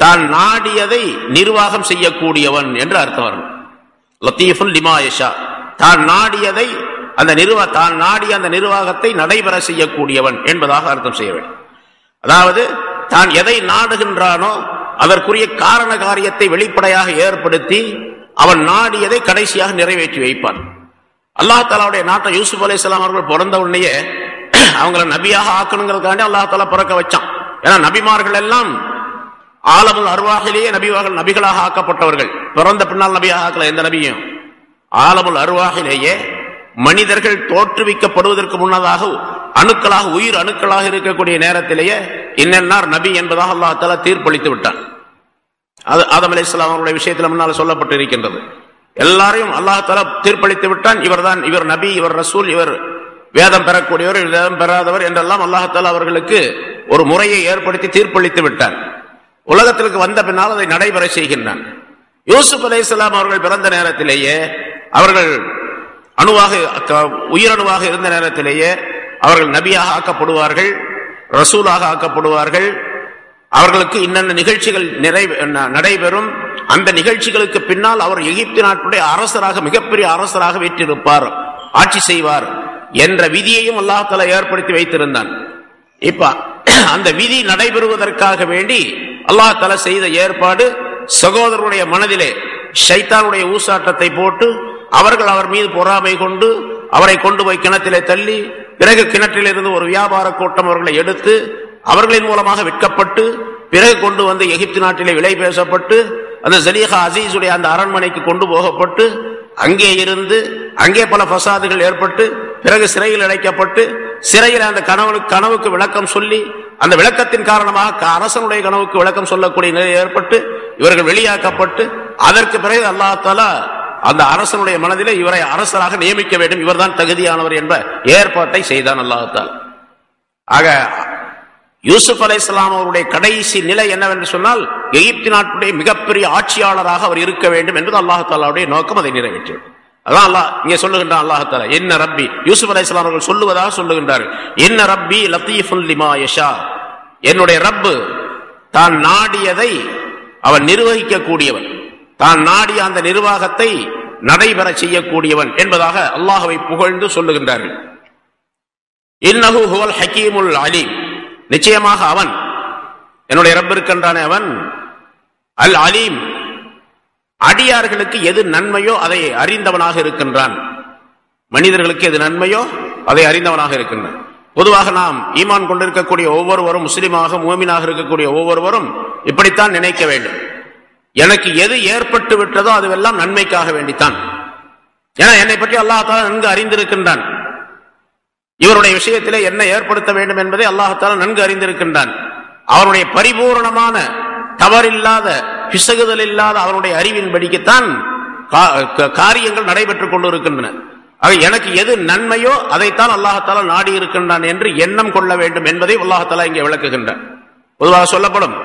தான் நாடியதை நிர்வாகம் செய்யக்கூடியவன் என்று அர்த்தம் வரும். லத்தீஃபுன் லிமா யஷா, தான் நாடியதை, தான் நாடிய அந்த நிர்வாகத்தை நடைபெற செய்யக்கூடியவன் என்பதாக அர்த்தம் செய்ய வேண்டும். அதாவது தான் எதை நாடுகின்றானோ அதற்குரிய காரண காரியத்தை வெளிப்படையாக ஏற்படுத்தி அவன் நாடியதை கடைசியாக நிறைவேற்றி வைப்பான். அல்லாஹ் தஆலாவுடைய நாட்டை யூசுப் அலைஹிஸ்ஸலாம் அவர்கள் பிறந்த உடனேயே அவங்களை நபியாக ஆக்கணுங்கிறதுக்காண்டி அல்லாஹ் தஆலா பிறக்க வச்சான். ஏன்னா நபிமார்கள் எல்லாம் ஆலமுல் அர்வாஹிலேயே நபிகளாக ஆக்கப்பட்டவர்கள். பிறந்த பின்னால் நபியாக ஆக்கல எந்த நபியும். ஆலமுல் அர்வாஹிலேயே மனிதர்கள் தோற்றுவிக்கப்படுவதற்கு முன்னதாக அணுக்களாக, உயிர் அணுக்களாக இருக்கக்கூடிய நேரத்திலேயே இன்னென்னார் நபி என்பதாக அல்லாஹ் தஆலா தீர்ப்பளித்து விட்டான். அது ஆதம் அலைஹிஸ்ஸலாம் அவருடைய விஷயத்தில் முன்னால் சொல்லப்பட்டு இருக்கின்றது. எல்லாரையும் அல்லாஹ் தஆலா தீர்ப்பளித்து விட்டான். இவர் நபி, இவர் ரசூல், இவர் வேதம் பெறக்கூடியவர், வேதம் பெறாதவர் என்றெல்லாம் அல்லாஹ் தஆலா அவர்களுக்கு ஒரு முறையை ஏற்படுத்தி தீர்ப்பளித்து விட்டான். உலகத்திற்கு வந்த பின்னால் அதை நடைபெற செய்கின்றான். யூசுப் அலைஹிஸ்ஸலாம் அவர்கள் பிறந்த நேரத்திலேயே, அவர்கள் உயிரணுவாக இருந்த நேரத்திலேயே அவர்கள் நபியாக ஆக்கப்படுவார்கள், ரசூலாக ஆக்கப்படுவார்கள். அவர்களுக்கு இன்னென்ன நிகழ்ச்சிகள் நடைபெறும். அந்த நிகழ்ச்சிகளுக்கு பின்னால் அவர் எகிப்து நாட்டுடைய அரசராக, மிகப்பெரிய அரசராக வீற்றிருப்பார், ஆட்சி செய்வார் என்ற விதியையும் அல்லாஹ் தஆலா ஏற்படுத்தி வைத்திருந்தான். இப்ப அந்த விதி நடைபெறுவதற்காக வேண்டி அல்லாஹ் தஆலா செய்த ஏற்பாடு, சகோதரருடைய மனதிலே ஷைத்தானுடைய ஊசாட்டத்தை போட்டு அவர்கள் அவர் மீது பொறாமை கொண்டு அவரை கொண்டு போய் கிணற்றிலே தள்ளி, பிறகு கிணற்றிலிருந்து ஒரு வியாபார கூட்டம் அவர்களை எடுத்து அவர்களின் மூலமாக விற்கப்பட்டு, பிறகு கொண்டு வந்து எகிப்து நாட்டிலே விலை பேசப்பட்டு, அந்த ஜலீஹா அசீஸுடைய அந்த அரண்மனைக்கு கொண்டு போகப்பட்டு, அங்கே இருந்து அங்கே பல ஃபசாதுகள் ஏற்பட்டு, பிறகு சிறையில் அடைக்கப்பட்டு, சிறையில் அந்த கனவுக்கு விளக்கம் சொல்லி, அந்த விளக்கத்தின் காரணமாக அரசனுடைய கனவுக்கு விளக்கம் சொல்லக்கூடிய நிலை ஏற்பட்டு இவர்கள் வெளியாக்கப்பட்டு, அதற்கு பிறகு அல்லாஹ் தஆலா அந்த அரசனுடைய மனதிலே இவரை அரசராக நியமிக்க வேண்டும், இவர்தான் தகுதியானவர் என்ற ஏற்பாட்டை செய்தான் அல்லாஹ் தஆலா. ஆக யூசுப் அலைஹிஸ்ஸலாம் அவருடைய கடைசி நிலை என்னவென்று சொன்னால், எகிப்து நாட்டுடைய மிகப்பெரிய ஆட்சியாளராக அவர் இருக்க வேண்டும் என்பது அல்லாஹ் தஆலாவுடைய நோக்கம். அதை நிறைவேற்றியது. அதான் அல்லாஹ் இங்கே சொல்லுகின்றான். அல்லாஹ் தஆலா என்ன ரப்பி, யூசுப் அலைஹிஸ்ஸலாம் அவர்கள் சொல்லுவதாக சொல்லுகின்றார்கள். என்ன ரப்பி லத்தீஃபுல் லிமா யஷா, என்னுடைய ரப்பு தான் நாடியதை அவன் நிர்வகிக்க கூடியவன், தான் நாடிய அந்த நிர்வாகத்தை நடைபெற செய்யக்கூடியவன் என்பதாக அல்லாஹ்வை புகழ்ந்து சொல்லுகின்றார்கள். இன்னஹு ஹுவல் ஹக்கீமுல் அலீம், நிச்சயமாக அவன், என்னுடைய ரப் இருக்கின்றானே அவன், அல் அலீம், அடியார்களுக்கு எது நன்மையோ அதை அறிந்தவனாக இருக்கின்றான். மனிதர்களுக்கு எது நன்மையோ அதை அறிந்தவனாக இருக்கின்றான். பொதுவாக நாம் ஈமான் கொண்டிருக்கக்கூடிய ஒவ்வொருவரும், முஸ்லிமாக மூமினாக இருக்கக்கூடிய ஒவ்வொருவரும் இப்படித்தான் நினைக்க வேண்டும். எனக்கு எது ஏற்பட்டு விட்டதோ அதுவெல்லாம் நன்மைக்காக வேண்டித்தான். ஏன்னா என்னை பற்றி அல்லாஹ் தஆலா நன்கு அறிந்திருக்கின்றான். இவருடைய விஷயத்திலே என்ன ஏற்படுத்த வேண்டும் என்பதை அல்லாஹ் தஆலா நன்கு அறிந்திருக்கின்றான். அவருடைய பரிபூர்ணமான தவறில்லாத பிசகுதல் இல்லாத அவருடைய அறிவின்படிக்குத்தான் காரியங்கள் நடைபெற்றுக் கொண்டிருக்கின்றன. எனக்கு எது நன்மையோ அதைத்தான் அல்லாஹ் தஆலா நாடி இருக்கின்றான் என்று எண்ணம் கொள்ள வேண்டும் என்பதை அல்லாஹ் தஆலா இங்கே விளக்குகின்றான். பொதுவாக சொல்லப்படும்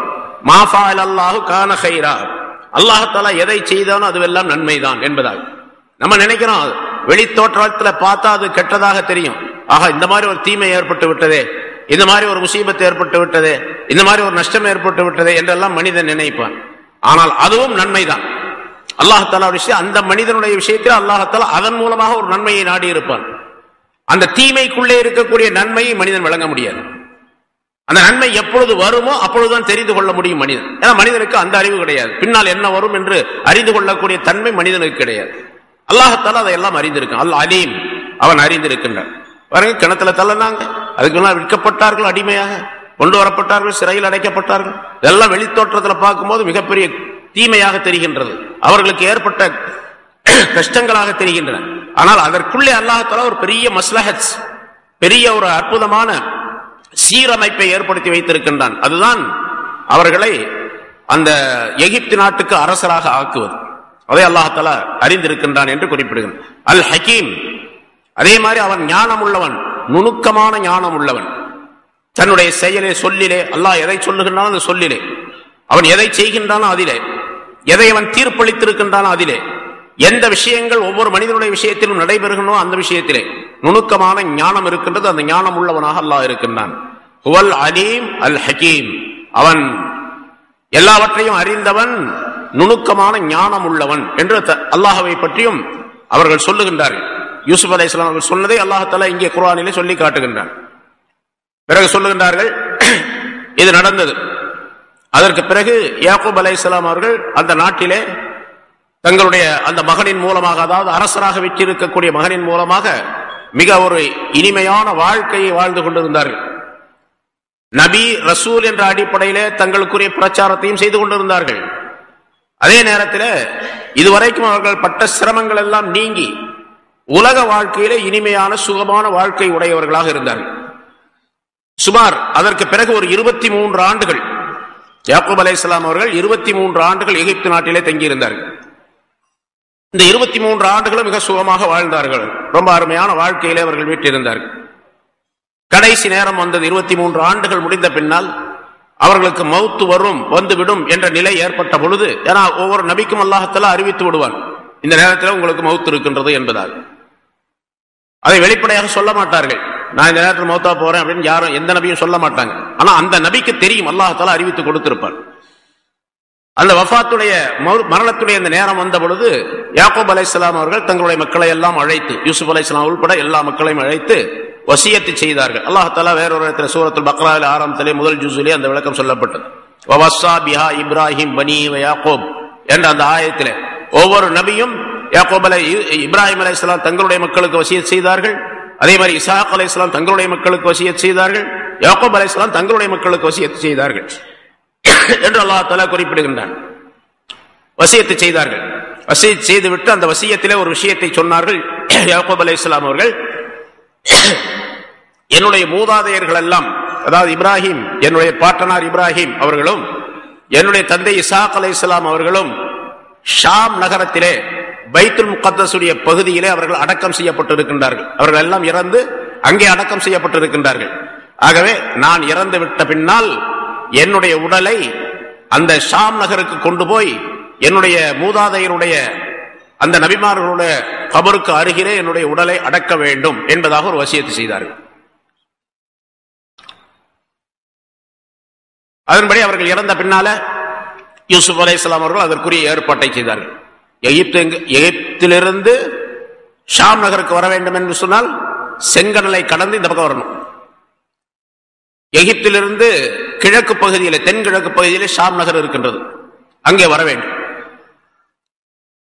மா ஃபஅல அல்லாஹு கான கைரா, அல்லாஹ் தஆலா எதை செய்தானோ அதுவெல்லாம் நன்மைதான் என்பதாக நம்ம நினைக்கிறோம். வெளி தோற்றத்தில் பார்த்தா அது கெட்டதாக தெரியும். ஆக இந்த மாதிரி ஒரு தீமை ஏற்பட்டு விட்டதே, இந்த மாதிரி ஒரு முசீபத்து ஏற்பட்டு விட்டதே, இந்த மாதிரி ஒரு நஷ்டம் ஏற்பட்டு விட்டதே என்றெல்லாம் மனிதன் நினைப்பான். ஆனால் அதுவும் நன்மைதான். அல்லாஹ் தஆலா விஷயம், அந்த மனிதனுடைய விஷயத்தில் அல்லாஹ் தஆலா அதன் மூலமாக ஒரு நன்மையை நாடி இருப்பான். அந்த தீமைக்குள்ளே இருக்கக்கூடிய நன்மையை மனிதன் வழங்க முடியாது. அந்த நன்மை எப்பொழுது வருமோ அப்பொழுதுதான் தெரிந்து கொள்ள முடியும் மனிதன். ஏன்னா மனிதனுக்கு அந்த அறிவு கிடையாது. பின்னால் என்ன வரும் என்று அறிந்து கொள்ளக்கூடிய தன்மை மனிதனுக்கு கிடையாது. அல்லாஹ் தஆலா அதையெல்லாம் அறிந்திருக்கான். அல் அலீம், அவன் அறிந்திருக்கின்றான். பாருங்க, கிணத்துல தள்ளனாங்க, அதுக்கு முன்னால் விற்கப்பட்டார்கள், அடிமையாக கொண்டு வரப்பட்டார்கள், சிறையில் அடைக்கப்பட்டார்கள். இதெல்லாம் வெளித்தோற்றத்தில் பார்க்கும்போது மிகப்பெரிய தீமையாக தெரிகின்றது, அவர்களுக்கு ஏற்பட்ட கஷ்டங்களாக தெரிகின்றன. ஆனால் அதற்குள்ளே அல்லாஹ் தஆலா ஒரு பெரிய மஸ்லஹத், பெரிய ஒரு அற்புதமான சீரமைப்பை ஏற்படுத்தி வைத்திருக்கின்றான். அதுதான் அவர்களை அந்த எகிப்து நாட்டுக்கு அரசராக ஆக்குவது. அதை அல்லாஹ் தஆலா அறிந்திருக்கின்றான் என்று குறிப்பிடுகிறான். அல் ஹக்கீம், அதே மாதிரி அவன் ஞானம் உள்ளவன், நுணுக்கமான ஞானம் உள்ளவன். தன்னுடைய செயலே சொல்லிலே, அல்லாஹ் எதை சொல்லுகின்றானோ அந்த சொல்லிலே, அவன் எதை செய்கின்றானோ அதிலே, எதை அவன் தீர்ப்பளித்திருக்கின்றானோ அதிலே, எந்த விஷயங்கள் ஒவ்வொரு மனிதனுடைய விஷயத்திலும் நடைபெறுகின்றோ அந்த விஷயத்திலே நுணுக்கமான ஞானம் இருக்கின்றது. அந்த ஞானம் உள்ளவனாக அல்லாஹ் இருக்கின்றான். ஹுவல் அலீம் அல் ஹக்கீம், அவன் எல்லாவற்றையும் அறிந்தவன், நுணுக்கமான ஞானம் உள்ளவன் என்று அல்லாஹ்வை பற்றியும் அவர்கள் சொல்லுகின்றார்கள். யூசுப் அலைஹிஸ்ஸலாம் அவர்கள் சொன்னதை அல்லாஹ் தஆலா இங்கே குர்ஆனிலே சொல்லி காட்டுகின்றான். பிறகு சொல்லுகின்றார்கள், இது நடந்தது. அதற்கு பிறகு யாக்கூப் அலைஹிஸ்ஸலாம் அவர்கள் அந்த நாட்டிலே தங்களுடைய அந்த மகனின் மூலமாக, அதாவது அரசராக வெற்றிருக்கக்கூடிய மகனின் மூலமாக மிக ஒரு இனிமையான வாழ்க்கையை வாழ்ந்து கொண்டிருந்தார்கள். நபி ரசூல் என்ற அடிப்படையிலே தங்களுக்குரிய பிரச்சாரத்தையும் செய்து கொண்டிருந்தார்கள். அதே நேரத்தில் இதுவரைக்கும் அவர்கள் பட்ட சிரமங்கள் எல்லாம் நீங்கி உலக வாழ்க்கையிலே இனிமையான சுகமான வாழ்க்கை உடையவர்களாக இருந்தார்கள். சுமார் அதற்கு பிறகு ஒரு 23 ஆண்டுகள் யாக்கூப் அலைஹிஸ்ஸலாம் அவர்கள் 23 ஆண்டுகள் எகிப்து நாட்டிலே தங்கியிருந்தார்கள். இந்த 23 ஆண்டுகளும் மிக சுகமாக வாழ்ந்தார்கள். ரொம்ப அருமையான வாழ்க்கையிலே அவர்கள் வீட்டிருந்தார்கள். கடைசி நேரம் வந்தது. 23 ஆண்டுகள் முடிந்த பின்னால் அவர்களுக்கு மௌத்து வரும், வந்துவிடும் என்ற நிலை ஏற்பட்ட பொழுது, ஏன்னா ஒவ்வொரு நபிக்கும் அல்லாஹ் தஆலா அறிவித்து விடுவான், இந்த நேரத்தில் உங்களுக்கு மௌத்து இருக்கின்றது என்பதாக. அதை வெளிப்படையாக சொல்ல மாட்டார்கள், நான் இந்த நேரத்தில் மௌத்தா போறேன் அப்படின்னு யாரும் எந்த நபியும் சொல்ல மாட்டாங்க. ஆனா அந்த நபிக்கு தெரியும், அல்லாஹ் தஆலா அறிவித்து கொடுத்திருப்பான். அந்த வஃபாத்துடைய மரணத்துடைய அந்த நேரம் வந்த பொழுது யாக்கூப் அலைஹிஸ்ஸலாம் அவர்கள் தங்களுடைய மக்களை எல்லாம் அழைத்து, யூசுப் அலைஹிஸ்ஸலாம் உள்பட எல்லா மக்களையும் அழைத்து வசியத்து செய்தார்கள். அல்லாஹ் தஆலா வேறொரு இடத்துல சூரத்துல் பக்ராவில் ஆரம்பத்திலே முதல் ஜுஸிலே அந்த விளக்கம் சொல்லப்பட்டது. வவஸ்ஸா பிஹா இப்ராஹிம் பனி வ யாக்கூப் என்ற அந்த ஆயத்திலே ஒவ்வொரு நபியும் இப்ராஹிம் அலைஹிஸ்ஸலாம் தங்களுடைய மக்களுக்கு வசியத் செய்தார்கள். அதே மாதிரி இஸ்ஹாக் அலைஹிஸ்ஸலாம் தங்களுடைய மக்களுக்கு வசியத் செய்தார்கள். யாக்கூப் அலைஹிஸ்ஸலாம் தங்களுடைய மக்களுக்கு வசியத் செய்தார்கள் என்று அல்லாஹ் தஆலா குறிப்பிடுகின்றான். வசியத்து செய்தார்கள். வசியத் செய்துவிட்டு அந்த வசியத்திலே ஒரு விஷயத்தை சொன்னார்கள் யாக்கூப் அலைஹிஸ்ஸலாம் அவர்கள், என்னுடைய மூதாதையர்கள் எல்லாம், அதாவது இப்ராஹிம், என்னுடைய பாட்டனார் இப்ராஹிம் அவர்களும் என்னுடைய தந்தை இஸ்ஹாக் அலைஹிஸ்ஸலாம் அவர்களும் ஷாம் நகரத்திலே பைத்துல் முகத்தஸுடைய பகுதியிலே அவர்கள் அடக்கம் செய்யப்பட்டிருக்கின்றார்கள். அவர்கள் எல்லாம் இறந்து அங்கே அடக்கம் செய்யப்பட்டிருக்கின்றார்கள். ஆகவே நான் இறந்து விட்ட பின்னால் என்னுடைய உடலை அந்த ஷாம் நகருக்கு கொண்டு போய் என்னுடைய மூதாதையருடைய அந்த நபிமார்களுடைய கபருக்கு அருகிலே என்னுடைய உடலை அடக்க வேண்டும் என்பதாக ஒரு வசியத்து செய்தார்கள். அதன்படி அவர்கள் இறந்த பின்னால யூசுப் அலைஹிஸ்ஸலாம் அவர்கள் அதற்குரிய ஏற்பாட்டை செய்தார்கள். எகிப்திலிருந்து ஷாம் நகருக்கு வர வேண்டும் என்று சொன்னால் செங்கடலை கடந்து இந்த பக்கம் வரணும். எகிப்திலிருந்து கிழக்கு பகுதியிலே, தென்கிழக்கு பகுதியிலே ஷாம் நகர் இருக்கின்றது, அங்கே வர வேண்டும்.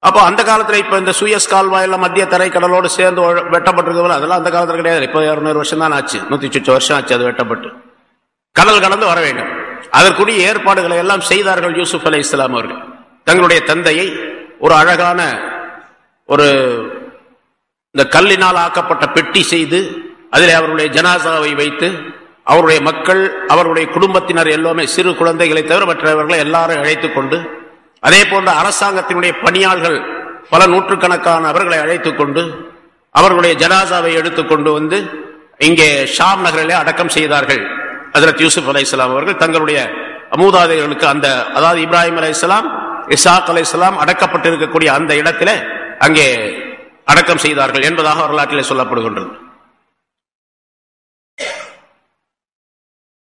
அப்போ அந்த காலத்துல இப்ப இந்த சூயஸ் கால்வாயெல்லாம் மத்திய தரைக்கடலோடு சேர்ந்து வெட்டப்பட்டிருக்கல, அதெல்லாம் அந்த காலத்துல கிடையாது. இப்போ 200 வருஷம் தான் ஆச்சு, 108 வருஷம் ஆச்சு அது வெட்டப்பட்டு. கடல் கடந்து வர வேண்டும். அதற்குரிய ஏற்பாடுகளை எல்லாம் செய்தார்கள் யூசுப் அலைஹிஸ்ஸலாம் அவர்கள். தங்களுடைய தந்தையை ஒரு அழகான ஒரு இந்த கல்லினால் ஆக்கப்பட்ட பெட்டி செய்து அதில் அவருடைய ஜனாசாவை வைத்து அவருடைய மக்கள் அவருடைய குடும்பத்தினர் எல்லாமே சிறு குழந்தைகளை தவிர மற்றவர்களை எல்லாரும் அழைத்துக் கொண்டு, அதே போன்ற அரசாங்கத்தினுடைய பணியாளர்கள் பல நூற்றுக்கணக்கான அவர்களை அழைத்துக் கொண்டு அவர்களுடைய ஜனாசாவை எடுத்துக்கொண்டு வந்து இங்கே ஷாம் நகரிலே அடக்கம் செய்தார்கள். ஹஜ்ரத் யூசுப் அலைஹிஸ்ஸலாம் அவர்கள் தங்களுடைய மூதாதையர்களுக்கு அந்த, அதாவது இப்ராஹிம் அலைஹிஸ்ஸலாம், இஸ்ஹாக் அலைஹிஸ்ஸலாம் அடக்கப்பட்டிருக்கக்கூடிய அந்த இடத்திலே அங்கே அடக்கம் செய்தார்கள் என்பதாக வரலாற்றிலே சொல்லப்படுகின்றது.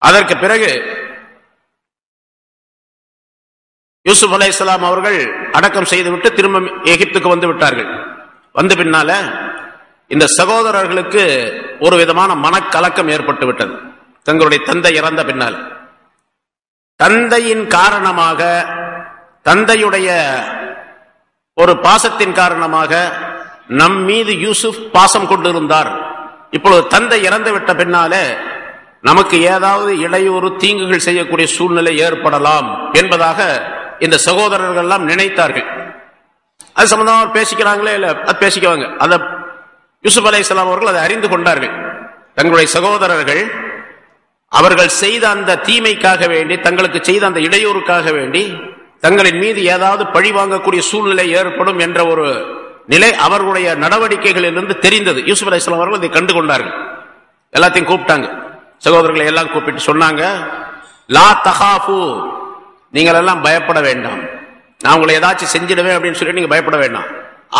அதற்கு பிறகு யூசுப் அலைஹிஸ்ஸலாம் அவர்கள் அடக்கம் செய்துவிட்டு திரும்ப எகிப்துக்கு வந்து விட்டார்கள். வந்த பின்னால இந்த சகோதரர்களுக்கு ஒரு விதமான மனக்கலக்கம் ஏற்பட்டு விட்டது. தங்களுடைய தந்தை இறந்த பின்னால் தந்தையின் காரணமாக, தந்தையுடைய ஒரு பாசத்தின் காரணமாக நம் மீது யூசுப் பாசம் கொண்டிருந்தார். இப்பொழுது தந்தை இறந்து விட்ட பின்னாலே நமக்கு ஏதாவது இடையூறு தீங்குகள் செய்யக்கூடிய சூழ்நிலை ஏற்படலாம் என்பதாக இந்த சகோதரர்கள் எல்லாம் நினைத்தார்கள். அது சம்பந்தமாக பேசிக்கிறாங்களே இல்ல, அது பேசிக்குவாங்க. அத யூசுப் அலைஹிஸ்ஸலாம் அவர்கள் அதை அறிந்து கொண்டார்கள். தங்களுடைய சகோதரர்கள் அவர்கள் செய்த அந்த தீமைக்காக வேண்டி, தங்களுக்கு செய்த அந்த இடையூறுக்காக வேண்டி தங்களின் மீது ஏதாவது பழி வாங்கக்கூடிய சூழ்நிலை ஏற்படும் என்ற ஒரு நிலை அவர்களுடைய நடவடிக்கைகளிலிருந்து தெரிந்தது. யூசுப் அலைஹிஸ்ஸலாம் அவர்கள் இதை கண்டு கொண்டார்கள். எல்லாத்தையும் கூப்பிட்டாங்க, சகோதரர்களை எல்லாம் கூப்பிட்டு சொன்னாங்க, லா தகாஃபு, நீங்கள் எல்லாம் பயப்பட வேண்டாம், நான் உங்களை ஏதாச்சும் செஞ்சிடுவேன் அப்படின்னு சொல்லி நீங்க பயப்பட வேண்டாம்.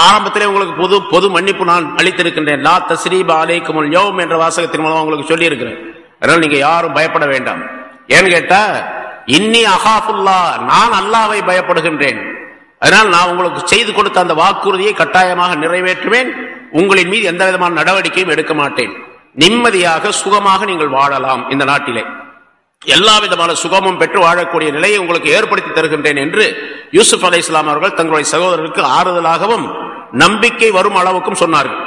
ஆரம்பத்திலே உங்களுக்கு பொது மன்னிப்பு நான் அளித்திருக்கின்றேன். லா தஸ்ரீப அலைக்குமுல் யௌம் என்ற வாசகத்தின் மூலம் உங்களுக்கு சொல்லி இருக்கிறேன். அதனால நீங்க யாரும் பயப்பட வேண்டாம். ஏன்னு கேட்டா, இன்னி அகாஃபுல்லா, நான் அல்லாஹ்வை பயப்படுகின்றேன். அதனால் நான் உங்களுக்கு செய்து கொடுத்த அந்த வாக்குறுதியை கட்டாயமாக நிறைவேற்றுவேன். உங்களின் மீது எந்த விதமான நடவடிக்கையும் எடுக்க மாட்டேன். நிம்மதியாக சுகமாக நீங்கள் வாழலாம், இந்த நாட்டிலே எல்லா விதமான சுகமும் பெற்று வாழக்கூடிய நிலையை உங்களுக்கு ஏற்படுத்தி தருகின்றேன் என்று யூசுப் அலைஹிஸ்ஸலாம் அவர்கள் தங்களுடைய சகோதரருக்கு ஆறுதலாகவும் நம்பிக்கை வரும் அளவுக்கும் சொன்னார்கள்.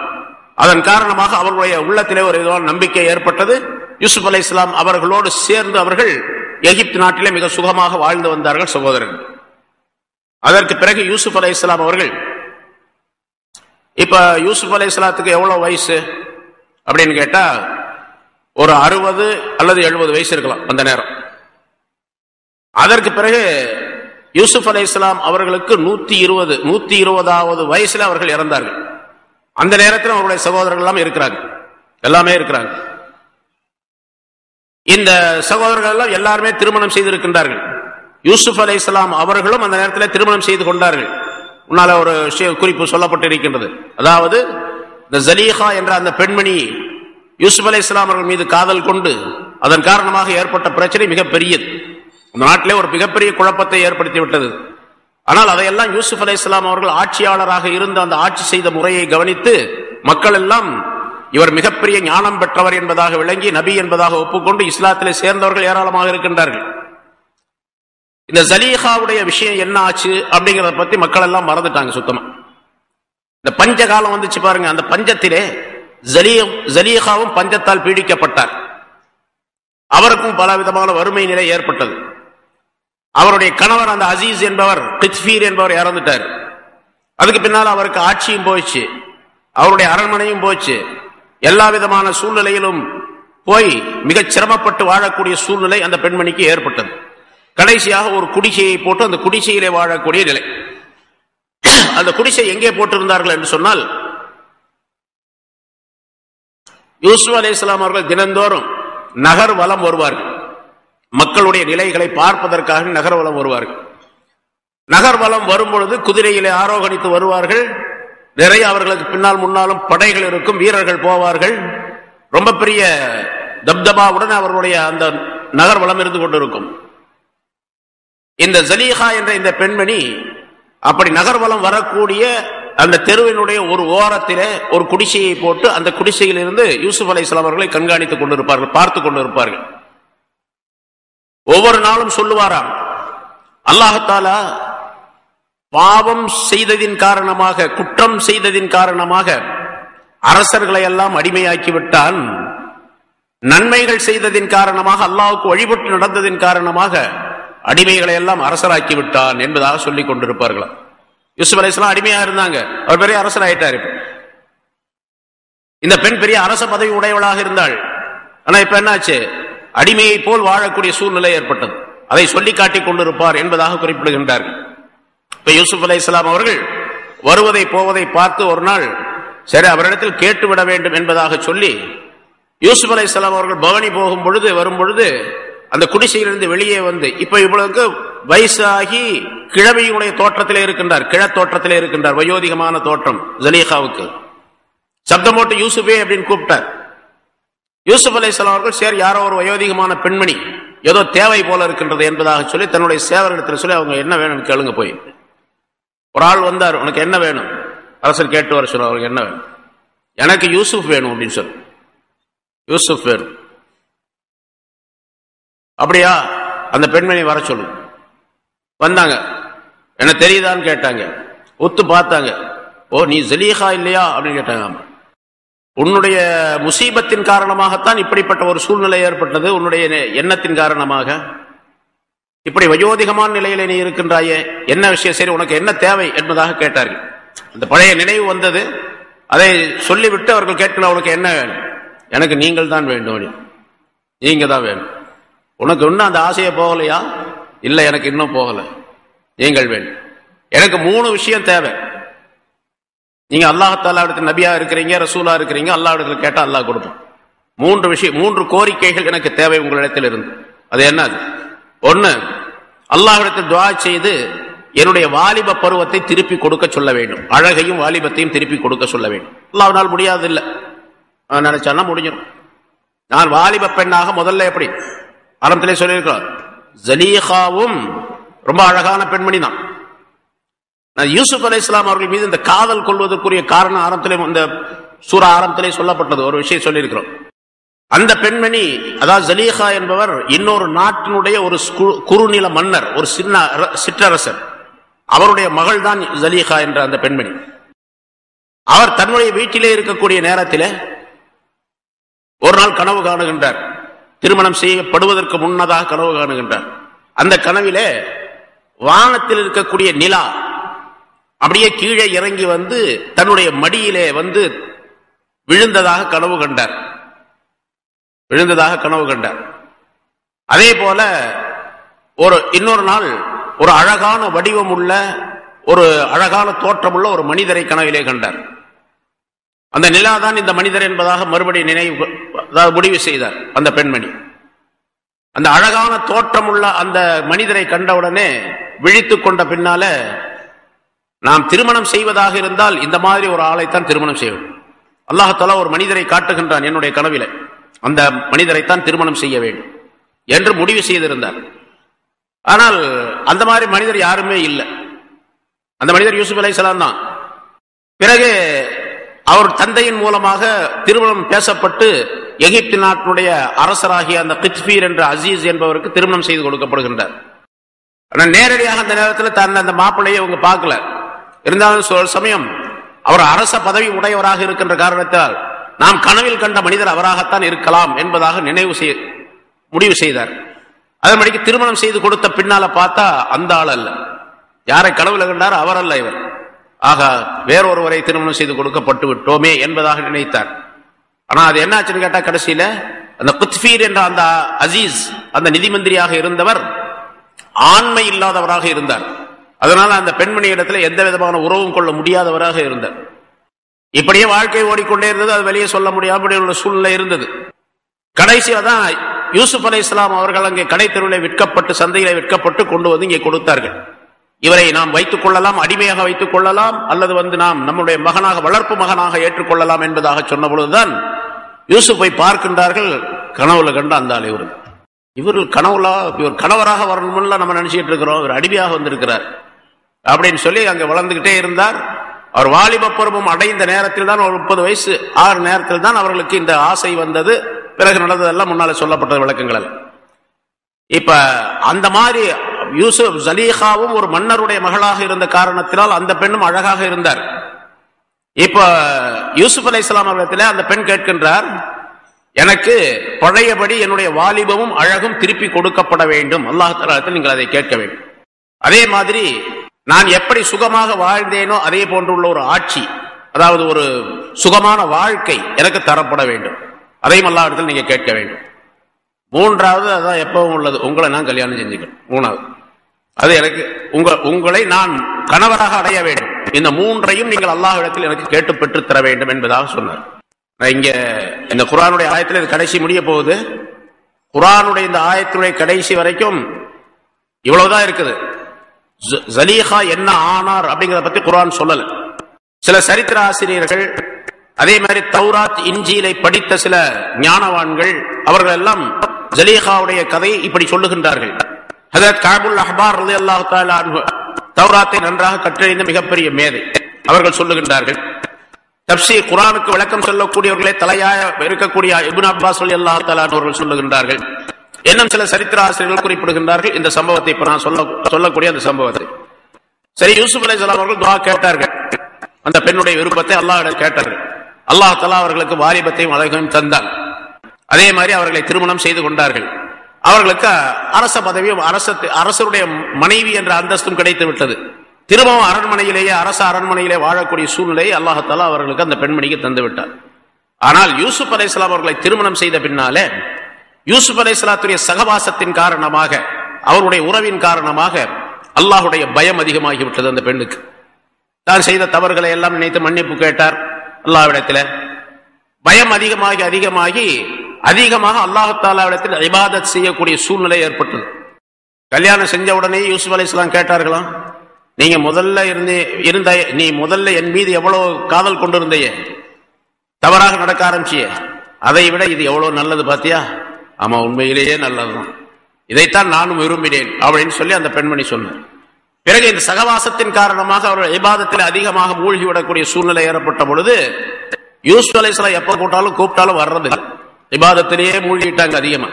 அதன் காரணமாக அவர்களுடைய உள்ளத்திலே ஒரு விதமான நம்பிக்கை ஏற்பட்டது. யூசுப் அலைஹிஸ்ஸலாம் அவர்களோடு சேர்ந்து அவர்கள் எகிப்து நாட்டிலே மிக சுகமாக வாழ்ந்து வந்தார்கள் சகோதரர்கள். அதற்கு பிறகு யூசுப் அலைஹிஸ்ஸலாம் அவர்கள், இப்ப யூசுப் அலைஹிஸ்ஸலாத்துக்கு எவ்வளவு வயசு அப்படின்னு கேட்டா ஒரு 60 அல்லது 70 வயசு இருக்கலாம் அந்த நேரம். அதற்கு பிறகு யூசுப் அலைஹிஸ்ஸலாம் அவர்களுக்கு 120வது வயசுல அவர்கள் இறந்தார்கள். அந்த நேரத்தில் அவருடைய சகோதரர்கள் எல்லாம் இருக்கிறாங்க, எல்லாமே இருக்கிறாங்க. இந்த சகோதரர்கள் எல்லாம் எல்லாருமே திருமணம் செய்திருக்கின்றார்கள். யூசுப் அலைஹிஸ்ஸலாம் அவர்களும் அந்த நேரத்தில் திருமணம் செய்து கொண்டார்கள். முன்னால ஒரு குறிப்பு சொல்லப்பட்டிருக்கின்றது. அதாவது இந்த ஜலீஹா என்ற அந்த பெண்மணி யூசுப் அலைஹிஸ்ஸலாம் அவர்கள் மீது காதல் கொண்டு அதன் காரணமாக ஏற்பட்ட பிரச்சனை மிகப்பெரியது. அந்த நாட்டிலே ஒரு மிகப்பெரிய குழப்பத்தை ஏற்படுத்தி விட்டது. ஆனால் அதையெல்லாம் யூசுப் அலைஹிஸ்ஸலாம் அவர்கள் ஆட்சியாளராக இருந்து அந்த ஆட்சி செய்த முறையை கவனித்து மக்கள் எல்லாம் இவர் மிகப்பெரிய ஞானம் பெற்றவர் என்பதாக விளங்கி நபி என்பதாக ஒப்புக்கொண்டு இஸ்லாத்திலே சேர்ந்தவர்கள் ஏராளமாக இருக்கின்றார்கள். இந்த ஜலீஹாவுடைய விஷயம் என்ன ஆச்சு அப்படிங்கறத பத்தி மக்கள் எல்லாம் மறந்துட்டாங்க சுத்தமா. இந்த பஞ்ச காலம் வந்துச்சு பாருங்க, அந்த பஞ்சத்திலே ஜலீஹாவும் பஞ்சத்தால் பீடிக்கப்பட்டார். அவருக்கும் பல விதமான வறுமை நிலை ஏற்பட்டது. அவருடைய கணவர் அந்த அசீஸ் என்பவர், கித்ஃபீர் என்பவர் இறந்துட்டார். அதுக்கு பின்னால் அவருக்கு ஆட்சியும் போயிடுச்சு, அவருடைய அரண்மனையும் போச்சு. எல்லா விதமான சூழ்நிலையிலும் போய் மிகச் சிரமப்பட்டு வாழக்கூடிய சூழ்நிலை அந்த பெண்மணிக்கு ஏற்பட்டது. கடைசியாக ஒரு குடிசையை போட்டு அந்த குடிசையிலே வாழக்கூடிய நிலை. அந்த குடிசை எங்கே போட்டிருந்தார்கள் என்று சொன்னால், யூசுப் அலைஹிஸ்ஸலாம் அவர்கள் தினந்தோறும் நகர் வலம் வருவார்கள். மக்களுடைய நிலைகளை பார்ப்பதற்காக நகர் வலம் வருவார்கள். நகர் வலம் வரும் பொழுது குதிரையிலே ஆரோகணித்து வருவார்கள். நிறைய அவர்களுக்கு பின்னால் முன்னாலும் படைகள் இருக்கும், வீரர்கள் போவார்கள். ரொம்ப பெரிய தப்தபாவுடன் அவர்களுடைய அந்த நகர் வலம் இருந்து கொண்டிருக்கும். இந்த ஜலீஹா என்ற இந்த பெண்மணி அப்படி நகர்வலம் வரக்கூடிய அந்த தெருவினுடைய ஒரு ஓரத்திலே ஒரு குடிசையை போட்டு அந்த குடிசையில் இருந்து யூசுப் அலைஹிஸ்ஸலாம் அவர்களை கண்காணித்துக் கொண்டிருப்பார்கள், பார்த்து கொண்டிருப்பார்கள். ஒவ்வொரு நாளும் சொல்லுவாராம், அல்லாஹ் தஆலா பாவம் செய்ததின் காரணமாக, குற்றம் செய்ததின் காரணமாக அரசர்களை எல்லாம் அடிமையாக்கிவிட்டான். நன்மைகள் செய்ததின் காரணமாக, அல்லாஹ்வுக்கு வழிபட்டு நடந்ததின் காரணமாக அடிமைகளை எல்லாம் அரசராக்கி விட்டான் என்பதாக சொல்லிக் கொண்டிருப்பார்களாம். யூசுப் அலைஹிஸ்ஸலாம் அடிமையா இருந்தாங்க, அவர் பெரிய அரசர் ஆயிட்டார். இந்த பெண் பெரிய அரச பதவி உடையவளாக இருந்தாள். ஆனா இப்ப என்னாச்சு, அடிமையை போல் வாழக்கூடிய சூழ்நிலை ஏற்பட்டது. அதை சொல்லி காட்டிக் கொண்டிருப்பார் என்பதாக குறிப்பிடுகின்றார்கள். இப்ப யூசுப் அலைஹிஸ்ஸலாம் அவர்கள் வருவதை போவதை பார்த்து ஒரு நாள் சரி அவரிடத்தில் கேட்டுவிட வேண்டும் என்பதாக சொல்லி யூசுப் அலைஹிஸ்ஸலாம் அவர்கள் பவனி போகும் பொழுது வரும் பொழுது அந்த குடிசையிலிருந்து வெளியே வந்து, இப்ப இவ்வளவுக்கு வயசாகி கிழவியுடைய தோற்றத்திலே இருக்கின்றார், கிழத்தோற்றத்திலே இருக்கின்றார், வயோதிகமான தோற்றம் ஜலீஹாவுக்கு. சப்தம் போட்டு யூசுஃபே அப்படின்னு கூப்பிட்டார். யூசுப் அலைஹிஸ்ஸலாம் அவர்கள் சரி யாரோ ஒரு வயோதிகமான பெண்மணி ஏதோ தேவை போல இருக்கின்றது என்பதாக சொல்லி தன்னுடைய சேவரிடத்தில் சொல்லி அவங்க என்ன வேணும்னு கேளுங்க போய். ஒரு ஆள் வந்தார், உனக்கு என்ன வேணும்? அரசர் கேட்டு வர சொல்ல, அவருக்கு என்ன வேணும்? எனக்கு யூசுப் வேணும் அப்படின்னு சொல்லு. யூசுப் வேணும். அப்படியா, அந்த பெண்மணி வர சொல்லு. வந்தாங்க. என்ன தெரியுதான்னு கேட்டாங்க. ஒத்து பார்த்தாங்க. ஓ நீ ஜலீஹா இல்லையா அப்படின்னு கேட்டாங்க. உன்னுடைய முசீபத்தின் காரணமாகத்தான் இப்படிப்பட்ட ஒரு சூழ்நிலை ஏற்பட்டது, உன்னுடைய எண்ணத்தின் காரணமாக இப்படி வயோதிகமான நிலையில நீ இருக்கின்றாயே, என்ன விஷயம், சரி உனக்கு என்ன தேவை என்பதாக கேட்டார்கள். அந்த பழைய நினைவு வந்தது. அதை சொல்லிவிட்டு அவர்கள் கேட்கல, உனக்கு என்ன வேணும்? எனக்கு நீங்கள் தான் வேண்டும். நீங்க தான் வேணும். உனக்கு இன்னும் அந்த ஆசையை போகலையா? இல்லை, எனக்கு இன்னும் போகல. நீங்கள் வேண்டும். எனக்கு 3 விஷயம் தேவை. நீங்க அல்லாஹ் தஆலா இடத்துல நபியா இருக்கிறீங்க, ரசூலா இருக்கிறீங்க, அல்லாஹ் இடத்துல கேட்டா அல்லாஹ் கொடுப்பான். 3 விஷயம், 3 கோரிக்கைகள் எனக்கு தேவை உங்களிடத்தில் இருந்து. அது என்ன? ஒன்னு, அல்லாஹ் இடத்தில் துஆ செய்து என்னுடைய வாலிப பருவத்தை திருப்பி கொடுக்க சொல்ல வேண்டும். அழகையும் வாலிபத்தையும் திருப்பி கொடுக்க சொல்ல வேண்டும். அல்லாஹ்வால் முடியாது இல்லை, நினைச்சானா முடிஞ்சிடும். நான் வாலிப பெண்ணாக முதல்ல எப்படி ஆரம்பத்திலே சொல்லியிருக்கிறார், ஜலீஹாவும் ரொம்ப அழகான பெண்மணி தான். யூசுப் அலைஹிஸ்ஸலாம் அவர்கள் மீது இந்த காதல் கொள்வதற்குரிய காரணம் ஆரம்பத்திலே, இந்த சூரா ஆரம்பத்திலே சொல்லப்பட்டது. ஒரு விஷயம் சொல்லியிருக்கிறோம். அந்த பெண்மணி, அதாவது ஜலீஹா என்பவர் இன்னொரு நாட்டினுடைய ஒரு குறுநில மன்னர், ஒரு சிற்றரசர். அவருடைய மகள் தான் ஜலீஹா என்ற அந்த பெண்மணி. அவர் தன்னுடைய வீட்டிலே இருக்கக்கூடிய நேரத்தில் ஒரு நாள் கனவு காணுகின்றார். திருமணம் செய்யப்படுவதற்கு முன்னதாக கனவு காணுகின்றார். அந்த கனவிலே வானத்தில் இருக்கக்கூடிய நிலா அப்படியே கீழே இறங்கி வந்து தன்னுடைய மடியிலே வந்து விழுந்ததாக கனவு கண்டார். அதே போல இன்னொரு நாள் ஒரு அழகான வடிவம் உள்ள, ஒரு அழகான தோற்றமுள்ள ஒரு மனிதரை கனவிலே கண்டார். அந்த நிலா தான் இந்த மனிதர் என்பதாக மறுபடியும் முடிவு செய்தார் அந்த பெண்மணி. அந்த அழகான தோற்றமுள்ள அந்த மனிதரை கண்டவுடனே விழித்துக் கொண்ட பின்னால, நாம் திருமணம் செய்வதாக இருந்தால் இந்த மாதிரி ஒரு ஆளைத்தான் திருமணம் செய்வோம். அல்லாஹ் தஆலா ஒரு மனிதரை காட்டுகின்றான் என்னுடைய கனவிலே, அந்த மனிதரைத்தான் திருமணம் செய்ய வேண்டும் என்று முடிவு செய்திருந்தார். ஆனால் அந்த மாதிரி மனிதர் யாருமே இல்லை. அந்த மனிதர் யூசுப் அலைஹிஸ்ஸலாம் தான். பிறகு அவர் தந்தையின் மூலமாக திருமணம் பேசப்பட்டு எகிப்து நாட்டினுடைய அரசராகிய அந்த கித்பீர் என்ற அசீஸ் என்பவருக்கு திருமணம் செய்து கொடுக்கப்படுகின்றார். ஆனால் நேரடியாக அந்த நேரத்தில் தன் அந்த மாப்பிள்ளையை அவங்க பார்க்கல. இருந்தாலும் சமயம் அவர் அரச பதவி உடையவராக இருக்கின்ற காரணத்தால் நாம் கனவில் கண்ட மனிதர் அவராகத்தான் இருக்கலாம் என்பதாக முடிவு செய்தார். அதன்படிக்கு திருமணம் செய்து கொடுத்த பின்னால பார்த்தா அந்த ஆள் அல்ல. யாரை கனவுல கண்டார் அவர் அல்ல இவர். ஆக வேறொருவரை திருமணம் செய்து கொடுக்கப்பட்டு விட்டோமே என்பதாக நினைத்தார். ஆனா அது என்னாச்சுன்னு கேட்டா, கடைசியில அந்த குத்பீர் என்ற அந்த அசீஸ், அந்த நிதி மந்திரியாக இருந்தவர் ஆண்மை இல்லாதவராக இருந்தார். அதனால அந்த பெண்மணி இடத்துல எந்த விதமான உறவும் கொள்ள முடியாதவராக இருந்தார். இப்படியே வாழ்க்கை ஓடிக்கொண்டே இருந்தது. அது வெளியே சொல்ல முடியாத உள்ள சூழ்நிலை இருந்தது. கடைசியில தான் யூசுப் அலைஹிஸ்ஸலாம் அவர்கள் அங்கே கடை தெருவில் விற்கப்பட்டு, சந்தையில விற்கப்பட்டு கொண்டு வந்து இங்கே கொடுத்தார்கள். இவரை நாம் வைத்துக் கொள்ளலாம், அடிமையாக வைத்துக் கொள்ளலாம், அல்லது நாம் நம்முடைய மகனாக, வளர்ப்பு மகனாக ஏற்றுக்கொள்ளலாம் என்பதாக சொன்ன பொழுதுதான் யூசுப்பை பார்க்கின்றார்கள். கனவுல கண்ட அந்த ஆள் இவர் கனவுலா, இவர் கணவராக வரணும்ல நம்ம நினைச்சிட்டு இருக்கிறோம், இவர் அடிமையாக வந்திருக்கிறார் அப்படின்னு சொல்லி அங்கே வளர்ந்துகிட்டே இருந்தார். அவர் வாலிப பருவம் அடைந்த நேரத்தில் தான், ஒரு 30 வயசு ஆறு நேரத்தில் தான் அவர்களுக்கு இந்த ஆசை வந்தது. பிறகு நடந்ததெல்லாம் முன்னாலே சொல்லப்பட்ட விளக்கங்கள். இப்ப அந்த மாதிரி யூசுப் ஜலீஹாவும் ஒரு மன்னருடைய மகளாக இருந்த காரணத்தினால் அந்த பெண்ணும் அழகாக இருந்தார். இப்ப யூசுப் அலைஹிஸ்ஸலாம் அவர்களிடத்திலே அந்த பெண் கேட்கின்றார், எனக்கு பழையபடி என்னுடைய வாலிபமும் அழகும் திருப்பி கொடுக்கப்பட வேண்டும், அல்லாஹ் தஆலா நீங்கள் அதை கேட்க வேண்டும். அதே மாதிரி நான் எப்படி சுகமாக வாழ்ந்தேனோ அதே போன்றுள்ள ஒரு ஆட்சி, அதாவது ஒரு சுகமான வாழ்க்கை எனக்கு தரப்பட வேண்டும், அதையும் அல்லாஹ் இடத்தில் நீங்க கேட்க வேண்டும். மூன்றாவது அதான் எப்பவும் உள்ளது, உங்களை நான் கல்யாணம் செஞ்சுக்கிறேன். மூணாவது அது எனக்கு உங்களை நான் கணவராக அடைய வேண்டும். இந்த மூன்றையும் நீங்கள் அல்லாஹ் இடத்தில் எனக்கு கேட்டு பெற்று தர வேண்டும் என்பதாக சொன்னார். இங்க இந்த குர்ஆனுடைய ஆயத்தில் இது கடைசி முடிய போகுது. குர்ஆனுடைய இந்த ஆயத்துடைய கடைசி வரைக்கும் இவ்வளவுதான் இருக்குது. ஜலீஹா என்ன ஆனார் அப்படிங்கிறத பத்தி குர்ஆன் சொல்லல. சில சரித்திர ஆசிரியர்கள், அதே மாதிரி தௌராத் இன்ஜீலை படித்த சில ஞானவான்கள், அவர்கள் எல்லாம் ஜலீஹாவுடைய கதையை இப்படி சொல்லுகின்றார்கள். ஹஜ்ரத் கஅபுல் அஹ்பார் ரலியல்லாஹு தஆலா அன்ஹு தௌராத்தை நன்றாக கற்றறிந்த மிகப்பெரிய மேதை, அவர்கள் சொல்லுகின்றார்கள். தப்சீர் குர்ஆனுக்கு விளக்கம் சொல்லக்கூடியவர்களே தலையாய இருக்கக்கூடிய இப்னு அப்பாஸ் ரலியல்லாஹு தஆலா அவர்கள் சொல்லுகின்றார்கள். இன்னும் சில சரித்திர ஆசிரியர்கள் குறிப்பிடுகின்றார்கள் இந்த சம்பவத்தை. இப்ப நான் சொல்லக்கூடிய அந்த சம்பவத்தை, சரி, யூசுப் அலைஹிஸ்ஸலாம் அவர்கள் துஆ கேட்டார்கள், அந்த பெண்ணுடைய விருப்பத்தை அல்லாஹ்விடம் கேட்டார்கள். அல்லாஹ் தஆலா அவர்களுக்கு வாலிபத்தையும் அழகையும் தந்தார். அதே மாதிரி அவர்களை திருமணம் செய்து கொண்டார்கள். அவர்களுக்கு அரச பதவியும் அரசருடைய மனைவி என்ற அந்தஸ்தும் கிடைத்து விட்டது. திரும்பவும் அரண்மனையிலேயே, அரச அரண்மனையிலே வாழக்கூடிய சூழ்நிலையை அல்லாஹ் தஆலா அவர்களுக்கு அந்த பெண்மணிக்கு தந்து விட்டார். ஆனால் யூசுப் அலைஹிஸ்ஸலாம் அவர்களை திருமணம் செய்த பின்னாலே யூசுப் அலைஹிஸ்ஸலாத்துடைய சகவாசத்தின் காரணமாக, அவருடைய உறவின் காரணமாக அல்லாஹுடைய பயம் அதிகமாகிவிட்டது. அந்த பெண்ணுக்கு தான் செய்த தவறுகளை எல்லாம் நினைத்து மன்னிப்பு கேட்டார் அல்லாஹ்விடத்தில். பயம் அதிகமாகி அதிகமாகி அதிகமாக அல்லாஹ் தஆலாவிடத்தில் இபாதத் செய்யக்கூடிய சூழ்நிலை ஏற்பட்டது. கல்யாணம் செஞ்ச உடனே யூசுப் அலைஹிஸ்ஸலாம் கேட்டார்களாம், நீங்க நீ முதல்ல என் மீது எவ்வளவு காதல் கொண்டிருந்தையே, தவறாக நடக்க ஆரம்பிச்சியே, அதை விட இது எவ்வளவு நல்லது பாத்தியா? ஆமா, உண்மையிலேயே நல்லதுதான், இதைத்தான் நானும் விரும்பினேன் அப்படின்னு சொல்லி அந்த பெண்மணி சொன்னார். பிறகு இந்த சகவாசத்தின் காரணமாக அவர்கள் இபாதத்தில் அதிகமாக மூழ்கிவிடக்கூடிய சூழ்நிலை ஏற்பட்ட பொழுது யூசுப் அலைஹிஸ்ஸலாம் எப்ப கூப்பிட்டாலும் வர்றது, இபாதத்திலேயே மூழ்கிட்டாங்க அதிகமா.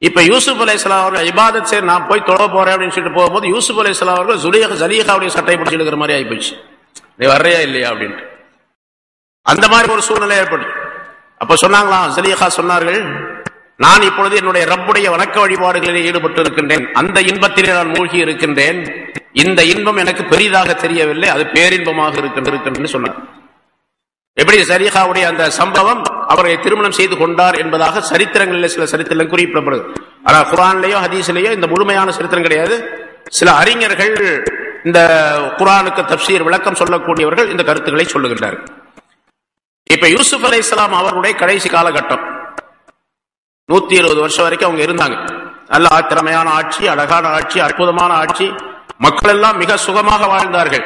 இப்ப யூசுப் அலைஹிஸ்ஸலாம் அவர்கள் இபாதத் செய்ய நான் போய் தொழ போறேன் அப்படின்னு சொல்லிட்டு போகும்போது யூசுப் அலைஹிஸ்ஸலாம் அவர்கள் ஜலீஹாவுடைய சட்டை பிடிச்சி எடுக்கிற மாதிரி ஆயிப்போச்சு, நீ வர்றையா இல்லையா அப்படின்ட்டு. அந்த மாதிரி ஒரு சூழ்நிலை ஏற்பட்டு அப்ப சொன்னாங்களாம், ஜலீஹா சொன்னார்கள், நான் இப்பொழுது என்னுடைய ரப்புடைய வணக்க வழிபாடுகளில் ஈடுபட்டு இருக்கின்றேன், அந்த இன்பத்திலே நான் மூழ்கி இருக்கின்றேன், இந்த இன்பம் எனக்கு பெரிதாக தெரியவில்லை, அது பேரின்பமாக இருக்கின்றன்னு சொன்னார். எப்படி ஜலீஹாவுடைய அந்த சம்பவம் அவரை திருமணம் செய்து கொண்டார் என்பதாக சரித்திரங்களில் சில சரித்திரங்கள் குறிப்பிடப்படுது. ஆனால் குர்ஆன்லயோ ஹதீஸ்லயோ இந்த முழுமையான சரித்திரம் கிடையாது. சில அறிஞர்கள், இந்த குர்ஆனுக்கு தப்சீர் விளக்கம் சொல்லக்கூடியவர்கள் இந்த கருத்துக்களை சொல்லுகின்றார்கள். இப்ப யூசுப் அலைஹிஸ்ஸலாம் அவருடைய கடைசி காலகட்டம் 120 வருஷம் வரைக்கும் அவங்க இருந்தாங்க. நல்ல திறமையான ஆட்சி, அழகான ஆட்சி, அற்புதமான ஆட்சி, மக்கள் எல்லாம் மிக சுகமாக வாழ்ந்தார்கள்.